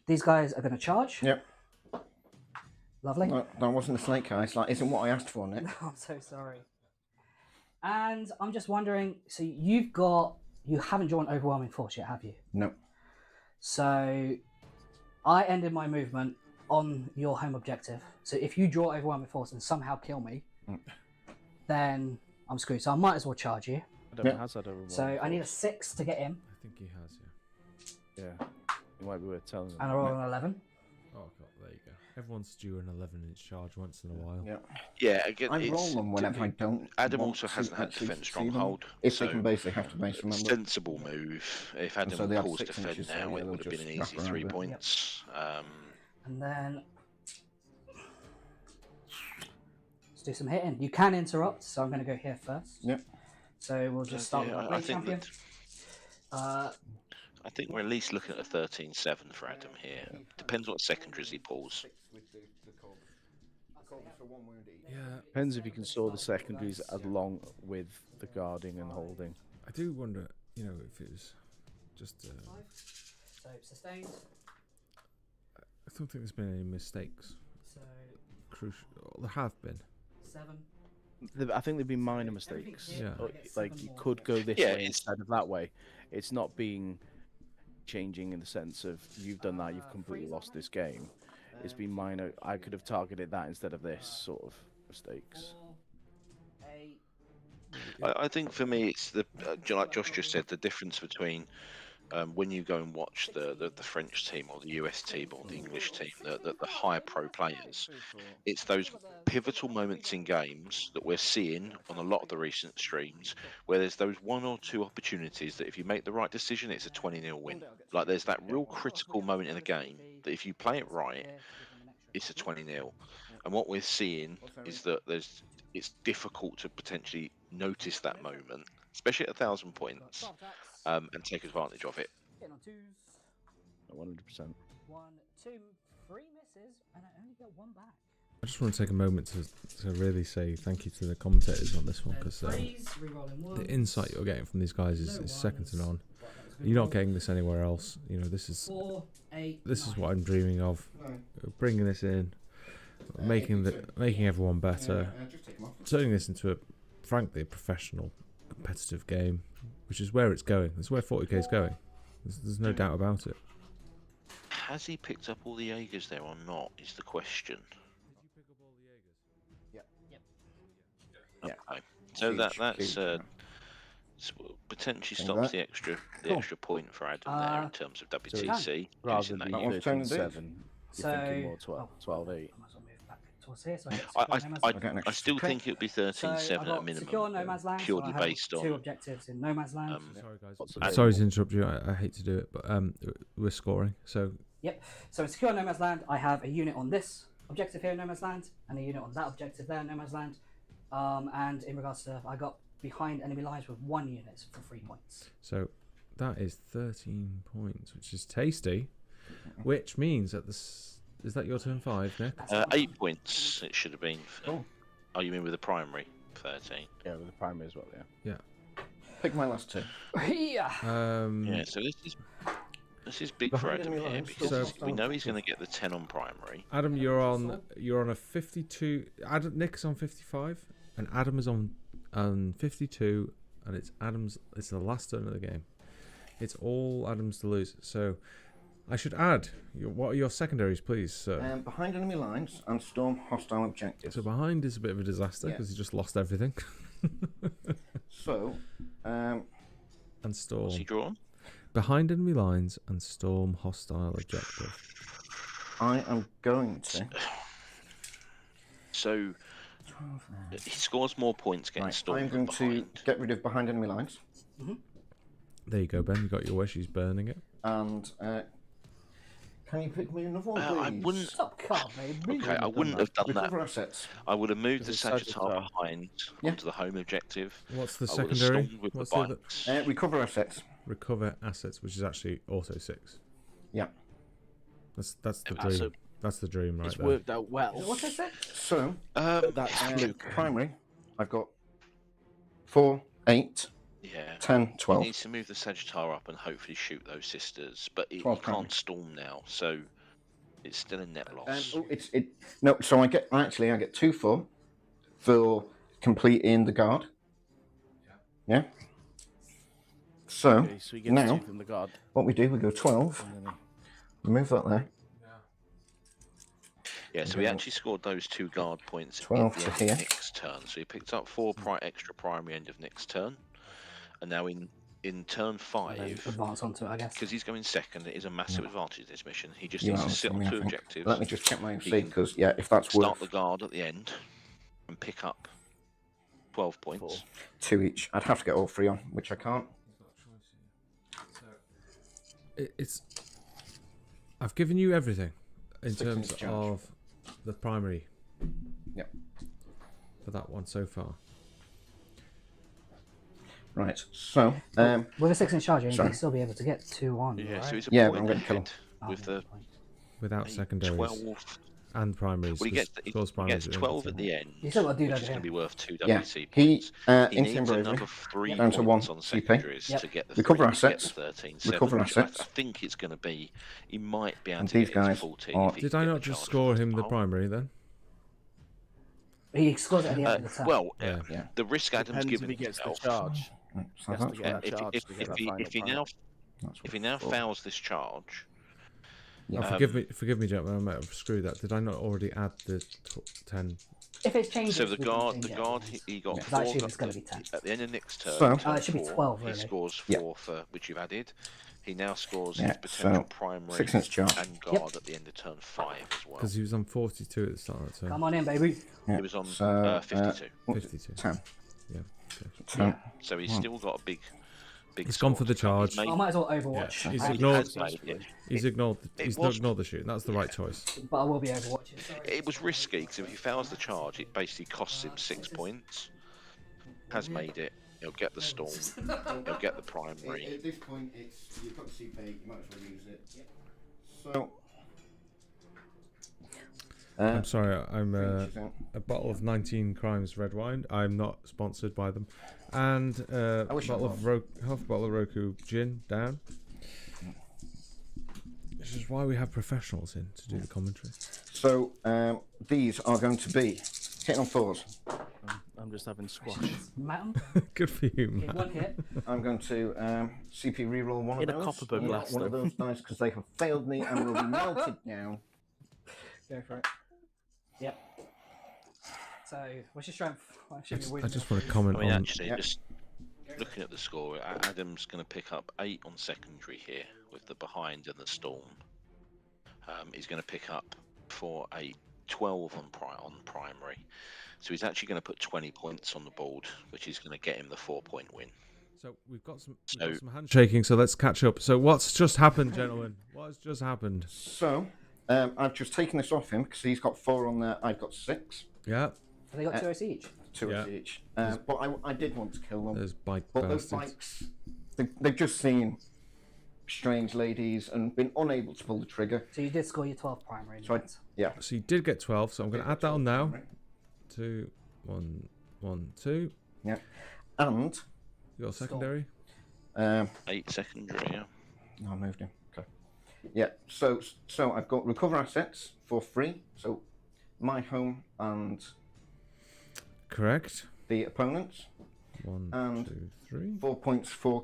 These guys are going to charge. Yep. Lovely. That wasn't a snake eyes. That isn't what I asked for, Nick. I'm so sorry. And I'm just wondering, so you haven't drawn overwhelming force yet, have you? No. So I ended my movement on your home objective. So if you draw overwhelming force and somehow kill me, then I'm screwed. So I might as well charge you. So I need a 6 to get in. I think he has, Yeah. It might be worth telling them. And I roll an 11. Oh, God, there you go. Everyone's due an 11-inch charge once in a while. Yeah. Yeah, again, I roll it's them whenever I don't. Adam want also to hasn't had actually defend see them, stronghold, if so they can basically have to base, remember. sensible move. If And Adam so they have pulls 6 defend inches, so now, yeah, it they'll would have been just an wrap easy around 3 it. points. And then let's do some hitting. You can interrupt, so I'm going to go here first. Yep. So we'll just start with our blade champion. I think we're at least looking at a 13-7 for Adam here. Depends what secondaries he pulls. Yeah, Depends if you can store the secondaries along with the guarding and holding. I do wonder, you know, if it was just. So sustained. I don't think there's been any mistakes. So Crucial. There have been. 7. I think there've been minor mistakes. Yeah. Like you could go this Yeah, way instead of that way. It's not being changing in the sense of you've done that, you've completely lost this game. It's been minor. I could have targeted that instead of this sort of mistakes. 4, 8. I think for me, it's the like Josh just said, the difference between when you go and watch the French team or the US team or the English team, the higher pro players, it's those pivotal moments in games that we're seeing on a lot of the recent streams where there's those 1 or 2 opportunities that if you make the right decision, it's a 20-0 win. Like there's that real critical moment in a game that if you play it right, it's a 20-0. And what we're seeing is that it's difficult to potentially notice that moment, especially at 1,000 points, and take advantage of it. Hitting on 2s. 100%. 1, 2, 3 misses, and I only get 1 back. I just want to take a moment to really say thank you to the commentators on this one, because the insight you're getting from these guys is second to none. You're not getting this anywhere else. You know, this is 4, 8, this is what I'm dreaming of. Bringing this in, making everyone better, turning this into frankly a professional, competitive game, which is where it's going. That's where 40k is going. There's no doubt about it. Has he picked up all the Jaegers there or not? Is the question. Okay. So that's potentially stops the extra point for Adam there in terms of WTC. Rather than that that unit. 13-7, So- you're thinking more 12-8. I might as well move back towards here, so I hit secure no man's I still Okay. think it would be So 13-7 I've at a got minimum, secure no man's land, so I purely have based 2 on. objectives in no man's land. Sorry What's guys. the Sorry table? to interrupt you. I hate to do it, but we're scoring. So So in secure no man's land, I have a unit on this objective here in no man's land, and a unit on that objective there in no man's land. And in regards to, I got behind enemy lines with 1 unit for 3 points. So that is 13 points, which is tasty. Which means that is that your turn 5, Nick? 8 points it should have been. Oh. Oh, you mean with the primary? 13. Yeah, with the primary as well, yeah. Pick my last 2. Yeah. Yeah, so this is big for Behind Adam enemy here lines, because so- we know he's going to get the 10 on primary. Adam, you're on a 52. Nick's on 55, and Adam is on 52, and it's the last turn of the game. It's all Adam's to lose. So I should add, what are your secondaries, please, sir? Behind enemy lines and storm hostile objectives. So behind is a bit of a disaster because he just lost everything. So, And storm. What's he drawn? Behind enemy lines and storm hostile objective. I am going to. So he scores more points getting Right, stormed I'm than going to behind. get rid of behind enemy lines. There you go, Ben. You got your wish. He's burning it. And can you pick me another one, please? I wouldn't. Stop card, baby. Okay, I wouldn't have done that. Recover assets. I would have moved the Because it's Sagittar Sagittar. behind Yeah. onto the home objective. What's the I would have secondary? stormed with What's the the bikes. Recover assets. recover assets, which is actually auto 6. Yeah. That's the That's dream. That's the dream right It's there. worked out well. What's it say? So, That's fluke. primary, I've got 4, 8, Yeah. 10, He 12. needs to move the Sagittar up and hopefully shoot those sisters, but he 12 can't storm now, so it's still a net loss. No, so I get 2 for completing the guard. Yeah. So Okay, so he gets now 2 from the guard. what we do, we go 12. And then Remove that there. Yeah, so he actually scored those 2 guard points 12 at the to end here. of Nick's turn. So he picked up 4 extra primary end of Nick's turn, and now in turn 5, Advance onto it, I guess. because he's going second, it is a massive advantage in this mission. He just You needs are to sit on assuming, I 2 think. objectives. Let me just check my He MC, can because, yeah, if that's start worth the guard at the end and pick up 12 points. 2 each, I'd have to get all 3 on, which I can't. It's. I've given you everything in 6 terms inch charge. of the primary. Yep. For that one so far. Right, so, With a 6-inch charger, you sorry. can still be able to get 2 on. Yeah, right? so he's a Yeah, but point I'm gonna kill him. ahead with the Without a secondaries 12. and primaries. Well, he 'cause gets, scores he primaries gets at the end of 12 the at turn. the end, You still got to do which that is here. going to be worth 2 yeah, WC he, points. He into needs bravery, another 3 down to points 1 on CP. secondaries Yep. to get the Recover 3, assets. to get the 13, Recover 7, which I assets. think it's going to be. He might be able And to these get it to guys 14 are- if he Did can I get not the just charge score from him the pole. primary then? He scores at the end of the turn. Well, Yeah. Yeah. the risk Adam's Depends if given he gets the himself. charge. Right, He so has to that's get what, that charge to get that final If he prize. now that's if he now four. fouls this charge, Yeah. Oh, forgive me, gentlemen. I might have screwed that. Did I not already add the 10? If it's changed, so the guard he got Because 4 I assume it's going to be 10. at the end of next turn. So- turn it should be 4, 12, He really. scores Yeah. 4 for which you've added. He now scores Yeah, his potential so primary 6 inch charge. and guard at the end of turn 5 as well. Because he was on 42 at the start of the turn. Come on in, baby. Yeah, He was on so, 52. 52. 10. Yeah. Okay. 10. So he's still got a big. He's gone for the charge. I might as well Overwatch. Yeah, he's I- ignored. It He's ignored. He's was- ignored the shoot. That's the right choice. But I will be Overwatching. Sorry. was risky because if he fails the charge, it basically costs him 6 points. Has made it. He'll get the storm. He'll get the primary. At this point, it's you've got the CP, you might as well use it. So, I'm sorry. I'm a bottle of 19 Crimes red wine. I'm not sponsored by them, and I wish I bottle of half a bottle of Roku gin down. This is why we have professionals in to do the commentary. so these are going to be hitting on 4s. I'm just having squash. Mountain. Good for you, Okay, man. one hit. I'm going to CP reroll one In of a those. copper blast one of them. those dice because they have failed me and will be melted down. Go for it. Yep. So, what's your strength? Well, it should be I wisdom. just want to comment I mean, on. actually, Yeah. just looking at the score, Adam's going to pick up 8 on secondary here with the behind and the storm. He's going to pick up 4, 8, 12 on primary. So he's actually going to put 20 points on the board, which is going to get him the 4-point win. So we've got some So- handshaking. So let's catch up. So what's just happened, gentlemen? What has just happened? So, I've just taken this off him because he's got 4 on there. I've got 6. Yeah, Have they got 2 OC each? 2 Yeah. each. But I did want to kill them. there's bike But those bastards. bikes, they've just seen strange ladies and been unable to pull the trigger. So you did score your 12 primary. So yeah. So you did get 12. So I'm going to add that on now. 2, 1, 1, 2. Yeah. And Your secondary. 8 secondary, yeah. no, I moved him. Okay. Yeah. So I've got recover assets for free. So my home and Correct. the opponents. 1, And 2, 3. 4 points for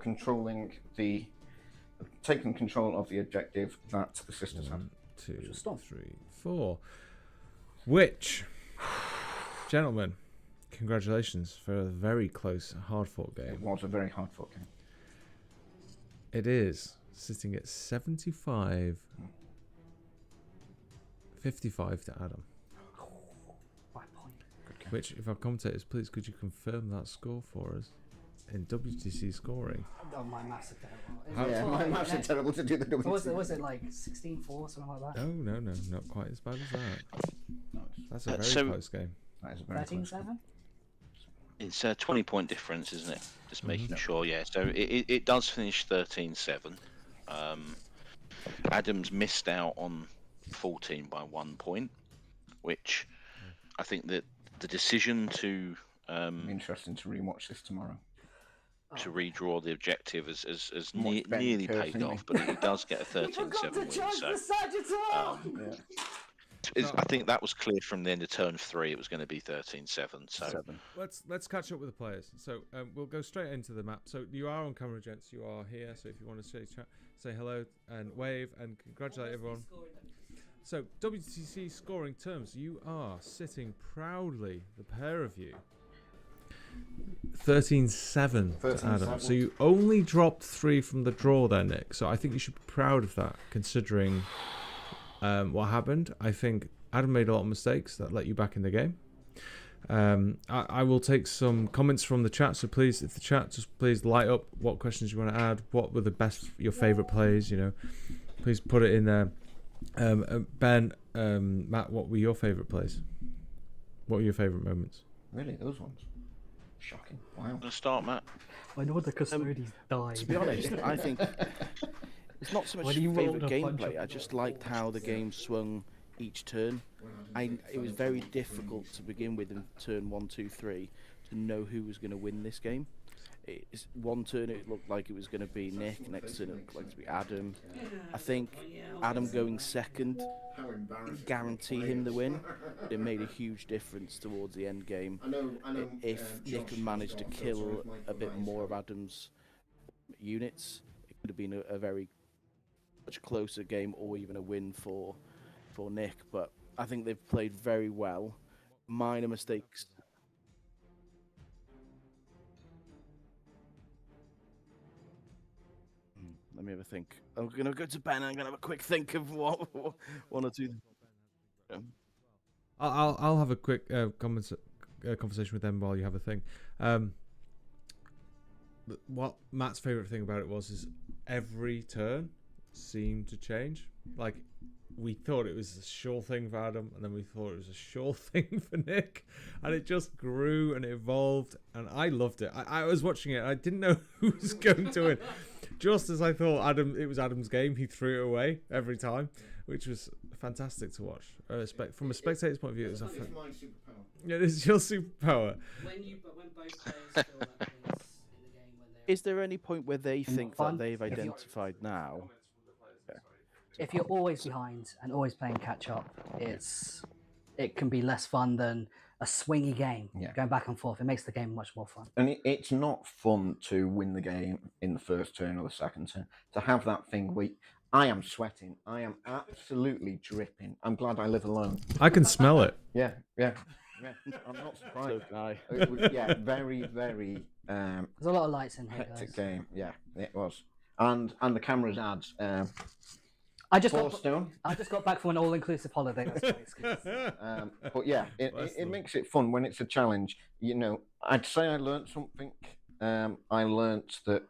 taking control of the objective that the sisters have. 1, 2, stop. 3, 4. Which, gentlemen, congratulations for a very close, hard-fought It game. was a very hard fought game. It is sitting at 75, 55 to Adam. 5 point. Which, if our commentators, please, could you confirm that score for us in WTC scoring? Oh, my maths are terrible. How- Yeah, my maths are terrible to do the What was it? WTC. Was it like 16-4, something like that? No, not quite as bad as that. That's a very So- close game. That is a very close game. 13-7? It's a 20-point difference, isn't it? Just making Mm-hmm. sure, yeah. So it does finish 13-7. Adams missed out on 14 by 1 point, which I think that the decision to Interesting to rewatch this tomorrow. redraw the objective has Much better nearly curve, paid isn't off, it? but it does get a 13-7 win. So Yeah. I think that was clear from the end of turn 3. It was going to be 13-7. So Let's catch up with the players. So we'll go straight into the map. So you are on camera, gents. You are here. So if you want to say hello and wave and congratulate everyone. So WTC scoring terms, you are sitting proudly, the pair of you, 13-7 to Adam. 13-7. So you only dropped 3 from the draw there, Nick. So I think you should be proud of that, considering what happened. I think Adam made a lot of mistakes that let you back in the game. I will take some comments from the chat. So please, if the chat, just please light up what questions you want to add. What were the best, your favourite plays? You know, please put it in there. Ben, Matt, what were your favourite plays? What were your favourite moments? Really, those ones? Shocking. Wow. Let's start, Matt. I know the Custodes died. To be honest, I think it's not so much When he rolled favourite a bunch gameplay. of I just liked how the game swung each turn. It was very difficult to begin with in turn 1, 2, 3 to know who was going to win this game. One turn it looked like it was going to be Nick, next turn it looked like to be Adam. I think Adam going second guaranteed him the win. It made a huge difference towards the end game. If Nick had managed to kill a bit more of Adam's units, it could have been a very much closer game, or even a win for Nick. But I think they've played very well. Minor mistakes. Let me have a think. I'm gonna go to Ben. I'm gonna have a quick think of one or two. Yeah. I'll have a quick conversation with them while you have a thing. What Matt's favourite thing about it is every turn seemed to change. Like, we thought it was a sure thing for Adam, and then we thought it was a sure thing for Nick, and it just grew and evolved, and I loved it. I was watching it, I didn't know who was going to win. Just as I thought it was Adam's game, he threw it away every time, which was fantastic to watch. From a spectator's point of view, it was my superpower. Yeah, this is your superpower. When both players feel that place in the game, when Is there any point where they think fun? that they've identified now? if you're always behind and always playing catch up, it can be less fun than a swingy game going back and forth. It makes the game much more fun. And it's not fun to win the game in the first turn or the second turn. To have that thing where I am sweating, I am absolutely dripping. I'm glad I live alone. I can smell it. Yeah. I'm not surprised. Very, very There's a lot of lights in here, hectic guys. game. Yeah, it was. And the cameras adds I just 4 stone. got back from an all-inclusive holiday. That's why it's good. But yeah, it makes it fun when it's a challenge. You know, I'd say I learnt something. I learnt that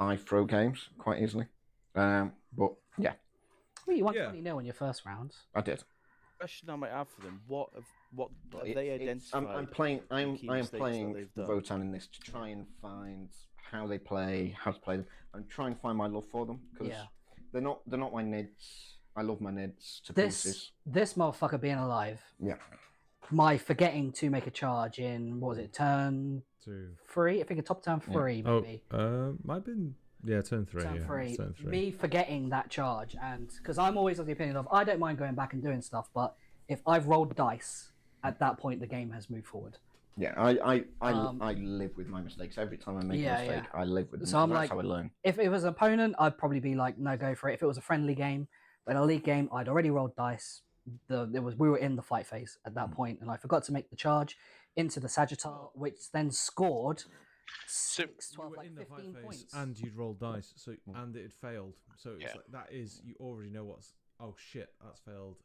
I throw games quite easily. But yeah, Well, you won 20-0 in your first round. I did. Question I might have for them: what have they identified? I'm playing. I'm key playing mistakes that they've done? Votann in this to try and find how they play, how to play them, and try and find my love for them because they're not my nids. I love my nids to pieces. This motherfucker being alive. Yeah. My forgetting to make a charge in, what was it, turn 3? I think a top turn 3 maybe. Might have been turn 3. Turn 3. Turn 3. Me forgetting that charge, and because I'm always of the opinion of I don't mind going back and doing stuff, but if I've rolled dice at that point, the game has moved forward. Yeah, I live with my mistakes. Every time I make a mistake, I live with them. So I'm That's like, how I learn. If it was an opponent, I'd probably be like, no, go for it. If it was a friendly game, but in a league game, I'd already rolled dice. We were in the fight phase at that point, and I forgot to make the charge into the Sagittar, which then scored 6, 12, like 15 points. And you'd rolled dice, so and it had failed. So it's like that is you already know oh shit, that's failed.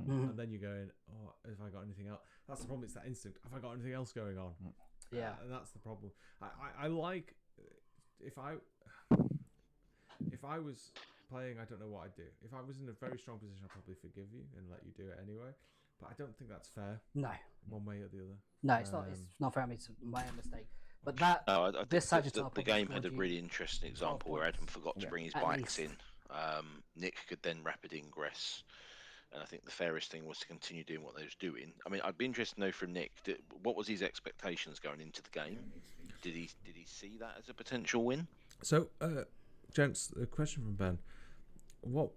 And then you're going, oh, have I got anything else? That's the problem. It's that instinct. Have I got anything else going on? Yeah, and that's the problem. I like if I was playing, I don't know what I'd do. If I was in a very strong position, I'd probably forgive you and let you do it anyway. But I don't think that's fair. No, one way or the other. No, it's not. It's not fair. It's my own mistake. But this Sagittar, the game had a really interesting example where Adam forgot to bring his bikes in. Nick could then rapid ingress. And I think the fairest thing was to continue doing what they was doing. I mean, I'd be interested to know from Nick, what was his expectations going into the game? Did he see that as a potential win? So, gents, a question from Ben. What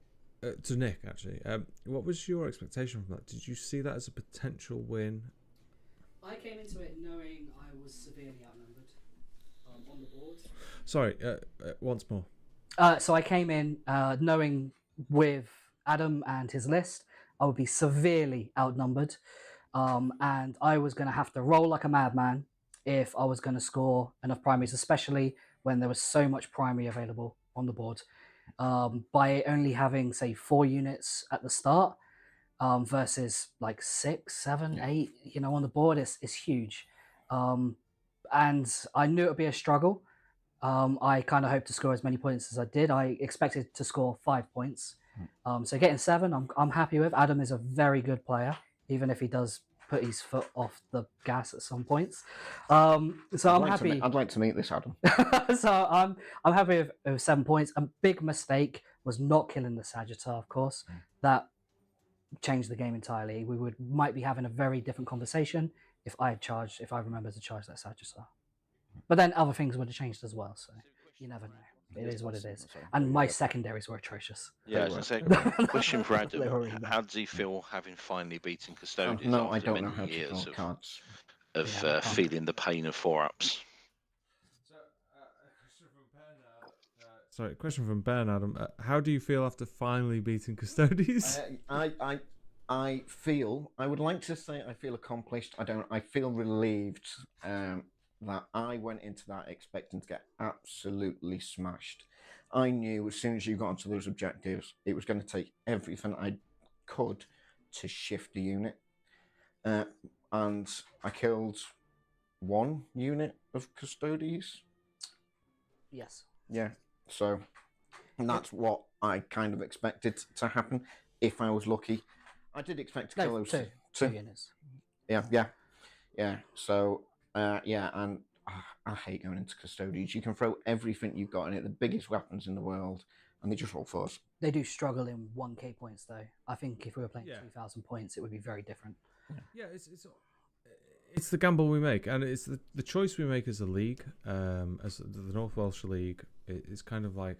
to Nick actually? What was your expectation from that? Did you see that as a potential win? I came into it knowing I was severely outnumbered on the board. Sorry, once more. So I came in knowing with Adam and his list, I would be severely outnumbered, and I was going to have to roll like a madman if I was going to score enough primaries, especially when there was so much primary available on the board. By only having, say, 4 units at the start versus like 6, 7, 8, on the board is huge. And I knew it would be a struggle. I kind of hoped to score as many points as I did. I expected to score 5 points. So getting 7, I'm happy with. Adam is a very good player, even if he does put his foot off the gas at some points. So I'm happy. I'd like to meet this Adam. So I'm happy with 7 points. A big mistake was not killing the Sagittar, of course. That changed the game entirely. We might be having a very different conversation if I remember to charge that Sagittar. But then other things would have changed as well, so you never know. It is what it is. And my secondaries were atrocious. Yeah, as I said, question for Adam. How does he feel having finally beaten Custodes I after don't know many how to years draw cards. of feeling the pain of 4-ups? Sorry, question from Ben, Adam. How do you feel after finally beating Custodes? I would like to say I feel accomplished. I feel relieved that I went into that expecting to get absolutely smashed. I knew as soon as you got onto those objectives, it was going to take everything I could to shift the unit. And I killed 1 unit of Custodes. Yes. Yeah. So that's what I kind of expected to happen if I was lucky. I did expect to kill those 2 units. Yeah. So, and I hate going into Custodes. You can throw everything you've got in it, the biggest weapons in the world, and they just roll force. They do struggle in 1k points, though. I think if we were playing 2,000 points, it would be very different. Yeah, it's the gamble we make, and it's the choice we make as a league, as the North Welsh League. It's kind of like,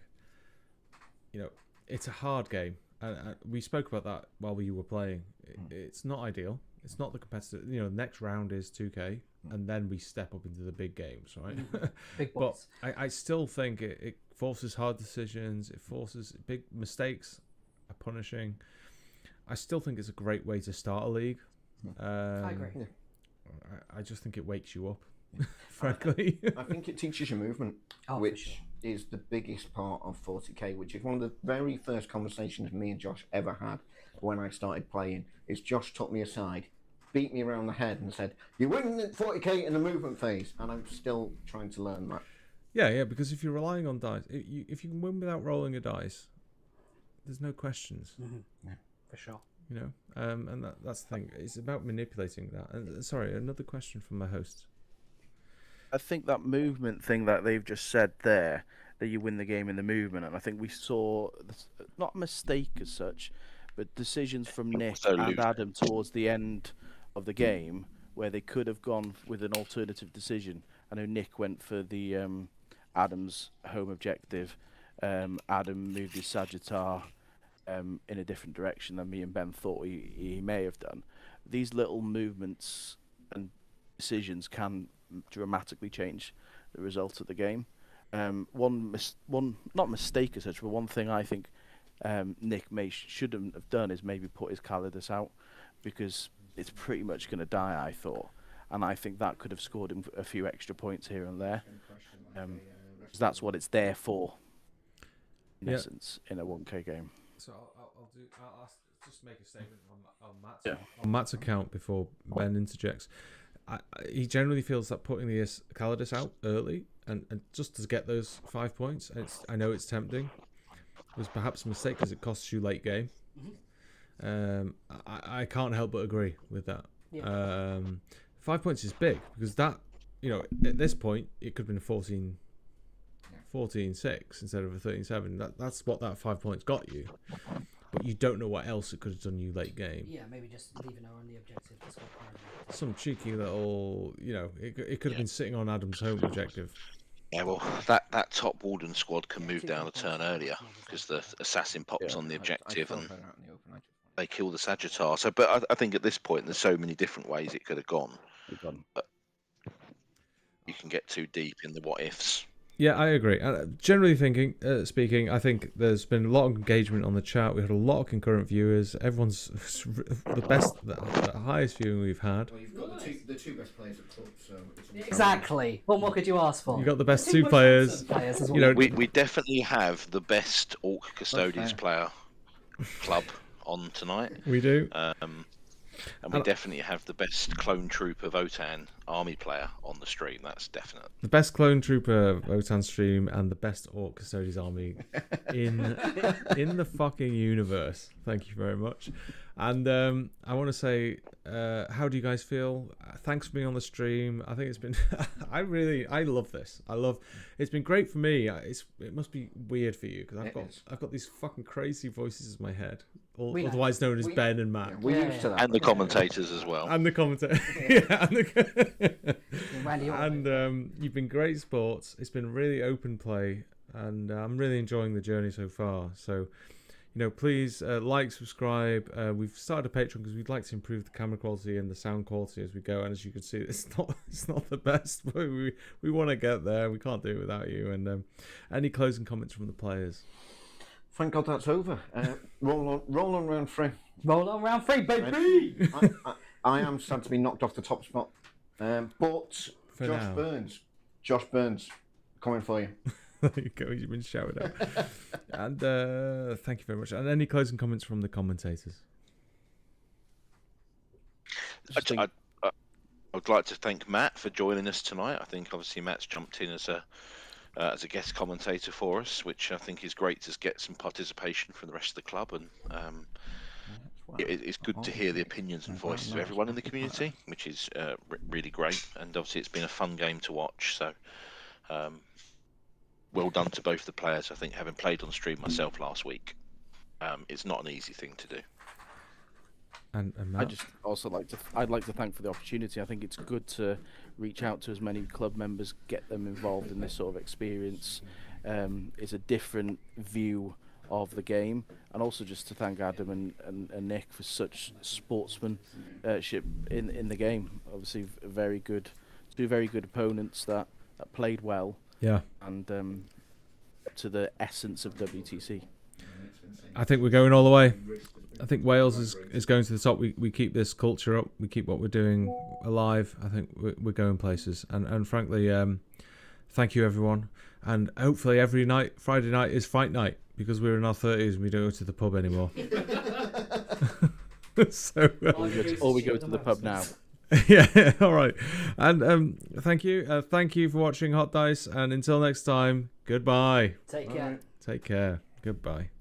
it's a hard game. And we spoke about that while we were playing. It's not ideal. It's not the competitive. The next round is 2K, and then we step up into the big games, right? Big boys. But I still think it forces hard decisions. It forces big mistakes are punishing. I still think it's a great way to start a league. I agree. Yeah. I just think it wakes you up, frankly. I think it teaches you movement, which is the biggest part of 40k, which is one of the very first conversations me and Josh ever had when I started playing. Is Josh took me aside, beat me around the head and said, "You win 40k in the movement phase," and I'm still trying to learn that. Yeah, because if you're relying on dice, if you can win without rolling a dice, there's no questions. Yeah, for sure. And that's the thing. It's about manipulating that. And sorry, another question from my host. I think that movement thing that they've just said there, that you win the game in the movement, and I think we saw, not a mistake as such, but decisions from Nick and Adam towards the end of the game where they could have gone with an alternative decision. I know Nick went for the Adam's home objective. Adam moved his Sagittar in a different direction than me and Ben thought he may have done. These little movements and decisions can dramatically change the result of the game. One not mistake as such, but one thing I think Nick shouldn't have done is maybe put his Custodes out, because it's pretty much going to die, I thought, and I think that could have scored him a few extra points here and there. Because that's what it's there for, in essence, in a 1K game. So I'll just make a statement on Matt's account before Ben interjects. He generally feels that putting the Custodes out early and just to get those 5 points, I know it's tempting, was perhaps a mistake because it costs you late game. I can't help but agree with that. 5 points is big, because that, at this point it could have been 14-6 instead of a 13-7. That's what that 5 points got you. But you don't know what else it could have done you late game. Yeah, maybe just leaving her on the objective. Some cheeky little, it could have been sitting on Adam's home objective. Yeah, well, that top Warden squad can move down a turn earlier because the assassin pops on the objective and they kill the Sagittar. So, but I think at this point there's so many different ways it could have gone. But you can get too deep in the what ifs. Yeah, I agree. Generally speaking, I think there's been a lot of engagement on the chat. We had a lot of concurrent viewers. Everyone's the highest viewing we've had. Well, you've got the the two best players at club, so it's Exactly. What more could you ask for? You got the best Two two most players. handsome players as You well. know, We definitely have the best Orc Custodes fair. player club on tonight. we do. And we definitely have the best clone trooper Votann army player on the stream. That's definite. The best clone trooper Votann stream and the best Orc Custodes army in the fucking universe. Thank you very much. And I want to say, how do you guys feel? Thanks for being on the stream. I think it's been, I love this. It's been great for me. It must be weird for you because I've got these fucking crazy voices in my head, otherwise known as Ben and Matt. We're used to that. And the commentators as well. And the commentator. And you've been great sports. It's been really open play, and I'm really enjoying the journey so far. So, please like, subscribe. We've started a Patreon because we'd like to improve the camera quality and the sound quality as we go. And as you can see, it's not the best, but we want to get there. We can't do it without you. And any closing comments from the players? Thank God that's over. Roll on round 3. Roll on round 3, baby. I am sad to be knocked off the top spot, but For Josh now. Burns, coming for you. There you go. You've been shouted out. And thank you very much. And any closing comments from the commentators? I would like to thank Matt for joining us tonight. I think obviously Matt's jumped in as a guest commentator for us, which I think is great to get some participation from the rest of the club. And it's good to hear the opinions and voices of everyone in the community, which is really great. And obviously it's been a fun game to watch. So well done to both the players. I think having played on stream myself last week, it's not an easy thing to do. And Matt? I just also I'd like to thank for the opportunity. I think it's good to reach out to as many club members, get them involved in this sort of experience. It's a different view of the game, and also just to thank Adam and Nick for such sportsmanship in the game. Obviously, two very good opponents that played well. Yeah. And to the essence of WTC. I think we're going all the way. I think Wales is going to the top. We keep this culture up. We keep what we're doing alive. I think we're going places. And frankly, thank you everyone. And hopefully every night, Friday night is fight night, because we're in our 30s and we don't go to the pub anymore. So or we go to the pub now. Yeah, all right. And thank you. Thank you for watching Hot Dice. And until next time, goodbye. Take care. Take care. Goodbye.